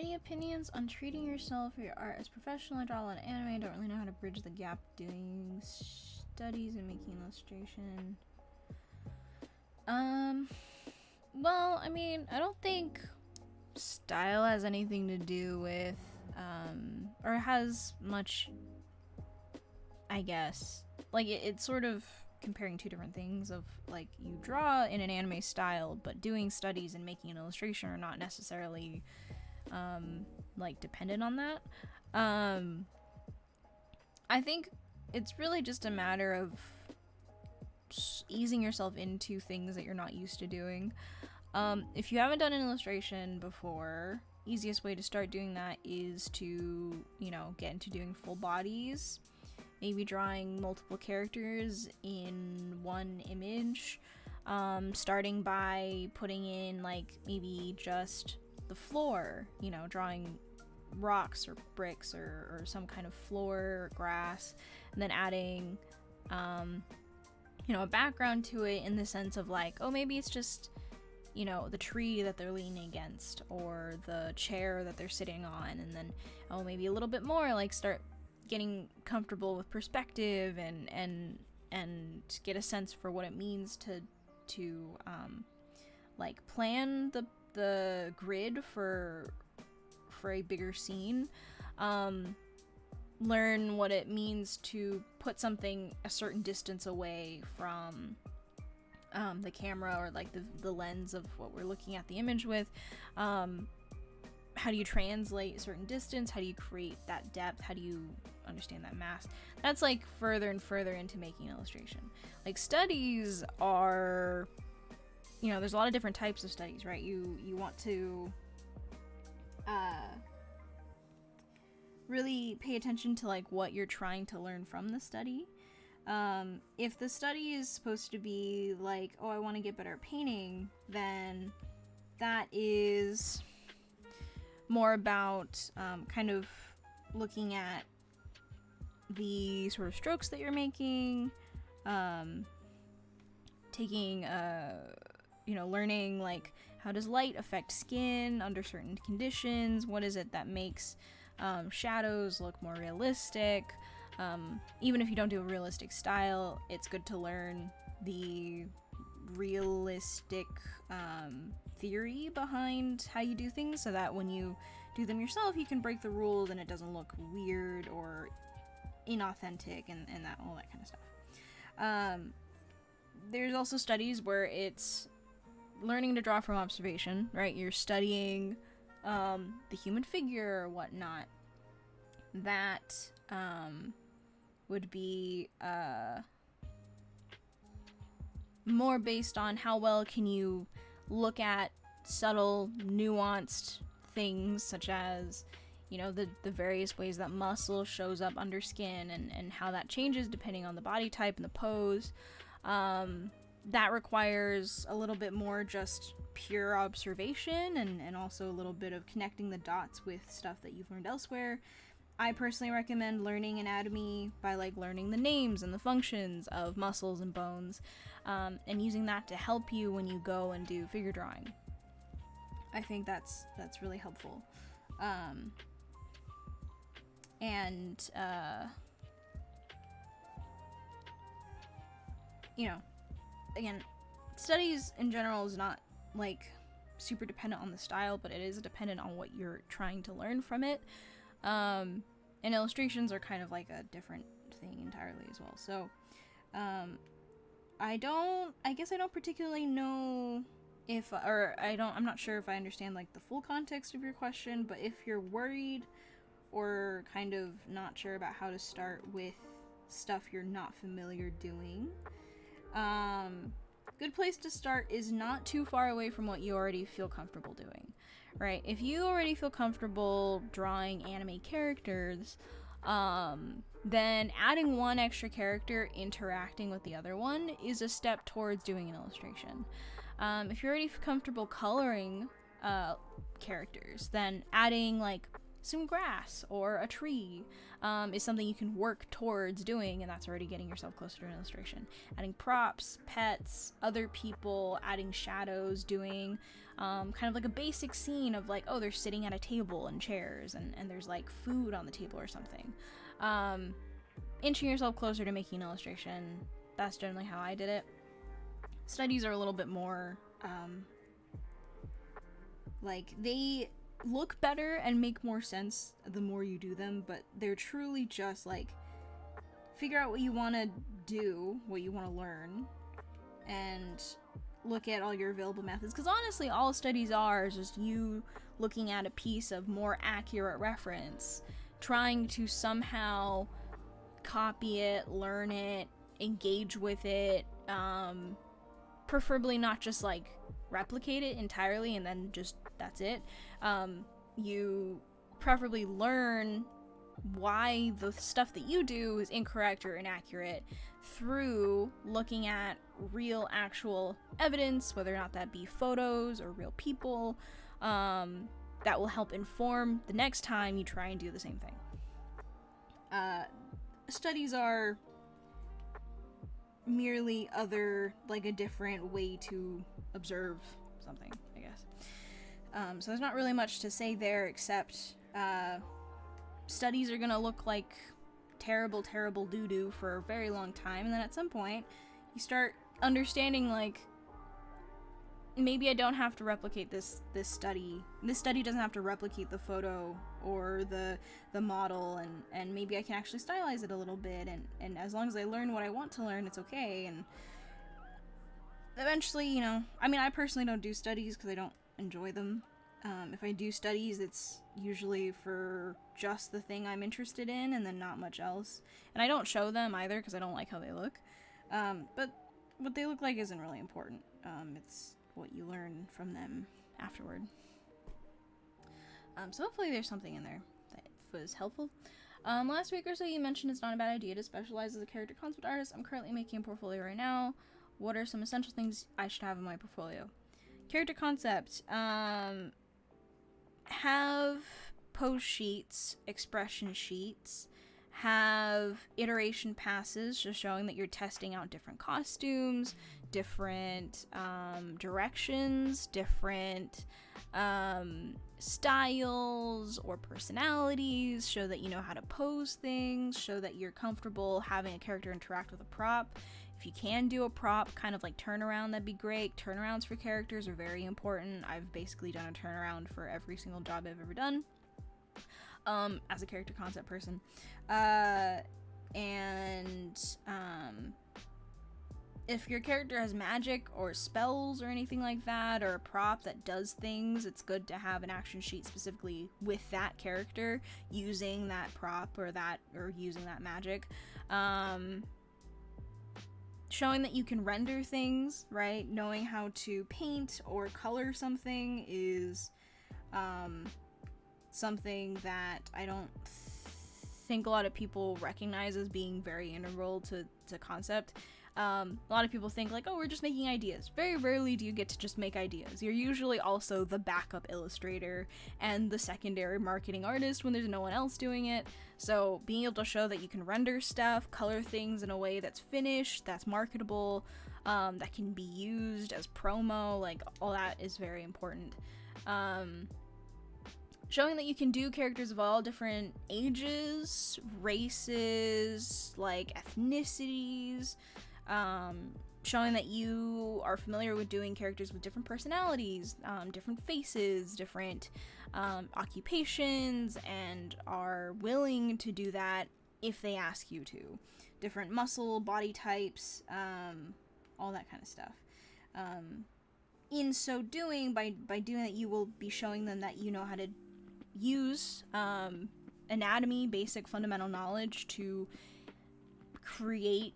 Any opinions on treating yourself or your art as professional? I draw a lot of anime. Don't really know how to bridge the gap doing studies and making illustration. Well, I mean, I don't think style has anything to do with, or has much, I guess. Like, it's sort of comparing two different things of, like, you draw in an anime style, but doing studies and making an illustration are not necessarily, like, dependent on that. I think it's really just a matter of easing yourself into things that you're not used to doing. If you haven't done an illustration before, easiest way to start doing that is to, you know, get into doing full bodies, maybe drawing multiple characters in one image, starting by putting in, like, maybe just the floor, you know, drawing rocks or bricks or some kind of floor or grass, and then adding, you know, a background to it in the sense of, like, oh, maybe it's just, you know, the tree that they're leaning against or the chair that they're sitting on, and then, oh, maybe a little bit more, like, start getting comfortable with perspective and get a sense for what it means to like, plan the grid for a bigger scene, learn what it means to put something a certain distance away from the camera, or like the lens of what we're looking at the image with. How do you translate a certain distance? How do you create that depth? How do you understand that mass? That's like further and further into making an illustration. Like, studies are, you know, there's a lot of different types of studies, right? You want to really pay attention to, like, what you're trying to learn from the study. If the study is supposed to be like, oh, I want to get better at painting, then that is more about kind of looking at the sort of strokes that you're making, taking, you know, learning, like, how does light affect skin under certain conditions? What is it that makes shadows look more realistic? Even if you don't do a realistic style, it's good to learn the realistic theory behind how you do things, so that when you do them yourself, you can break the rules and it doesn't look weird or inauthentic and that, all that kind of stuff. There's also studies where it's learning to draw from observation, right? You're studying the human figure or whatnot. That would be more based on how well can you look at subtle, nuanced things, such as, you know, the various ways that muscle shows up under skin and how that changes depending on the body type and the pose. That requires a little bit more just pure observation and also a little bit of connecting the dots with stuff that you've learned elsewhere. I personally recommend learning anatomy by, like, learning the names and the functions of muscles and bones, and using that to help you when you go and do figure drawing. I think that's really helpful. You know, again, studies in general is not, like, super dependent on the style, but it is dependent on what you're trying to learn from it. And illustrations are kind of like a different thing entirely as well. So, I guess I don't particularly know I'm not sure if I understand, like, the full context of your question, but if you're worried or kind of not sure about how to start with stuff you're not familiar doing, good place to start is not too far away from what you already feel comfortable doing, right? If you already feel comfortable drawing anime characters, then adding one extra character interacting with the other one is a step towards doing an illustration. If you're already comfortable coloring characters, then adding, like, some grass or a tree is something you can work towards doing, and that's already getting yourself closer to an illustration. Adding props, pets, other people, adding shadows, doing kind of like a basic scene of like, oh, they're sitting at a table and chairs, and there's like food on the table or something. Inching yourself closer to making an illustration. That's generally how I did it. Studies are a little bit more like, they look better and make more sense the more you do them, but they're truly just like, figure out what you want to do, what you want to learn, and look at all your available methods. Because honestly, all studies are is just you looking at a piece of more accurate reference, trying to somehow copy it, learn it, engage with it, preferably not just like replicate it entirely and then just that's it. You preferably learn why the stuff that you do is incorrect or inaccurate through looking at real actual evidence, whether or not that be photos or real people, that will help inform the next time you try and do the same thing. Studies are merely like a different way to observe something, I guess. So there's not really much to say there except studies are gonna look like terrible doo-doo for a very long time, and then at some point you start understanding like, maybe I don't have to replicate this study. This study doesn't have to replicate the photo or the model, and maybe I can actually stylize it a little bit, and as long as I learn what I want to learn, it's okay. And eventually, you know, I mean, I personally don't do studies because I don't enjoy them. If I do studies, it's usually for just the thing I'm interested in and then not much else. And I don't show them either because I don't like how they look. But what they look like isn't really important. It's what you learn from them afterward. So hopefully there's something in there that was helpful. Last week or so you mentioned it's not a bad idea to specialize as a character concept artist. I'm currently making a portfolio right now. What are some essential things I should have in my portfolio? Character concept. Have post sheets, expression sheets, have iteration passes, just showing that you're testing out different costumes, different directions, different styles or personalities, show that you know how to pose things, show that you're comfortable having a character interact with a prop. If you can do a prop, kind of like turnaround, that'd be great. Turnarounds for characters are very important. I've basically done a turnaround for every single job I've ever done as a character concept person. If your character has magic or spells or anything like that, or a prop that does things, it's good to have an action sheet specifically with that character using that prop or using that magic. Showing that you can render things, right? Knowing how to paint or color something is something that I don't think a lot of people recognize as being very integral to concept. A lot of people think like, oh, we're just making ideas. Very rarely do you get to just make ideas. You're usually also the backup illustrator and the secondary marketing artist when there's no one else doing it. So being able to show that you can render stuff, color things in a way that's finished, that's marketable, that can be used as promo, like all that is very important. Showing that you can do characters of all different ages, races, like ethnicities, showing that you are familiar with doing characters with different personalities, different faces, different occupations, and are willing to do that if they ask you to. Different muscle, body types, all that kind of stuff. In so doing, by doing that, you will be showing them that you know how to use anatomy, basic fundamental knowledge to create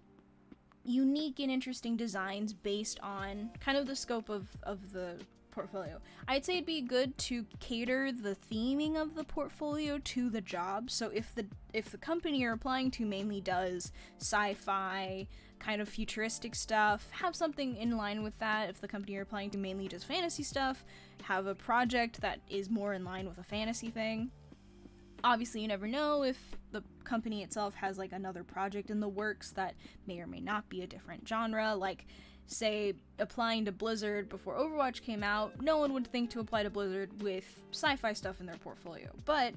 unique and interesting designs based on kind of the scope of the portfolio. I'd say it'd be good to cater the theming of the portfolio to the job. So if the company you're applying to mainly does sci-fi, kind of futuristic stuff, have something in line with that. If the company you're applying to mainly does fantasy stuff, have a project that is more in line with a fantasy thing. Obviously, you never know if the company itself has like another project in the works that may or may not be a different genre. Like, say, applying to Blizzard before Overwatch came out, no one would think to apply to Blizzard with sci-fi stuff in their portfolio. But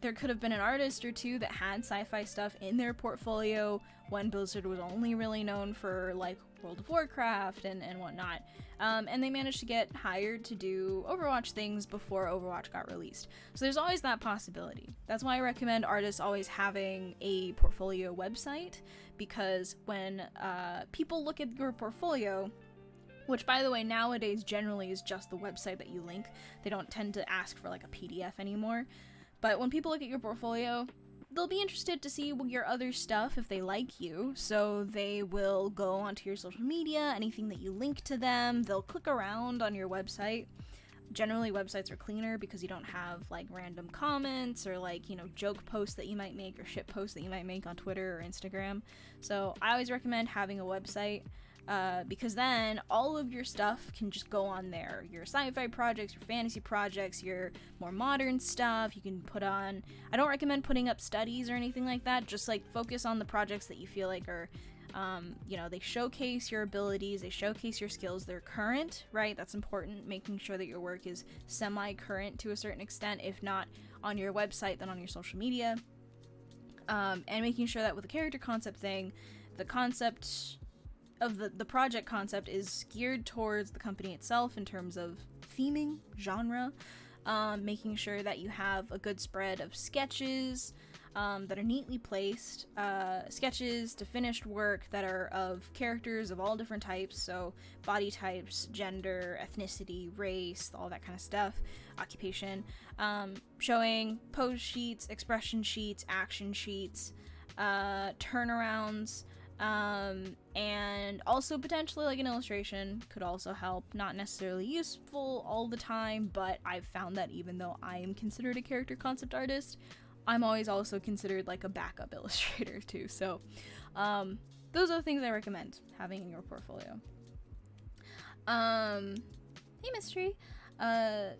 there could have been an artist or two that had sci-fi stuff in their portfolio when Blizzard was only really known for like World of Warcraft and whatnot. And they managed to get hired to do Overwatch things before Overwatch got released. So there's always that possibility. That's why I recommend artists always having a portfolio website, because when people look at your portfolio, which by the way nowadays generally is just the website that you link, they don't tend to ask for like a PDF anymore. But when people look at your portfolio, they'll be interested to see your other stuff if they like you, so they will go onto your social media, anything that you link to them, they'll click around on your website. Generally, websites are cleaner because you don't have, like, random comments or, like, you know, joke posts that you might make or shit posts that you might make on Twitter or Instagram. So I always recommend having a website, because then all of your stuff can just go on there. Your sci-fi projects, your fantasy projects, your more modern stuff, you can put on... I don't recommend putting up studies or anything like that, just like focus on the projects that you feel like are, you know, they showcase your abilities, they showcase your skills, they're current, right? That's important, making sure that your work is semi-current to a certain extent, if not on your website, then on your social media. And making sure that with the character concept thing, the concept of the project concept is geared towards the company itself in terms of theming, genre, making sure that you have a good spread of sketches that are neatly placed, sketches to finished work that are of characters of all different types, so body types, gender, ethnicity, race, all that kind of stuff, occupation, showing pose sheets, expression sheets, action sheets, turnarounds, and also potentially like an illustration could also help. Not necessarily useful all the time, but I've found that even though I am considered a character concept artist, I'm always also considered like a backup illustrator too. So those are the things I recommend having in your portfolio. Hey Mystery,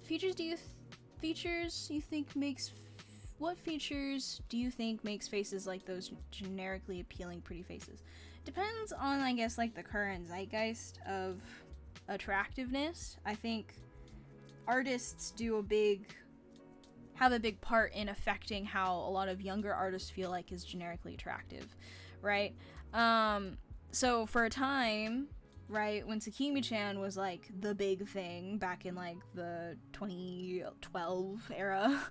features you think makes what features do you think makes faces like those generically appealing pretty faces? Depends on, I guess, like the current zeitgeist of attractiveness. I think artists have a big part in affecting how a lot of younger artists feel like is generically attractive, right? So for a time, right, when Sakimi-chan was like the big thing back in like the 2012 era,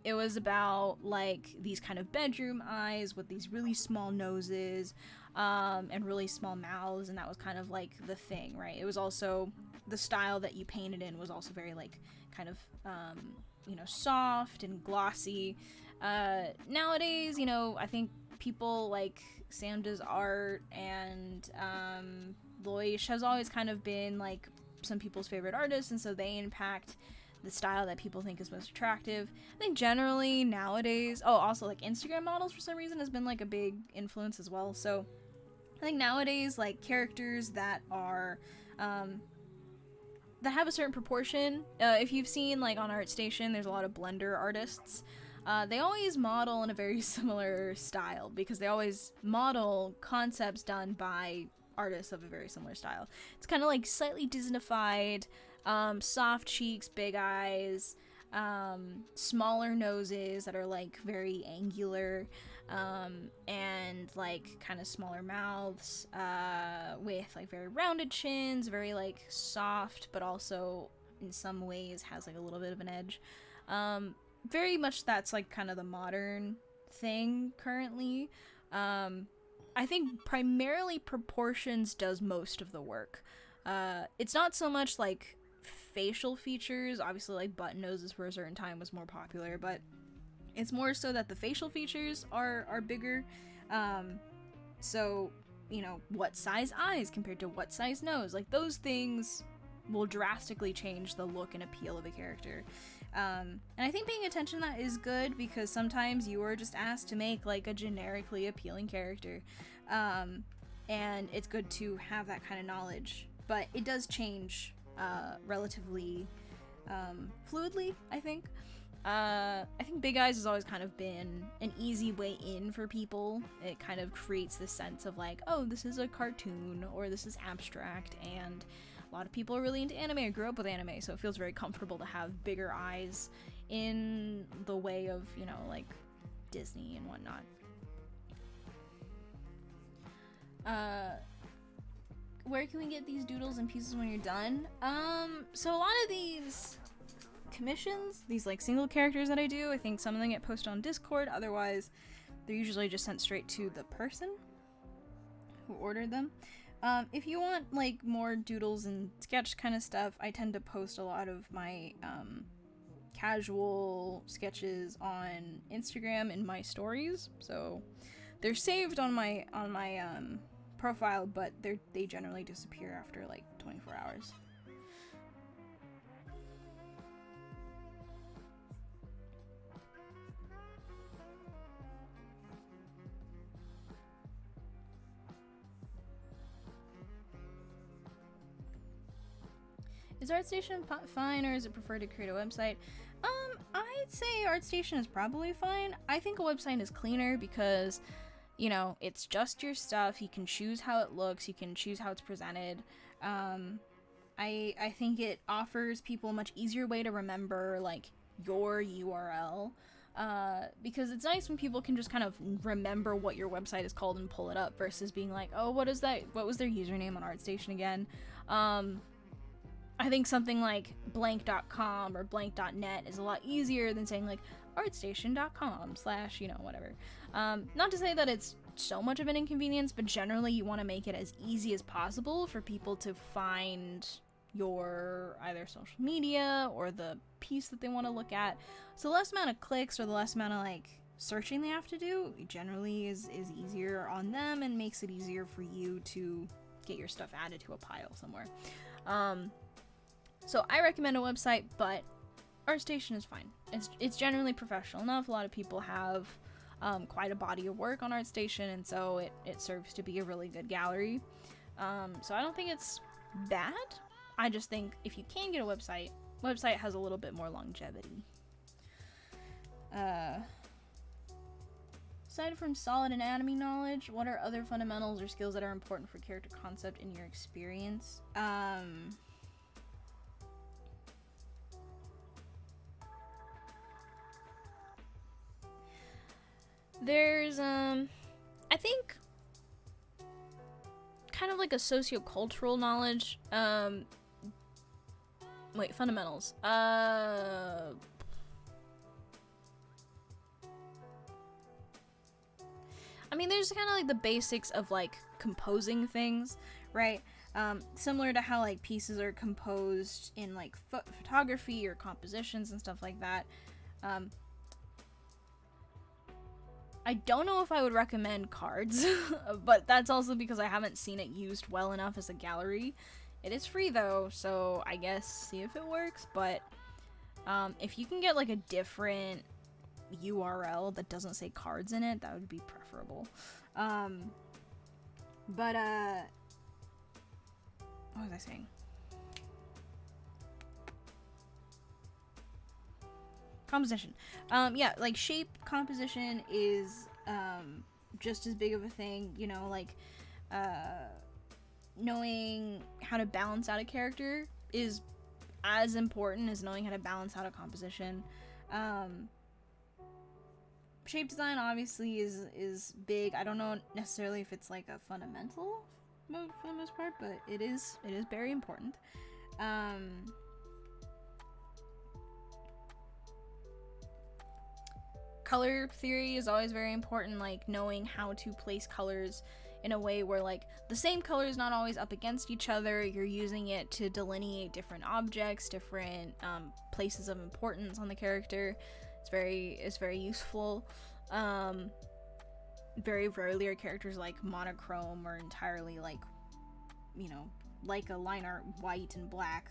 it was about like these kind of bedroom eyes with these really small noses, and really small mouths, and that was kind of like the thing, right? It was also the style that you painted in was also very like kind of you know, soft and glossy. Nowadays, you know, I think people like Samda's art and Loish has always kind of been like some people's favorite artists, and so they impact the style that people think is most attractive. I think generally nowadays, also like Instagram models for some reason has been like a big influence as well. So I think nowadays like characters that are that have a certain proportion, if you've seen like on ArtStation, there's a lot of Blender artists. They always model in a very similar style because they always model concepts done by artists of a very similar style. It's kind of like slightly Disney-fied, soft cheeks, big eyes, smaller noses that are like very angular, and like kind of smaller mouths, with like very rounded chins, very like soft, but also in some ways has like a little bit of an edge. Very much that's like kind of the modern thing currently. I think primarily proportions does most of the work. It's not so much like facial features. Obviously like button noses for a certain time was more popular, but it's more so that the facial features are bigger. So, you know, what size eyes compared to what size nose, like those things will drastically change the look and appeal of a character. And I think paying attention to that is good because sometimes you are just asked to make like a generically appealing character. And it's good to have that kind of knowledge, but it does change relatively fluidly, I think. I think Big Eyes has always kind of been an easy way in for people. It kind of creates this sense of like, oh, this is a cartoon or this is abstract, and a lot of people are really into anime or grew up with anime, so it feels very comfortable to have bigger eyes in the way of, you know, like Disney and whatnot. Where can we get these doodles and pieces when you're done? So a lot of these commissions, these like single characters that I do, I think some of them get posted on Discord, otherwise they're usually just sent straight to the person who ordered them. If you want like more doodles and sketch kind of stuff, I tend to post a lot of my casual sketches on Instagram in my stories, so they're saved on my profile, but they generally disappear after like 24 hours. Is ArtStation fine, or is it preferred to create a website? I'd say ArtStation is probably fine. I think a website is cleaner because, you know, it's just your stuff. You can choose how it looks. You can choose how it's presented. I think it offers people a much easier way to remember, like, your URL. Because it's nice when people can just kind of remember what your website is called and pull it up versus being like, oh, what is that? What was their username on ArtStation again? I think something like blank.com or blank.net is a lot easier than saying like artstation.com / you know, whatever. Not to say that it's so much of an inconvenience, but generally you want to make it as easy as possible for people to find your either social media or the piece that they want to look at. So the less amount of clicks or the less amount of like searching they have to do generally is easier on them and makes it easier for you to get your stuff added to a pile somewhere. So I recommend a website, but ArtStation is fine. It's generally professional enough. A lot of people have quite a body of work on ArtStation, and so it serves to be a really good gallery. So I don't think it's bad. I just think if you can get a website has a little bit more longevity. Aside from solid anatomy knowledge, what are other fundamentals or skills that are important for character concept in your experience? There's, I think, kind of like a sociocultural knowledge. Wait, fundamentals. I mean, there's kind of like the basics of like composing things, right? Similar to how like pieces are composed in like photography or compositions and stuff like that. I don't know if I would recommend cards, but that's also because I haven't seen it used well enough as a gallery. It is free though, so I guess see if it works, but if you can get like a different URL that doesn't say cards in it, that would be preferable. What was I saying? Composition. Yeah, like shape composition is just as big of a thing, you know, like knowing how to balance out a character is as important as knowing how to balance out a composition. Shape design obviously is big. I don't know necessarily if it's like a fundamental mode for the most part, but it is very important. Color theory is always very important, like knowing how to place colors in a way where like the same color is not always up against each other. You're using it to delineate different objects, different places of importance on the character. It's very useful. Very rarely are characters like monochrome or entirely like, you know, like a line art white and black.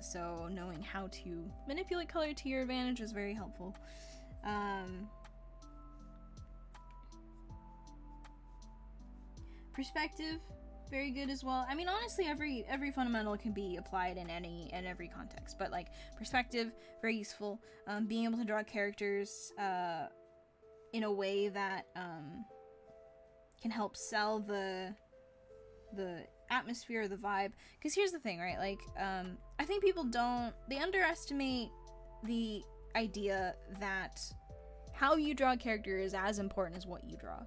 So knowing how to manipulate color to your advantage is very helpful. Perspective very good as well. I mean, honestly, every fundamental can be applied in every context, but like perspective, very useful. Being able to draw characters in a way that can help sell the atmosphere, the vibe. Because here's the thing, right? Like, I think people they underestimate the idea that how you draw a character is as important as what you draw.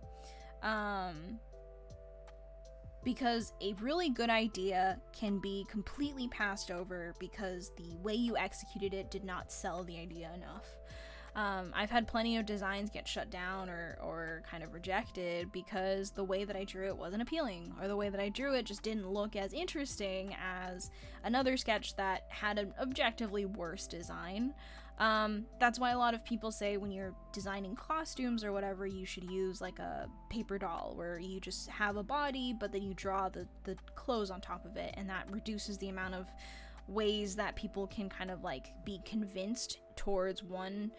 Because a really good idea can be completely passed over because the way you executed it did not sell the idea enough. I've had plenty of designs get shut down or kind of rejected because the way that I drew it wasn't appealing, or the way that I drew it just didn't look as interesting as another sketch that had an objectively worse design. That's why a lot of people say when you're designing costumes or whatever, you should use like a paper doll where you just have a body, but then you draw the clothes on top of it, and that reduces the amount of ways that people can kind of like be convinced towards one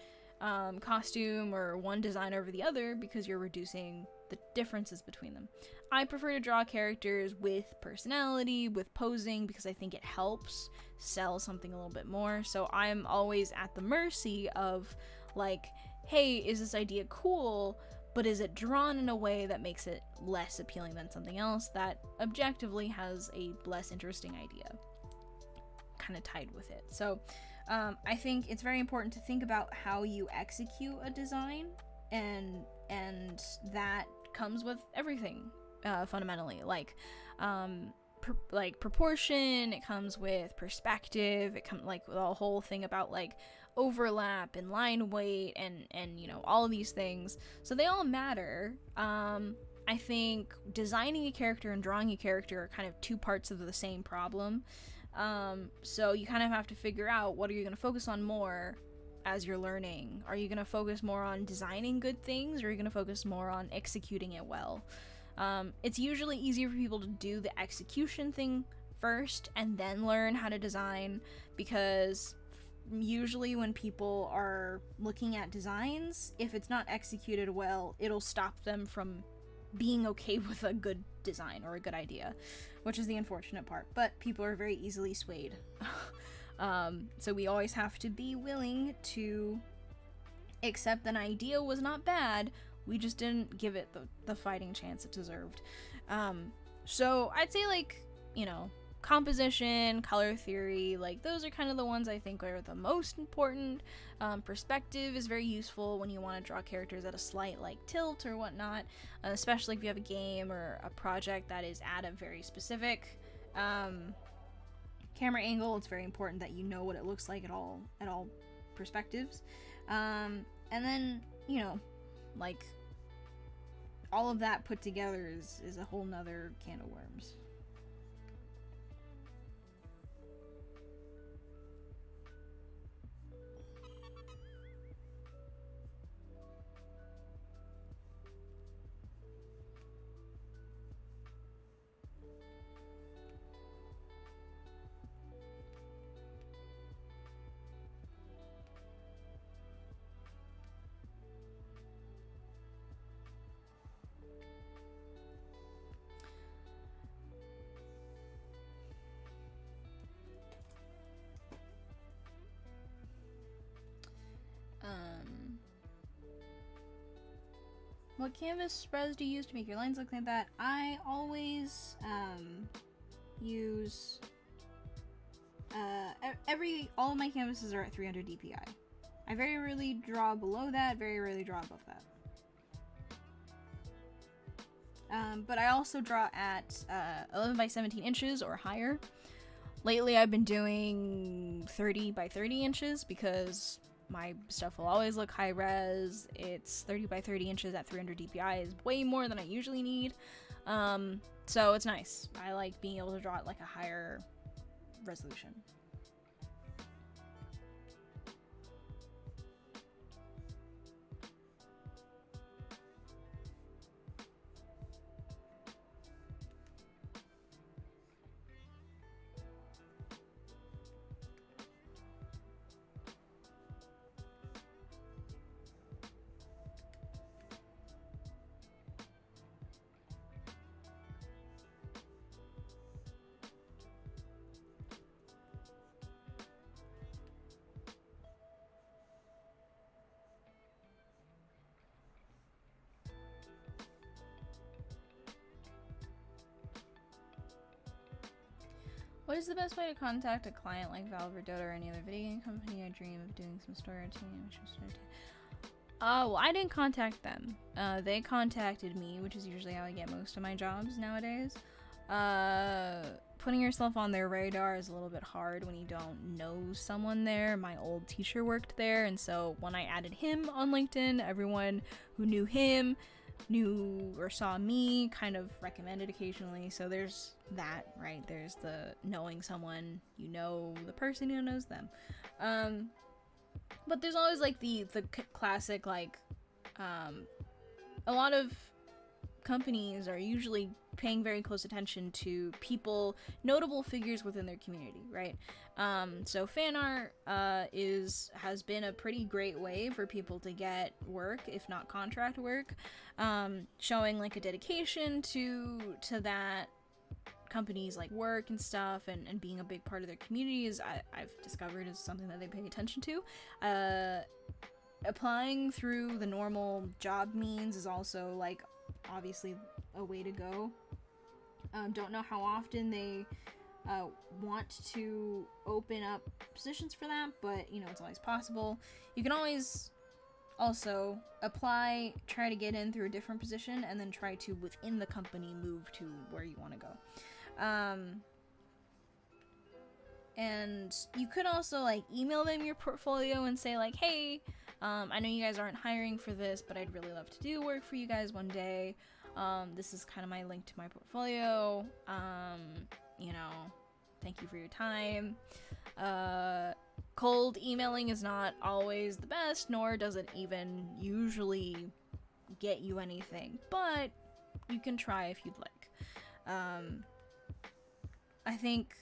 costume or one design over the other, because you're reducing the differences between them. I prefer to draw characters with personality, with posing, because I think it helps sell something a little bit more. So I'm always at the mercy of like, hey, is this idea cool, but is it drawn in a way that makes it less appealing than something else that objectively has a less interesting idea kind of tied with it. So I think it's very important to think about how you execute a design, and that comes with everything fundamentally, like proportion. It comes with perspective. It comes like with a whole thing about like overlap and line weight and you know, all of these things. So they all matter. I think designing a character and drawing a character are kind of two parts of the same problem. So you kind of have to figure out, what are you going to focus on more as you're learning? Are you going to focus more on designing good things, or are you going to focus more on executing it well? It's usually easier for people to do the execution thing first and then learn how to design, because usually when people are looking at designs, if it's not executed well, it'll stop them from being okay with a good design or a good idea, which is the unfortunate part. But people are very easily swayed. So we always have to be willing to accept that an idea was not bad, we just didn't give it the fighting chance it deserved. So I'd say, like, you know, composition, color theory, like those are kind of the ones I think are the most important. Perspective is very useful when you want to draw characters at a slight like tilt or whatnot, especially if you have a game or a project that is at a very specific camera angle. It's very important that you know what it looks like at all perspectives. And then, you know, like all of that put together is a whole nother can of worms. What canvas spreads do you use to make your lines look like that? I always use all of my canvases are at 300 DPI. I very rarely draw below that, very rarely draw above that. But I also draw at 11 by 17 inches or higher. Lately I've been doing 30 by 30 inches because my stuff will always look high res. It's 30 by 30 inches at 300 DPI is way more than I usually need. So it's nice. I like being able to draw at like a higher resolution. What is the best way to contact a client like Valve or Dota or any other video game company? I dream of doing some story well, I didn't contact them. They contacted me, which is usually how I get most of my jobs nowadays. Putting yourself on their radar is a little bit hard when you don't know someone there. My old teacher worked there, and so when I added him on LinkedIn, everyone who knew him knew or saw me, kind of recommended occasionally. So there's that, right? There's the knowing someone, you know the person who knows them. But there's always like the classic, like, a lot of companies are usually paying very close attention to people, notable figures within their community, right? So fan art has been a pretty great way for people to get work, if not contract work, showing like a dedication to that company's like work and stuff, and being a big part of their communities. I've discovered is something that they pay attention to. Applying through the normal job means is also like obviously a way to go. Don't know how often they want to open up positions for that, but you know, it's always possible. You can always also apply, try to get in through a different position, and then try to within the company move to where you want to go. And you could also like email them your portfolio and say like, hey, I know you guys aren't hiring for this, but I'd really love to do work for you guys one day. This is kind of my link to my portfolio. You know, thank you for your time. Cold emailing is not always the best, nor does it even usually get you anything, but you can try if you'd like. I think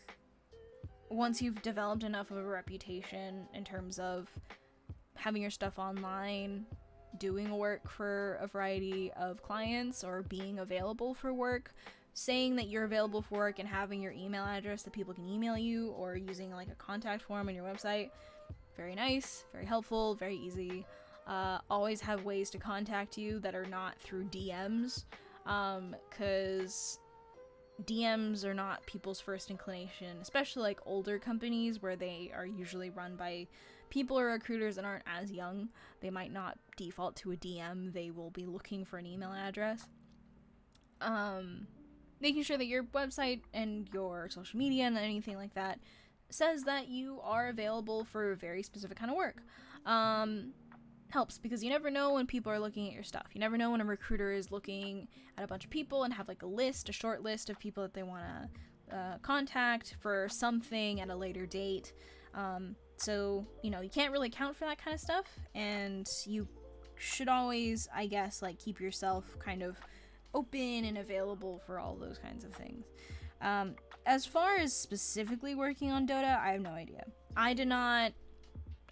once you've developed enough of a reputation in terms of having your stuff online, doing work for a variety of clients, or being available for work, saying that you're available for work and having your email address that people can email you, or using like a contact form on your website, very nice, very helpful, very easy. Always have ways to contact you that are not through DMs, because DMs are not people's first inclination, especially like older companies where they are usually run by people or recruiters that aren't as young. They might not default to a DM. They will be looking for an email address. Making sure that your website and your social media and anything like that says that you are available for a very specific kind of work. Helps, because you never know when people are looking at your stuff. You never know when a recruiter is looking at a bunch of people and have like a short list of people that they want to contact for something at a later date. So, you know, you can't really account for that kind of stuff, and you should always, I guess, like keep yourself kind of open and available for all those kinds of things. As far as specifically working on Dota, I have no idea.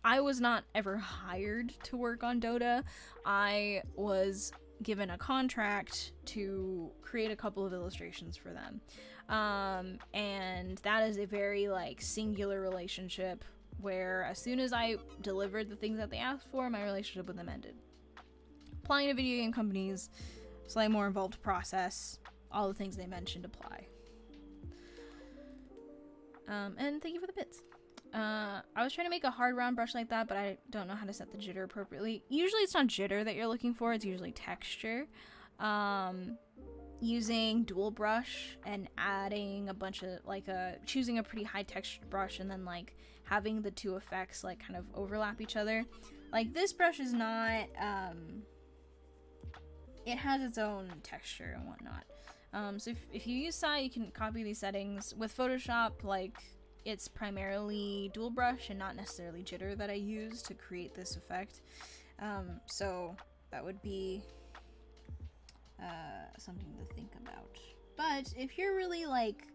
I was not ever hired to work on Dota. I was given a contract to create a couple of illustrations for them. And that is a very like singular relationship where as soon as I delivered the things that they asked for, my relationship with them ended. Applying to video game companies, slightly more involved process, all the things they mentioned apply. And thank you for the bits. I was trying to make a hard round brush like that, but I don't know how to set the jitter appropriately. Usually it's not jitter that you're looking for, it's usually texture. Using dual brush and adding a bunch of like choosing a pretty high textured brush and then like having the two effects like kind of overlap each other. Like this brush is not, it has its own texture and whatnot. So if you use Sai, you can copy these settings. With Photoshop, like it's primarily dual brush and not necessarily jitter that I use to create this effect. So that would be something to think about. But if you're really like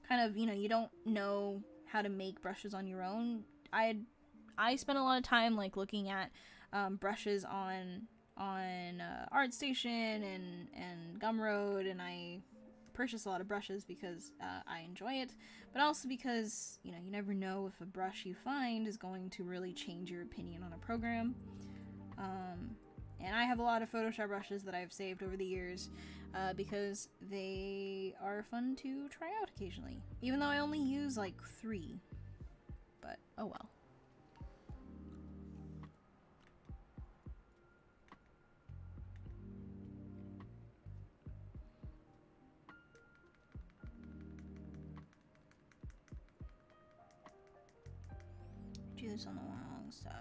kind of, you know, you don't know how to make brushes on your own, I spent a lot of time like looking at brushes on ArtStation and Gumroad, and I purchase a lot of brushes because I enjoy it, but also because, you know, you never know if a brush you find is going to really change your opinion on a program. And I have a lot of Photoshop brushes that I've saved over the years because they are fun to try out occasionally. Even though I only use like 3. But, oh well. Do this on the wrong side.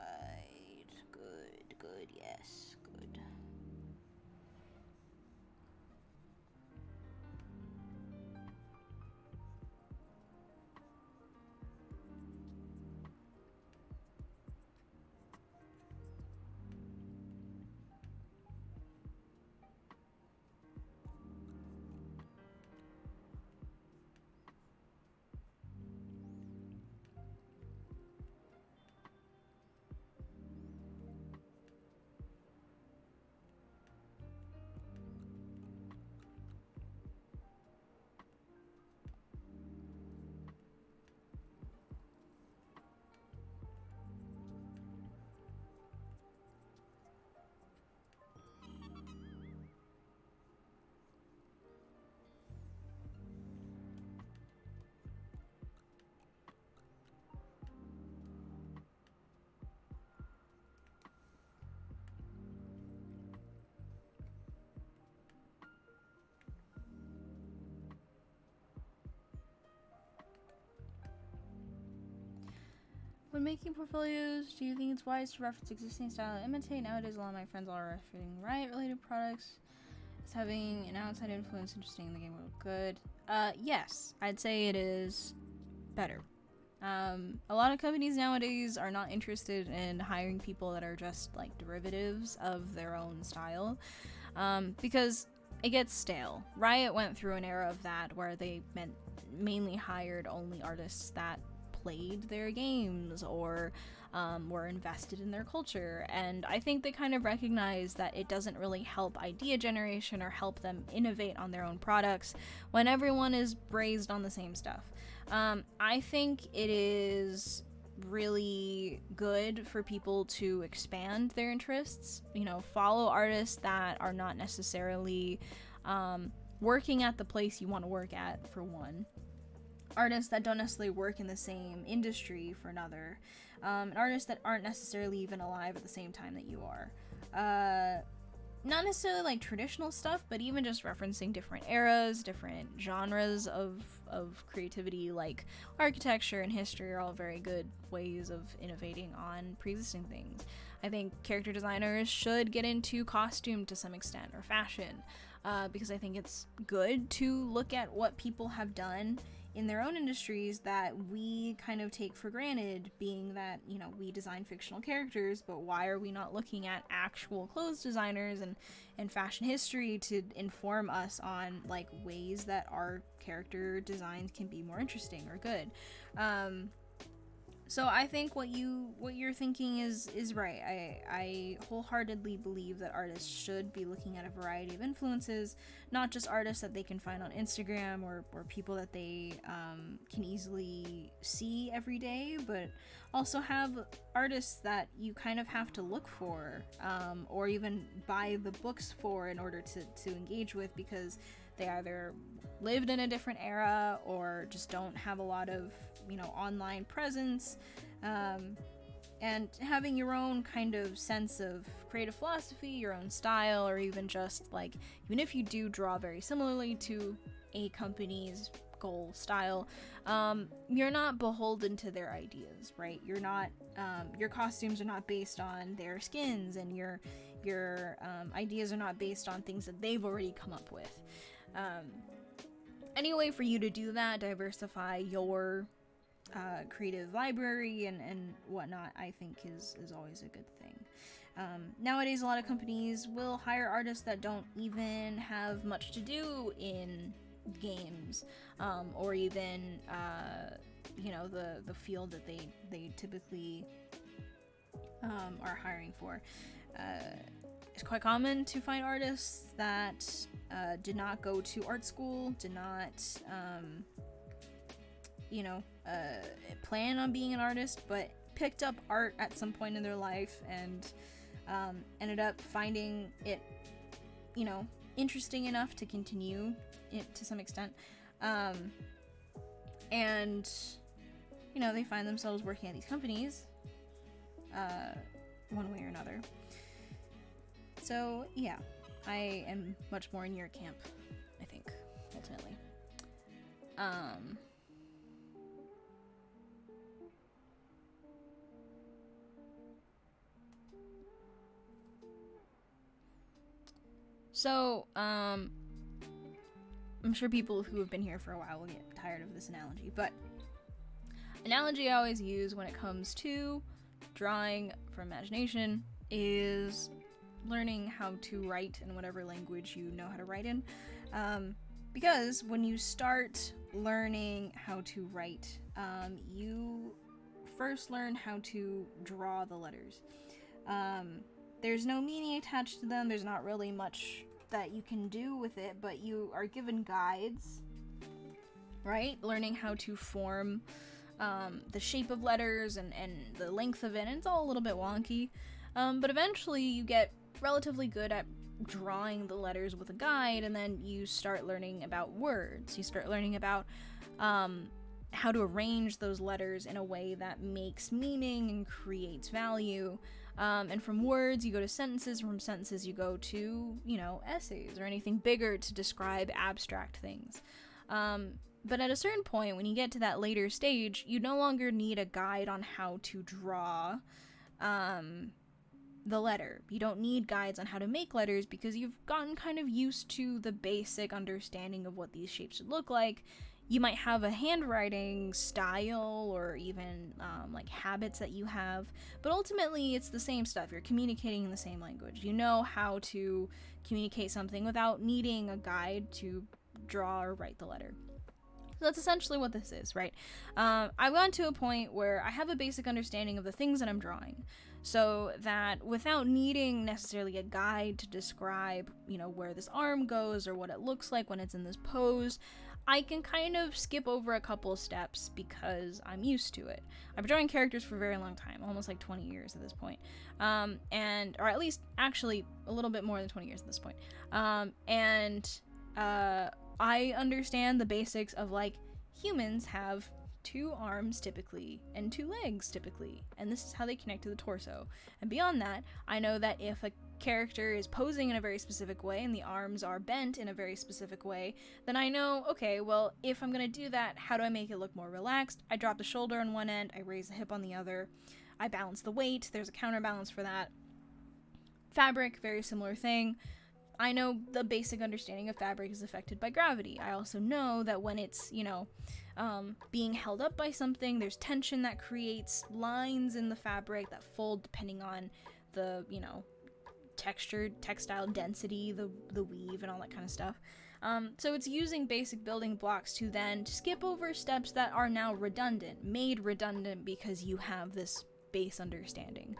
Good, yes, good. When making portfolios, do you think it's wise to reference existing style and imitate? Nowadays, a lot of my friends are referencing Riot-related products. Is having an outside influence interesting in the game world? Good. Yes, I'd say it is better. A lot of companies nowadays are not interested in hiring people that are just like derivatives of their own style, because it gets stale. Riot went through an era of that where they mainly hired only artists that played their games or were invested in their culture, and I think they kind of recognize that it doesn't really help idea generation or help them innovate on their own products when everyone is raised on the same stuff. I think it is really good for people to expand their interests, you know, follow artists that are not necessarily working at the place you want to work at, for one. Artists that don't necessarily work in the same industry, for another, and artists that aren't necessarily even alive at the same time that you are. Not necessarily like traditional stuff, but even just referencing different eras, different genres of creativity, like architecture and history are all very good ways of innovating on pre-existing things. I think character designers should get into costume to some extent, or fashion, because I think it's good to look at what people have done in their own industries that we kind of take for granted, being that, you know, we design fictional characters, but why are we not looking at actual clothes designers and fashion history to inform us on like ways that our character designs can be more interesting or good? So I think what you're thinking is right. I wholeheartedly believe that artists should be looking at a variety of influences, not just artists that they can find on Instagram or people that they can easily see every day, but also have artists that you kind of have to look for, or even buy the books for in order to engage with, because they either lived in a different era or just don't have a lot of, you know, online presence, and having your own kind of sense of creative philosophy, your own style, or even just like, even if you do draw very similarly to a company's goal style, you're not beholden to their ideas, right? You're not, your costumes are not based on their skins, and your ideas are not based on things that they've already come up with. Any way for you to do that, diversify your creative library and whatnot, I think is always a good thing. Nowadays, a lot of companies will hire artists that don't even have much to do in games, or even you know, the field that they typically are hiring for. It's quite common to find artists that did not go to art school, did not you know, plan on being an artist, but picked up art at some point in their life and Ended up finding it, you know, interesting enough to continue it to some extent. And, you know, they find themselves working at these companies, one way or another. So, yeah, I am much more in your camp, I think, ultimately. So, I'm sure people who have been here for a while will get tired of this analogy, but analogy I always use when it comes to drawing from imagination is learning how to write in whatever language you know how to write in. Because when you start learning how to write, you first learn how to draw the letters. There's no meaning attached to them, there's not really much that you can do with it, but you are given guides, right? Learning how to form the shape of letters and the length of it, and it's all a little bit wonky. But eventually you get relatively good at drawing the letters with a guide, and then you start learning about words. You start learning about how to arrange those letters in a way that makes meaning and creates value. And from words, you go to sentences. From sentences, you go to, you know, essays or anything bigger to describe abstract things. But at a certain point, when you get to that later stage, you no longer need a guide on how to draw the letter. You don't need guides on how to make letters because you've gotten kind of used to the basic understanding of what these shapes should look like. You might have a handwriting style or even like habits that you have, but ultimately it's the same stuff. You're communicating in the same language. You know how to communicate something without needing a guide to draw or write the letter. So that's essentially what this is, right? I've gotten to a point where I have a basic understanding of the things that I'm drawing, so that without needing necessarily a guide to describe, you know, where this arm goes or what it looks like when it's in this pose, I can kind of skip over a couple steps because I'm used to it. I've been drawing characters for a very long time, almost like 20 years at this point. Or at least, actually, a little bit more than 20 years at this point. I understand the basics of, like, humans have 2 arms typically and 2 legs typically, and this is how they connect to the torso. And beyond that, I know that if a character is posing in a very specific way and the arms are bent in a very specific way, then I know, okay, well, if I'm gonna do that, how do I make it look more relaxed? I drop the shoulder on one end, I raise the hip on the other, I balance the weight, there's a counterbalance for that. Fabric, very similar thing. I know the basic understanding of fabric is affected by gravity. I also know that when it's, you know, being held up by something, there's tension that creates lines in the fabric that fold depending on the, you know, textile density, the weave, and all that kind of stuff. So it's using basic building blocks to then skip over steps that are now redundant, made redundant because you have this base understanding.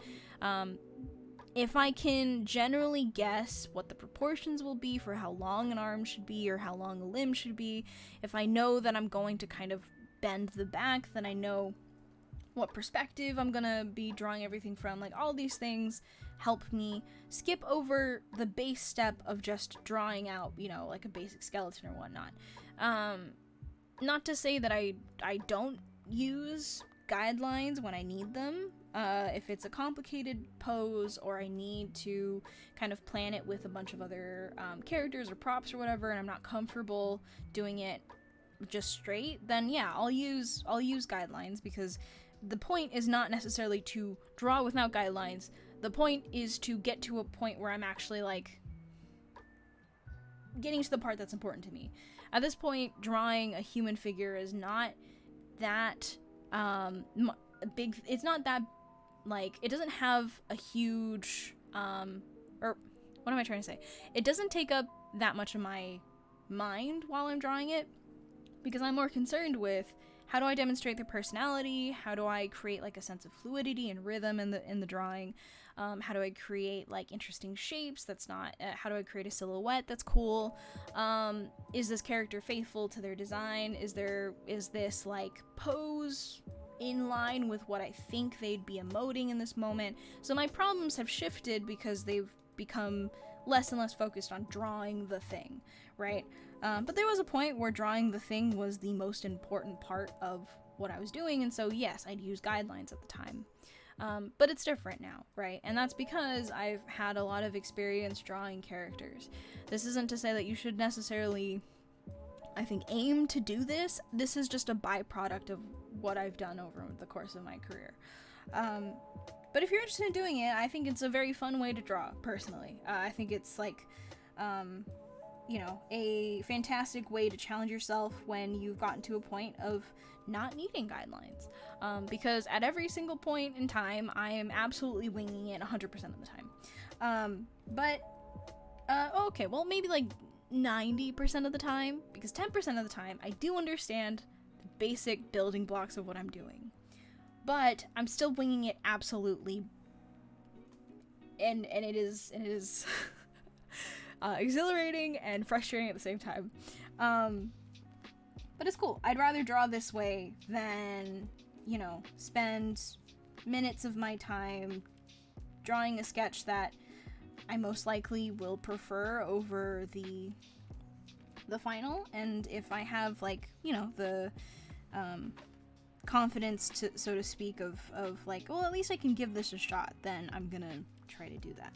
If I can generally guess what the proportions will be for how long an arm should be or how long a limb should be, if I know that I'm going to kind of bend the back, then I know what perspective I'm gonna be drawing everything from. Like, all these things help me skip over the base step of just drawing out, you know, like a basic skeleton or whatnot. Not to say that I don't use guidelines when I need them. If it's a complicated pose or I need to kind of plan it with a bunch of other characters or props or whatever, and I'm not comfortable doing it just straight, then yeah, I'll use guidelines, because the point is not necessarily to draw without guidelines. The point is to get to a point where I'm actually, like, getting to the part that's important to me. At this point, drawing a human figure is not that big. It's not that, like, it doesn't have a huge or what am I trying to say? It doesn't take up that much of my mind while I'm drawing it, because I'm more concerned with how do I demonstrate their personality, how do I create, like, a sense of fluidity and rhythm in the drawing, how do I create, like, interesting shapes that's not, how do I create a silhouette that's cool, is this character faithful to their design, is this, like, pose in line with what I think they'd be emoting in this moment. So my problems have shifted because they've become less and less focused on drawing the thing, right? But there was a point where drawing the thing was the most important part of what I was doing, and so yes, I'd use guidelines at the time. But it's different now, right? And that's because I've had a lot of experience drawing characters. This isn't to say that you should necessarily, I think, aim to do this. This is just a byproduct of what I've done over the course of my career. But if you're interested in doing it, I think it's a very fun way to draw, personally. I think it's like, you know, a fantastic way to challenge yourself when you've gotten to a point of not needing guidelines. Because at every single point in time, I am absolutely winging it 100% of the time. Okay, well, maybe like 90% of the time, because 10% of the time, I do understand the basic building blocks of what I'm doing. But I'm still winging it absolutely, and it is exhilarating and frustrating at the same time. But it's cool. I'd rather draw this way than, you know, spend minutes of my time drawing a sketch that I most likely will prefer over the final. And if I have, like, you know, the confidence to, so to speak, of like, well, at least I can give this a shot, then I'm gonna try to do that.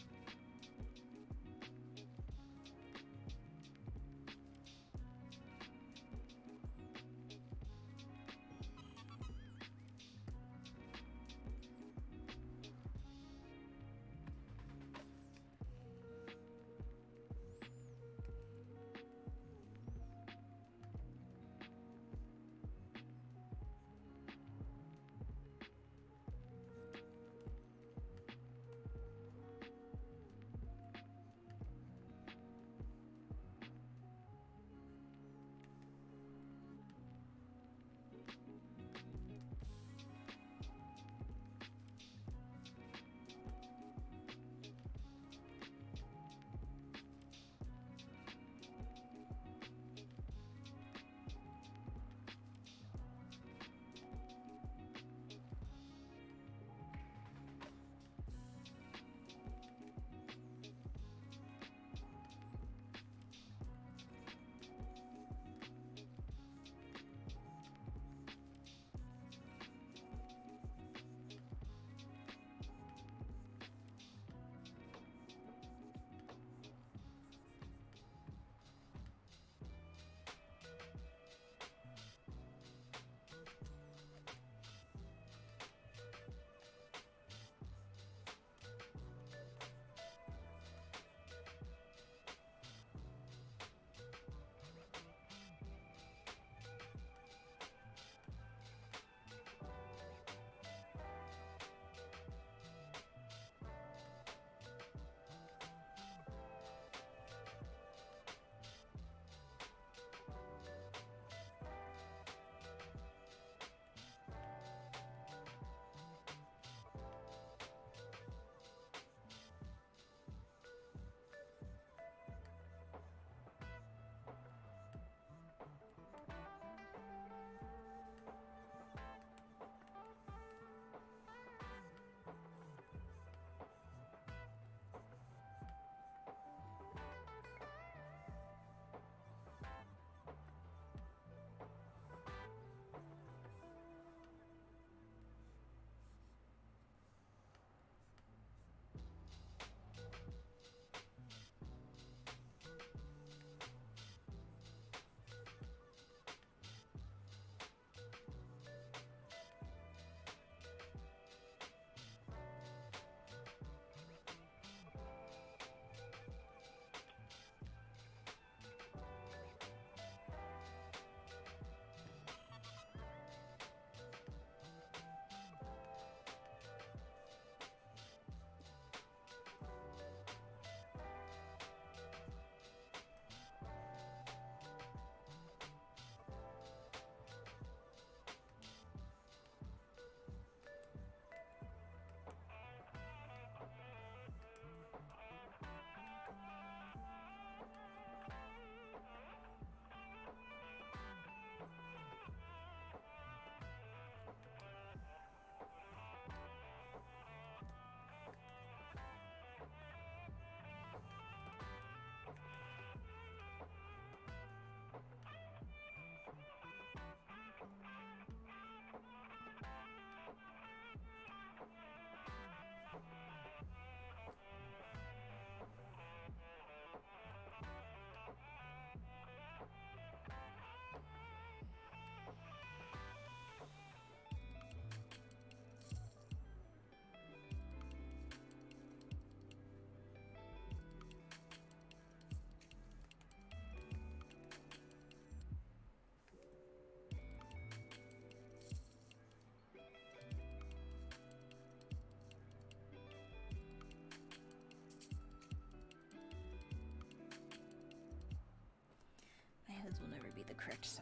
size will never be the correct size.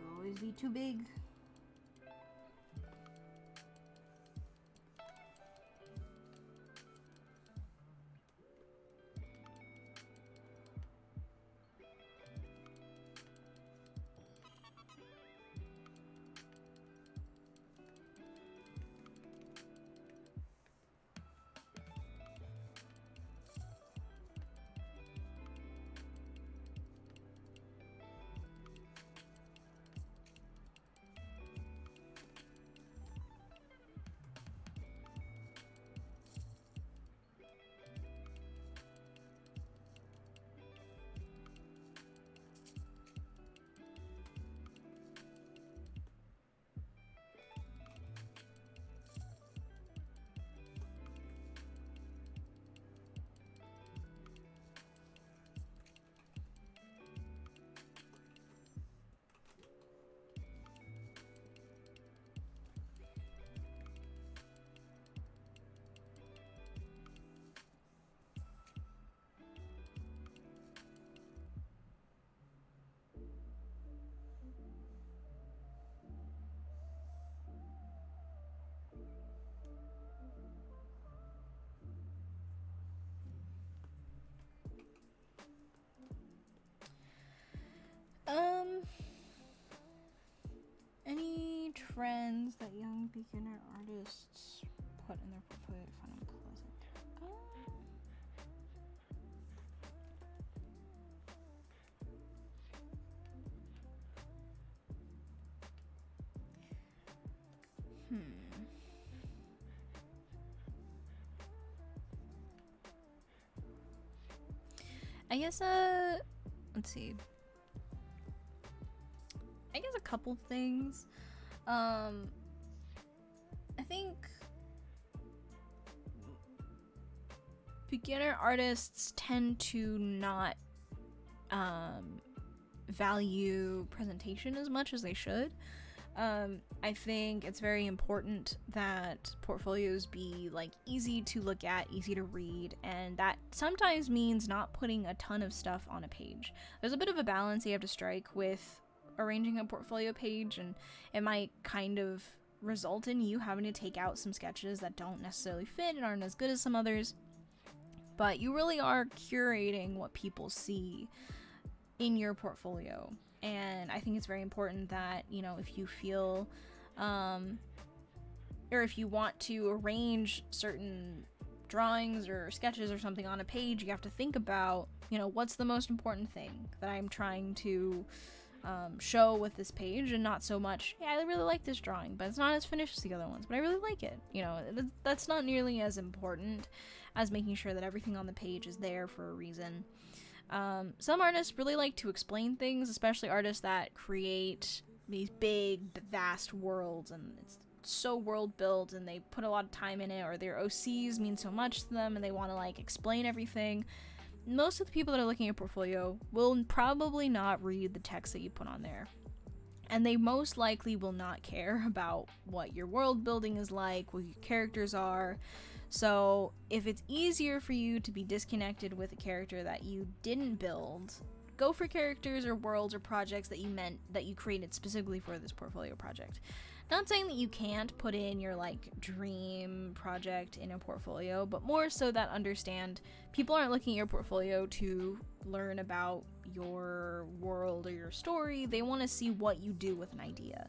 It'll always be too big. Any trends that young beginner artists put in their portfolio to find unpleasant? I guess, let's see. I guess a couple things. I think beginner artists tend to not value presentation as much as they should. I think it's very important that portfolios be like easy to look at, easy to read, and that sometimes means not putting a ton of stuff on a page. There's a bit of a balance you have to strike with arranging a portfolio page, and it might kind of result in you having to take out some sketches that don't necessarily fit and aren't as good as some others, but you really are curating what people see in your portfolio. And I think it's very important that, you know, if you feel or if you want to arrange certain drawings or sketches or something on a page, you have to think about, you know, what's the most important thing that I'm trying to show with this page, and not so much, yeah, I really like this drawing, but it's not as finished as the other ones, but I really like it. You know, that's not nearly as important as making sure that everything on the page is there for a reason. Some artists really like to explain things, especially artists that create these big, vast worlds, and it's so world built, and they put a lot of time in it, or their OCs mean so much to them, and they want to like explain everything. Most of the people that are looking at portfolio will probably not read the text that you put on there, and they most likely will not care about what your world building is like, what your characters are. So if it's easier for you to be disconnected with a character that you didn't build, go for characters or worlds or projects that you created specifically for this portfolio project. Not saying that you can't put in your like dream project in a portfolio, but more so that understand people aren't looking at your portfolio to learn about your world or your story. They want to see what you do with an idea.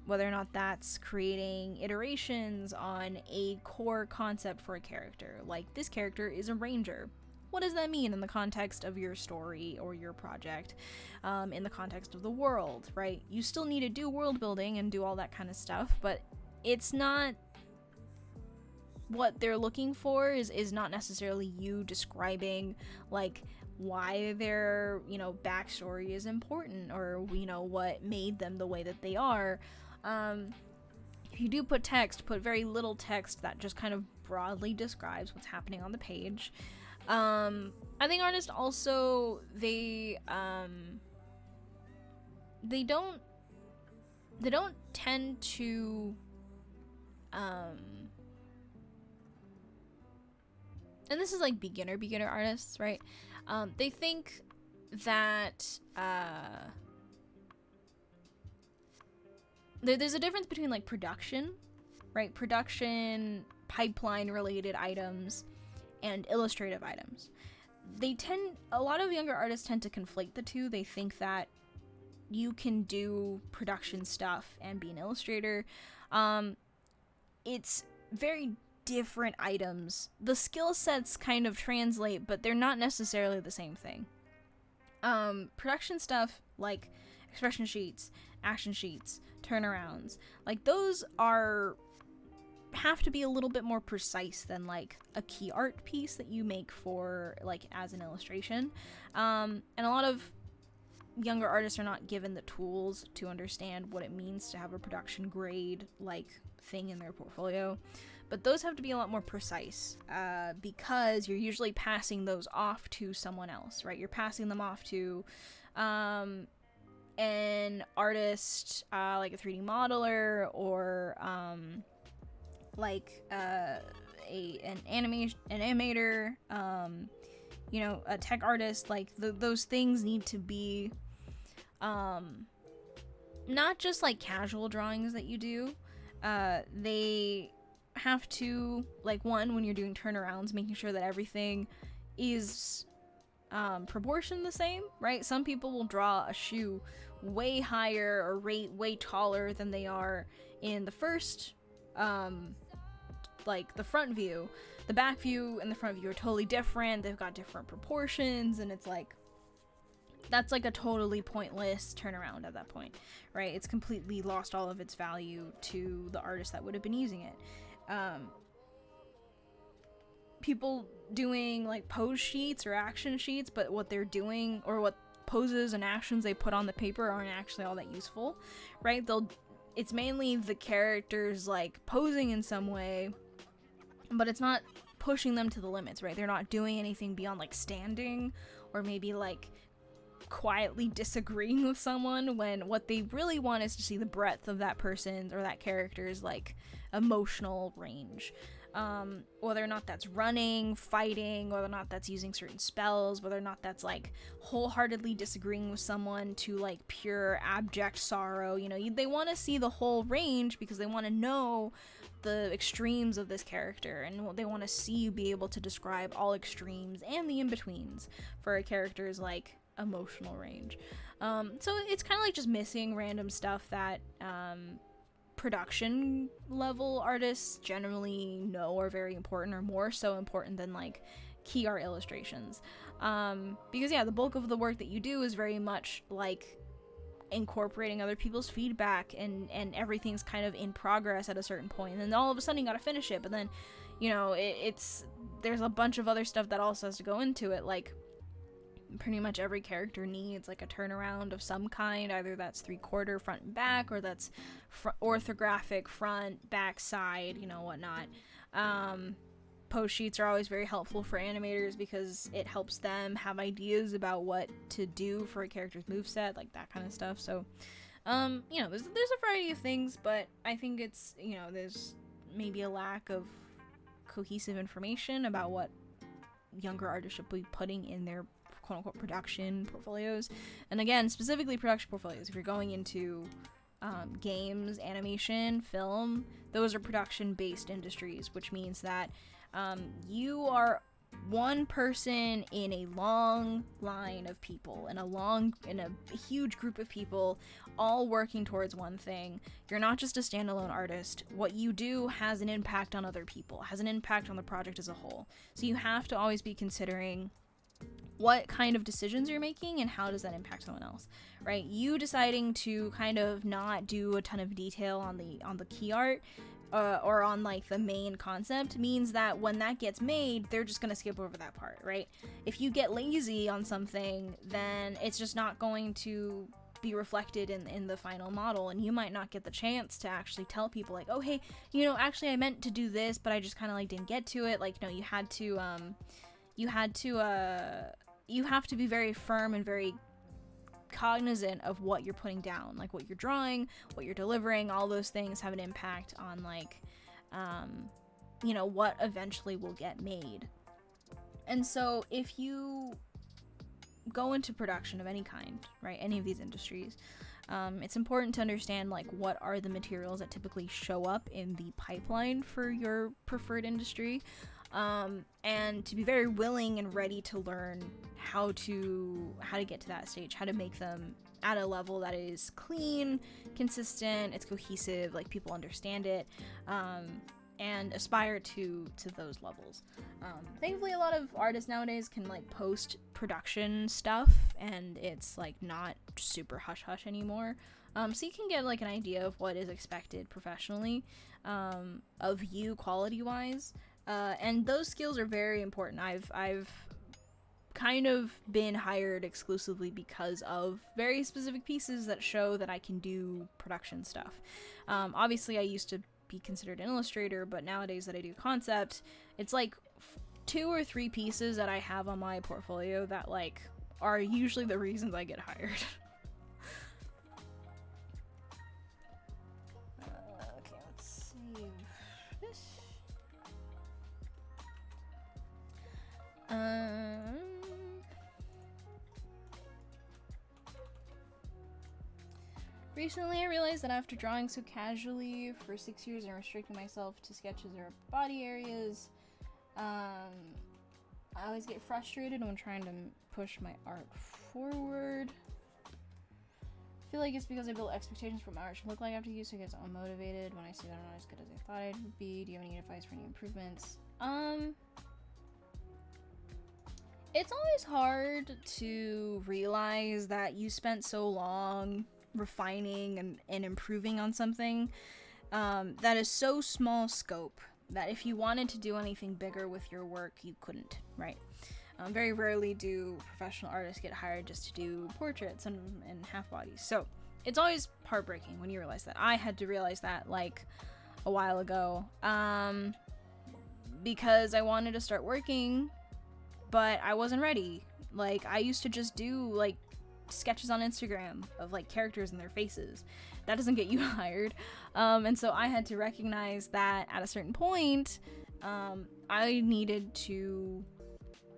Whether or not that's creating iterations on a core concept for a character. Like, this character is a ranger. What does that mean in the context of your story or your project? In the context of the world, right? You still need to do world building and do all that kind of stuff, but it's not... What they're looking for is not necessarily you describing, like, why their, you know, backstory is important, or, you know, what made them the way that they are. If you do put text, put very little text that just kind of broadly describes what's happening on the page. I think artists also, they don't tend to, and this is like beginner artists, right? They think that there's a difference between like production, right? Production, pipeline related items, and illustrative items. A lot of younger artists tend to conflate the two. They think that you can do production stuff and be an illustrator. It's very different items. The skill sets kind of translate, but they're not necessarily the same thing. Production stuff like expression sheets, action sheets, turnarounds, like those have to be a little bit more precise than like a key art piece that you make for like as an illustration. And a lot of younger artists are not given the tools to understand what it means to have a production grade like thing in their portfolio, but those have to be a lot more precise, because you're usually passing those off to someone else, right? You're passing them off to an artist, like a 3D modeler, or like an animator, you know, a tech artist. Like those things need to be not just like casual drawings that you do. They have to, like, one, when you're doing turnarounds, making sure that everything is proportioned the same, right? Some people will draw a shoe way higher or way taller than they are in the first, like the front view. The back view and the front view are totally different. They've got different proportions, and it's like, that's like a totally pointless turnaround at that point, right? It's completely lost all of its value to the artist that would have been using it. People doing like pose sheets or action sheets, but what they're doing, or what poses and actions they put on the paper, aren't actually all that useful, right? It's mainly the characters like posing in some way, but it's not pushing them to the limits, right? They're not doing anything beyond like standing, or maybe like quietly disagreeing with someone, when what they really want is to see the breadth of that person's or that character's like emotional range. Whether or not that's running, fighting, whether or not that's using certain spells, whether or not that's like wholeheartedly disagreeing with someone to like pure abject sorrow, you know, they want to see the whole range, because they want to know the extremes of this character, and they want to see you be able to describe all extremes and the in-betweens for a character's like emotional range. So it's kind of like just missing random stuff that production level artists generally know are very important, or more so important than like key art illustrations. Because yeah, the bulk of the work that you do is very much like incorporating other people's feedback, and everything's kind of in progress at a certain point, and then all of a sudden you gotta finish it, but then, you know, there's a bunch of other stuff that also has to go into it. Like, pretty much every character needs like a turnaround of some kind, either that's 3/4 front and back, or that's orthographic front, back, side, you know, whatnot. Pose sheets are always very helpful for animators, because it helps them have ideas about what to do for a character's moveset, like that kind of stuff. So you know, there's a variety of things, but I think it's, you know, there's maybe a lack of cohesive information about what younger artists should be putting in their quote-unquote production portfolios. And again, specifically production portfolios, if you're going into games, animation, film, those are production-based industries, which means that you are one person in a long line of people, in a huge group of people, all working towards one thing. You're not just a standalone artist. What you do has an impact on other people, has an impact on the project as a whole. So you have to always be considering what kind of decisions you're making and how does that impact someone else, right? You deciding to kind of not do a ton of detail on the key art or on like the main concept means that when that gets made, they're just gonna skip over that part, right? If you get lazy on something, then it's just not going to be reflected in the final model, and you might not get the chance to actually tell people like, oh hey, you know, actually I meant to do this, but I just kind of like didn't get to it. Like, no, you have to be very firm and very cognizant of what you're putting down, like what you're drawing, what you're delivering. All those things have an impact on like you know, what eventually will get made. And so if you go into production of any kind, right, any of these industries, it's important to understand like what are the materials that typically show up in the pipeline for your preferred industry, and to be very willing and ready to learn how to get to that stage, how to make them at a level that is clean, consistent, it's cohesive, like people understand it, and aspire to those levels. Thankfully, a lot of artists nowadays can like post production stuff, and it's like not super hush hush anymore. So you can get like an idea of what is expected professionally, of you quality wise, and those skills are very important. I've kind of been hired exclusively because of very specific pieces that show that I can do production stuff. Obviously, I used to be considered an illustrator, but nowadays that I do concept, it's like 2 or 3 pieces that I have on my portfolio that like are usually the reasons I get hired. Okay, let's save this. Recently, I realized that after drawing so casually for 6 years and restricting myself to sketches or body areas, I always get frustrated when trying to push my art forward. I feel like it's because I built expectations for what my art should look like after use, so I get unmotivated when I see that I'm not as good as I thought I would be. Do you have any advice for any improvements? It's always hard to realize that you spent so long refining and improving on something that is so small scope that if you wanted to do anything bigger with your work, you couldn't, right? Very rarely do professional artists get hired just to do portraits and half bodies. So it's always heartbreaking when you realize that. I had to realize that like a while ago, because I wanted to start working, but I wasn't ready. Like I used to just do like sketches on Instagram of like characters and their faces. That doesn't get you hired. And so I had to recognize that at a certain point, I needed to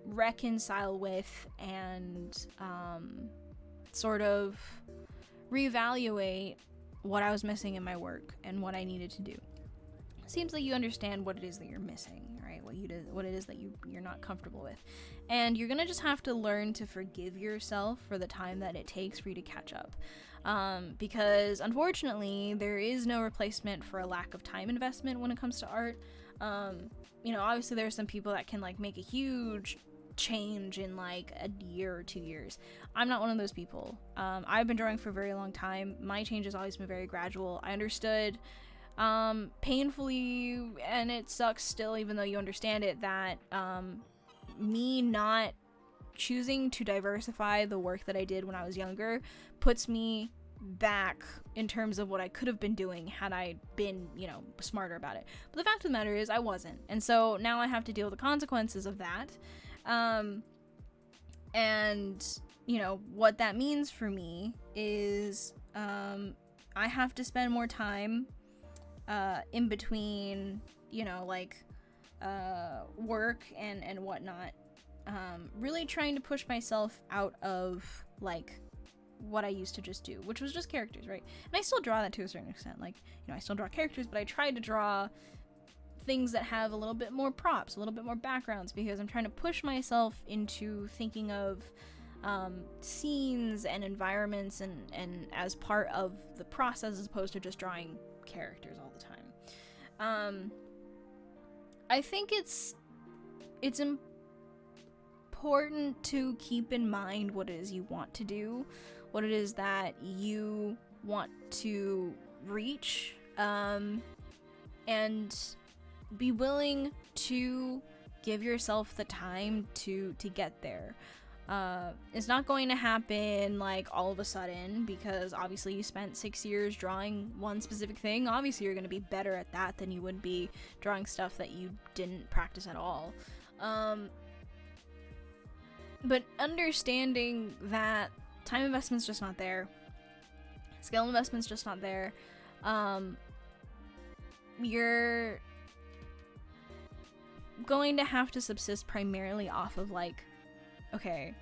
reconcile with and sort of reevaluate what I was missing in my work and what I needed to do. Seems like you understand what it is that you're missing, right? What it is that you're not comfortable with. And you're gonna just have to learn to forgive yourself for the time that it takes for you to catch up. Because unfortunately, there is no replacement for a lack of time investment when it comes to art. You know, obviously there are some people that can like make a huge change in like a year or 2 years. I'm not one of those people. I've been drawing for a very long time. My change has always been very gradual. I understood painfully, and it sucks still even though you understand it, that me not choosing to diversify the work that I did when I was younger puts me back in terms of what I could have been doing had I been, you know, smarter about it. But the fact of the matter is I wasn't, and so now I have to deal with the consequences of that. And you know what that means for me is I have to spend more time in between, you know, like work and whatnot, really trying to push myself out of like what I used to just do, which was just characters, right? And I still draw that to a certain extent. Like, you know, I still draw characters, but I try to draw things that have a little bit more props, a little bit more backgrounds, because I'm trying to push myself into thinking of scenes and environments and as part of the process, as opposed to just drawing characters all the time. I think it's important to keep in mind what it is you want to do, what it is that you want to reach, and be willing to give yourself the time to get there. It's not going to happen like all of a sudden, because obviously you spent 6 years drawing one specific thing. Obviously you're going to be better at that than you would be drawing stuff that you didn't practice at all. But understanding that time investment's just not there, skill investment's just not there. You're going to have to subsist primarily off of like, okay,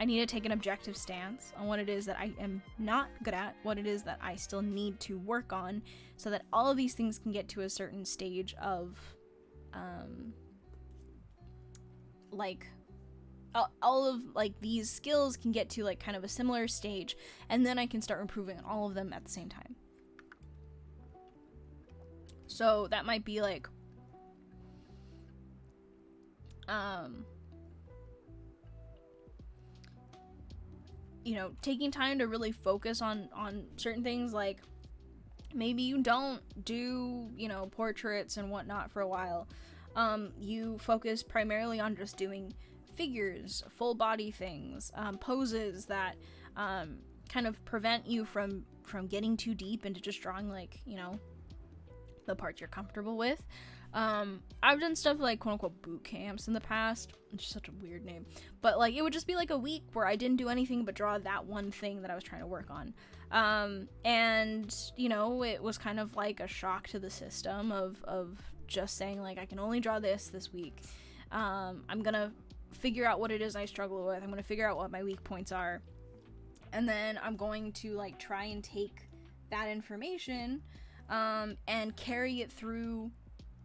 I need to take an objective stance on what it is that I am not good at, what it is that I still need to work on, so that all of these things can get to a certain stage of, like, all of, like, these skills can get to, like, kind of a similar stage, and then I can start improving on all of them at the same time. So that might be, like, you know, taking time to really focus on certain things, like maybe you don't do, you know, portraits and whatnot for a while. You focus primarily on just doing figures, full body things, poses that kind of prevent you from getting too deep into just drawing, like, you know, the parts you're comfortable with. I've done stuff like quote-unquote boot camps in the past, which is such a weird name, but like it would just be like a week where I didn't do anything but draw that one thing that I was trying to work on. And you know, it was kind of like a shock to the system of just saying, like, I can only draw this week. I'm gonna figure out what it is I struggle with. I'm gonna figure out what my weak points are, and then I'm going to, like, try and take that information and carry it through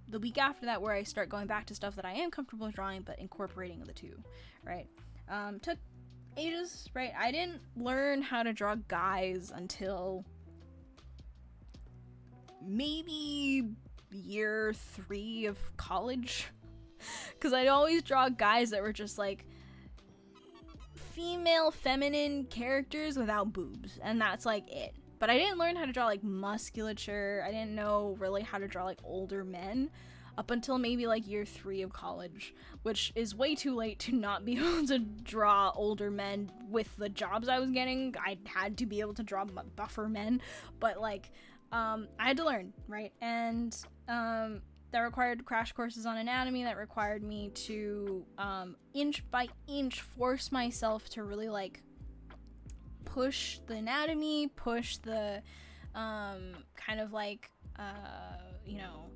the week after that, where I start going back to stuff that I am comfortable drawing, but incorporating the two, right? Took ages, right? I didn't learn how to draw guys until maybe year 3 of college, because I'd always draw guys that were just like female feminine characters without boobs, and that's like it. But I didn't learn how to draw, like, musculature. I didn't know really how to draw, like, older men up until maybe, like, year 3 of college, which is way too late to not be able to draw older men with the jobs I was getting. I had to be able to draw buffer men, but, like, I had to learn, right? And that required crash courses on anatomy. That required me to inch by inch force myself to really, like, push the anatomy, push the kind of like you know,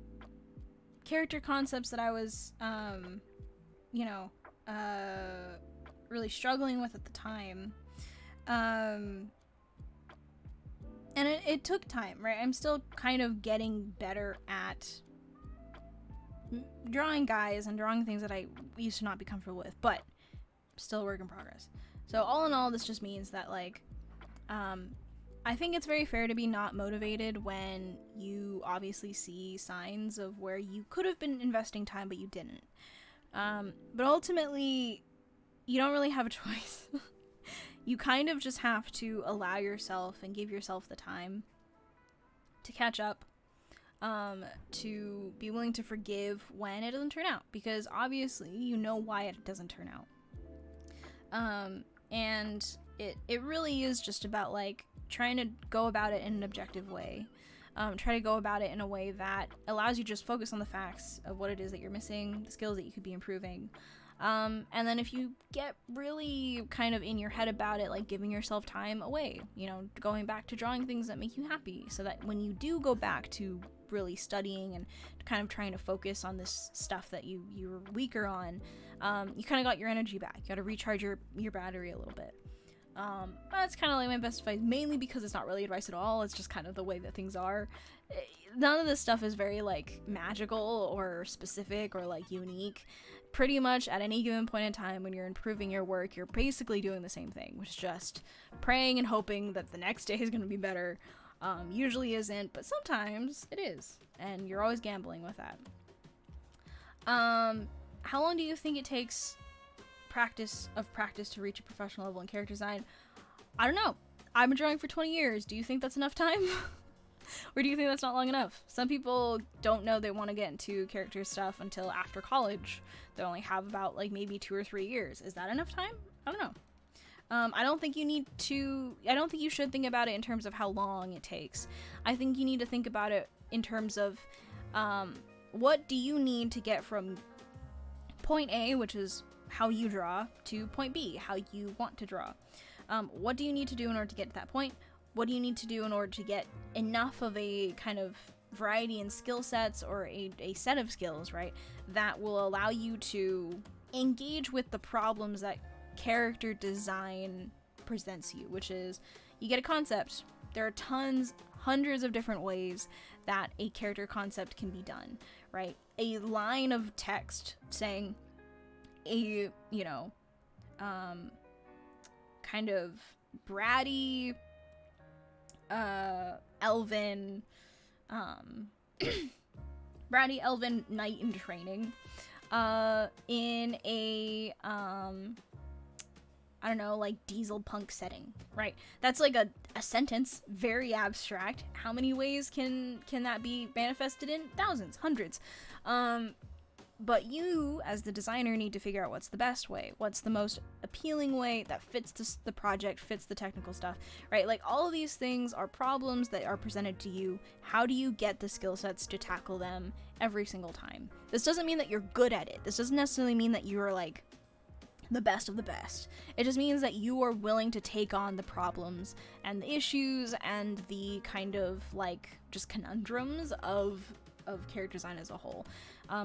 character concepts that I was you know, really struggling with at the time. And it took time, right? I'm still kind of getting better at drawing guys and drawing things that I used to not be comfortable with, but still a work in progress. So all in all, this just means that, like, I think it's very fair to be not motivated when you obviously see signs of where you could have been investing time, but you didn't. But ultimately, you don't really have a choice. You kind of just have to allow yourself and give yourself the time to catch up, to be willing to forgive when it doesn't turn out, because obviously you know why it doesn't turn out. And it really is just about, like, trying to go about it in an objective way. Try to go about it in a way that allows you to just focus on the facts of what it is that you're missing, the skills that you could be improving. And then if you get really kind of in your head about it, like giving yourself time away, you know, going back to drawing things that make you happy, so that when you do go back to really studying and kind of trying to focus on this stuff that you're weaker on, you kind of got your energy back. You got to recharge your battery a little bit. That's kind of like my best advice, mainly because it's not really advice at all. It's just kind of the way that things are. None of this stuff is very, like, magical or specific or, like, unique. Pretty much at any given point in time when you're improving your work, you're basically doing the same thing, which is just praying and hoping that the next day is going to be better. Usually isn't, but sometimes it is, and you're always gambling with that. How long do you think it takes practice to reach a professional level in character design? I don't know. I've been drawing for 20 years. Do you think that's enough time? Or do you think that's not long enough? Some people don't know they want to get into character stuff until after college. They only have about, like, maybe 2 or 3 years. Is that enough time? I don't know. I don't think you should think about it in terms of how long it takes. I think you need to think about it in terms of what do you need to get from point A, which is how you draw, to point B, how you want to draw. What do you need to do in order to get to that point? What do you need to do in order to get enough of a kind of variety in skill sets, or a set of skills, right, that will allow you to engage with the problems that character design presents you, which is you get a concept. There are hundreds of different ways that a character concept can be done, right? A line of text saying a, kind of bratty, elven, bratty elven knight in training, in a, I don't know, like diesel punk setting, right? That's like a sentence, very abstract. How many ways can that be manifested in? Thousands, hundreds. But you, as the designer, need to figure out what's the best way, what's the most appealing way that fits the project, fits the technical stuff, right? Like, all of these things are problems that are presented to you. How do you get the skill sets to tackle them every single time? This doesn't mean that you're good at it. This doesn't necessarily mean that you're, like, the best of the best. It just means that you are willing to take on the problems and the issues and the kind of, like, just conundrums of character design as a whole.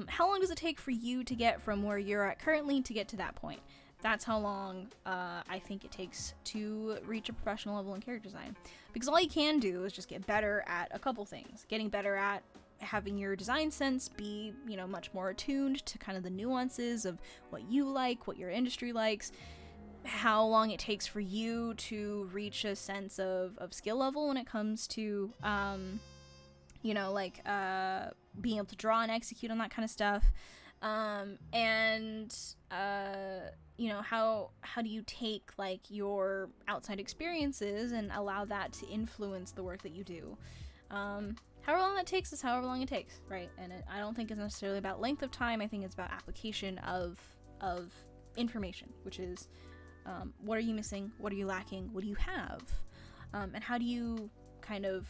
How long does it take for you to get from where you're at currently to get to that point? That's how long I think it takes to reach a professional level in character design. Because all you can do is just get better at a couple things. Getting better at having your design sense be, much more attuned to kind of the nuances of what you like, what your industry likes. How long it takes for you to reach a sense of skill level when it comes to being able to draw and execute on that kind of stuff. How do you take, like, your outside experiences and allow that to influence the work that you do? However long that takes is however long it takes, right? And I don't think it's necessarily about length of time. I think it's about application of information, which is, what are you missing? What are you lacking? What do you have? And how do you kind of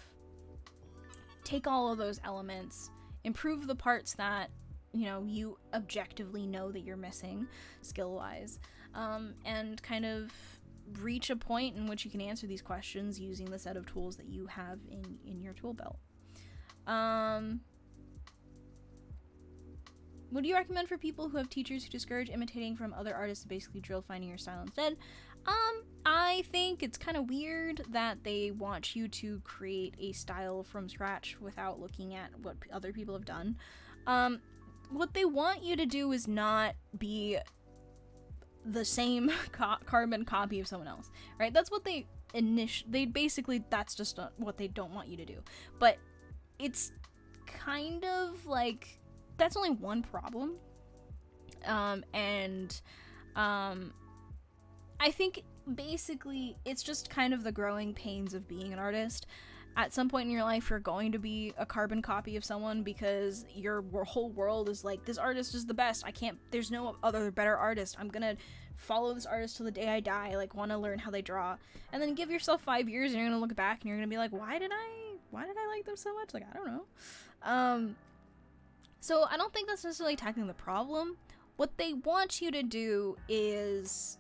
take all of those elements, improve the parts that, you objectively know that you're missing skill-wise, and kind of reach a point in which you can answer these questions using the set of tools that you have in your tool belt. What do you recommend for people who have teachers who discourage imitating from other artists to basically drill finding your style instead? I think it's kind of weird that they want you to create a style from scratch without looking at what other people have done. What they want you to do is not be the same carbon copy of someone else, right? That's what that's just what they don't want you to do. But it's kind of like, that's only one problem. I think basically it's just kind of the growing pains of being an artist. At some point in your life, you're going to be a carbon copy of someone because your whole world is like, this artist is the best. There's no other better artist. I'm gonna follow this artist till the day I die, like, want to learn how they draw. And then give yourself 5 years and you're gonna look back and you're gonna be like, why did I like them so much? Like, I don't know. So I don't think that's necessarily tackling the problem. What they want you to do is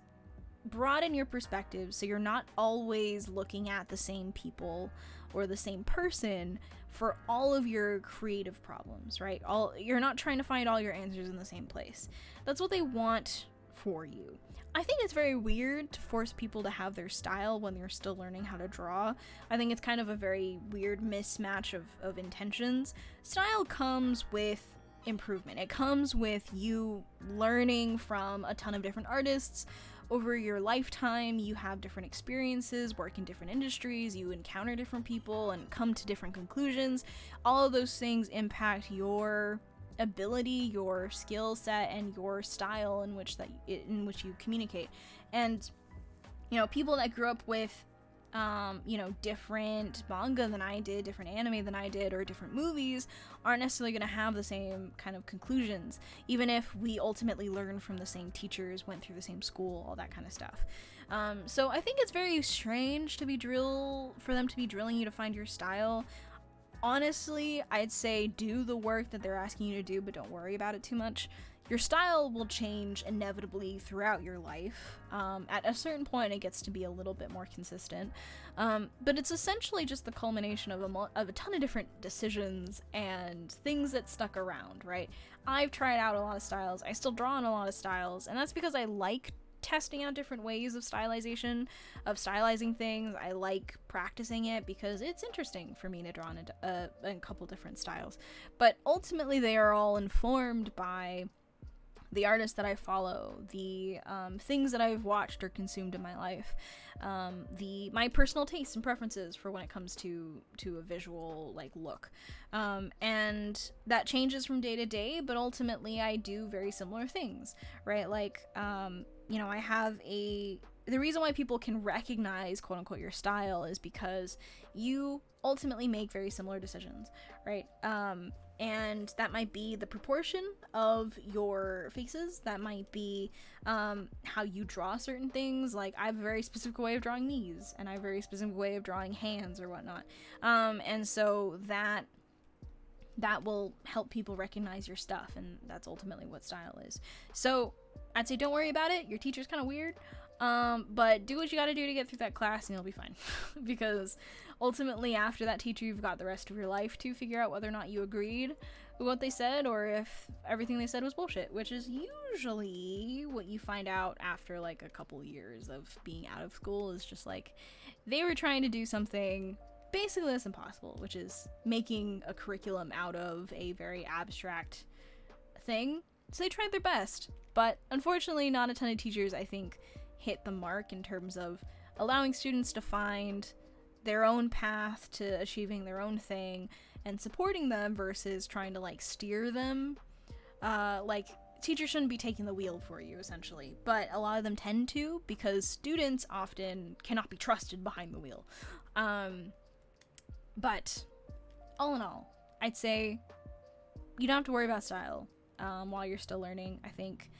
broaden your perspective so you're not always looking at the same people or the same person for all of your creative problems, right? You're not trying to find all your answers in the same place. That's what they want for you. I think it's very weird to force people to have their style when they're still learning how to draw. I think it's kind of a very weird mismatch of intentions. Style comes with improvement. It comes with you learning from a ton of different artists. Over your lifetime, you have different experiences, work in different industries, you encounter different people and come to different conclusions. All of those things impact your ability, your skill set, and your style in which you communicate. And people that grew up with different manga than I did, different anime than I did, or different movies aren't necessarily going to have the same kind of conclusions, even if we ultimately learn from the same teachers, went through the same school, all that kind of stuff. So I think it's very strange for them to be drilling you to find your style. Honestly, I'd say do the work that they're asking you to do, but don't worry about it too much. Your style will change inevitably throughout your life. At a certain point, it gets to be a little bit more consistent. But it's essentially just the culmination of a ton of different decisions and things that stuck around, right? I've tried out a lot of styles. I still draw in a lot of styles, and that's because I like testing out different ways of stylizing things. I like practicing it because it's interesting for me to draw in a couple different styles. But ultimately, they are all informed by the artists that I follow, the things that I've watched or consumed in my life, my personal tastes and preferences for when it comes to a visual like look, and that changes from day to day. But ultimately, I do very similar things, right? Like, you know, I have the reason why people can recognize quote unquote your style is because you ultimately make very similar decisions, right? And that might be the proportion of your faces, that might be how you draw certain things. Like, I have a very specific way of drawing knees, and I have a very specific way of drawing hands or whatnot, and so that will help people recognize your stuff, and that's ultimately what style is. So I'd say don't worry about it. Your teacher's kind of weird, but do what you gotta do to get through that class and you'll be fine. Because ultimately, after that teacher, you've got the rest of your life to figure out whether or not you agreed with what they said, or if everything they said was bullshit, which is usually what you find out after like a couple years of being out of school. Is just like, they were trying to do something basically that's impossible, which is making a curriculum out of a very abstract thing. So they tried their best, but unfortunately not a ton of teachers, I think, hit the mark in terms of allowing students to find their own path to achieving their own thing and supporting them versus trying to like steer them. Like, teachers shouldn't be taking the wheel for you, essentially, but a lot of them tend to, because students often cannot be trusted behind the wheel. But all in all, I'd say you don't have to worry about style while you're still learning. I think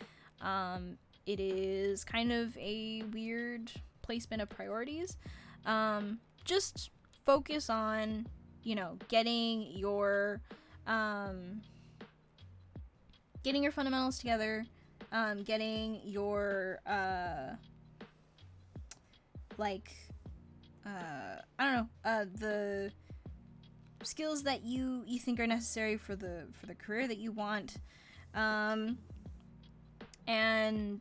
it is kind of a weird placement of priorities. Just focus on, you know, getting your fundamentals together, getting your the skills that you think are necessary for the career that you want, and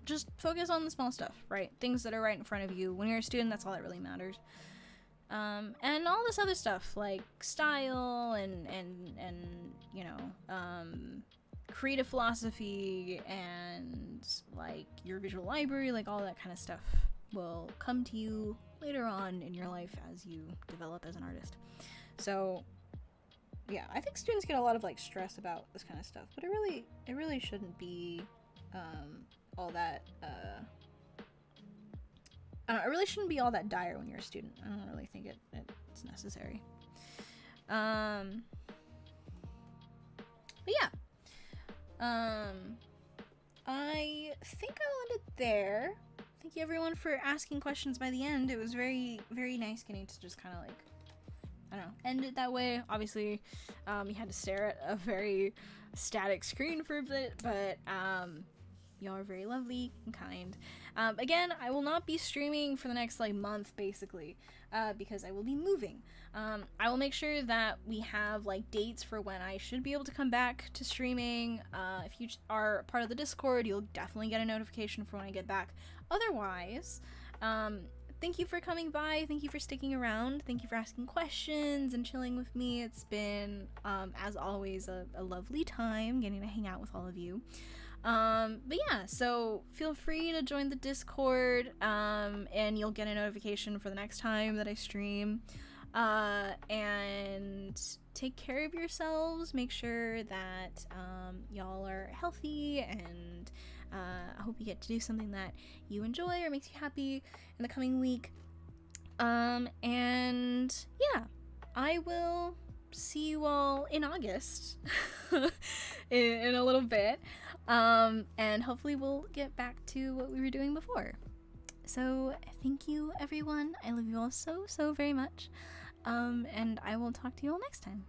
just focus on the small stuff, right? Things that are right in front of you. When you're a student, that's all that really matters. And all this other stuff like style and you know, creative philosophy and like your visual library, like all that kind of stuff will come to you later on in your life as you develop as an artist. So yeah, I think students get a lot of like stress about this kind of stuff, but it really shouldn't be all that I don't know, it really shouldn't be all that dire when you're a student. I don't really think it's necessary. But yeah. I think I'll end it there. Thank you everyone for asking questions by the end. It was very, very nice getting to just kind of like, I don't know, end it that way. Obviously, you had to stare at a very static screen for a bit, but y'all are very lovely and kind. Again, I will not be streaming for the next like month, basically, because I will be moving. I will make sure that we have like dates for when I should be able to come back to streaming. If you are part of the Discord, you'll definitely get a notification for when I get back. Otherwise, thank you for coming by. Thank you for sticking around. Thank you for asking questions and chilling with me. It's been, as always, a lovely time getting to hang out with all of you. But yeah, so feel free to join the Discord, and you'll get a notification for the next time that I stream. And take care of yourselves. Make sure that y'all are healthy, and I hope you get to do something that you enjoy or makes you happy in the coming week. And yeah, I will see you all in August in a little bit. And hopefully we'll get back to what we were doing before. So thank you everyone. I love you all so very much. And I will talk to you all next time.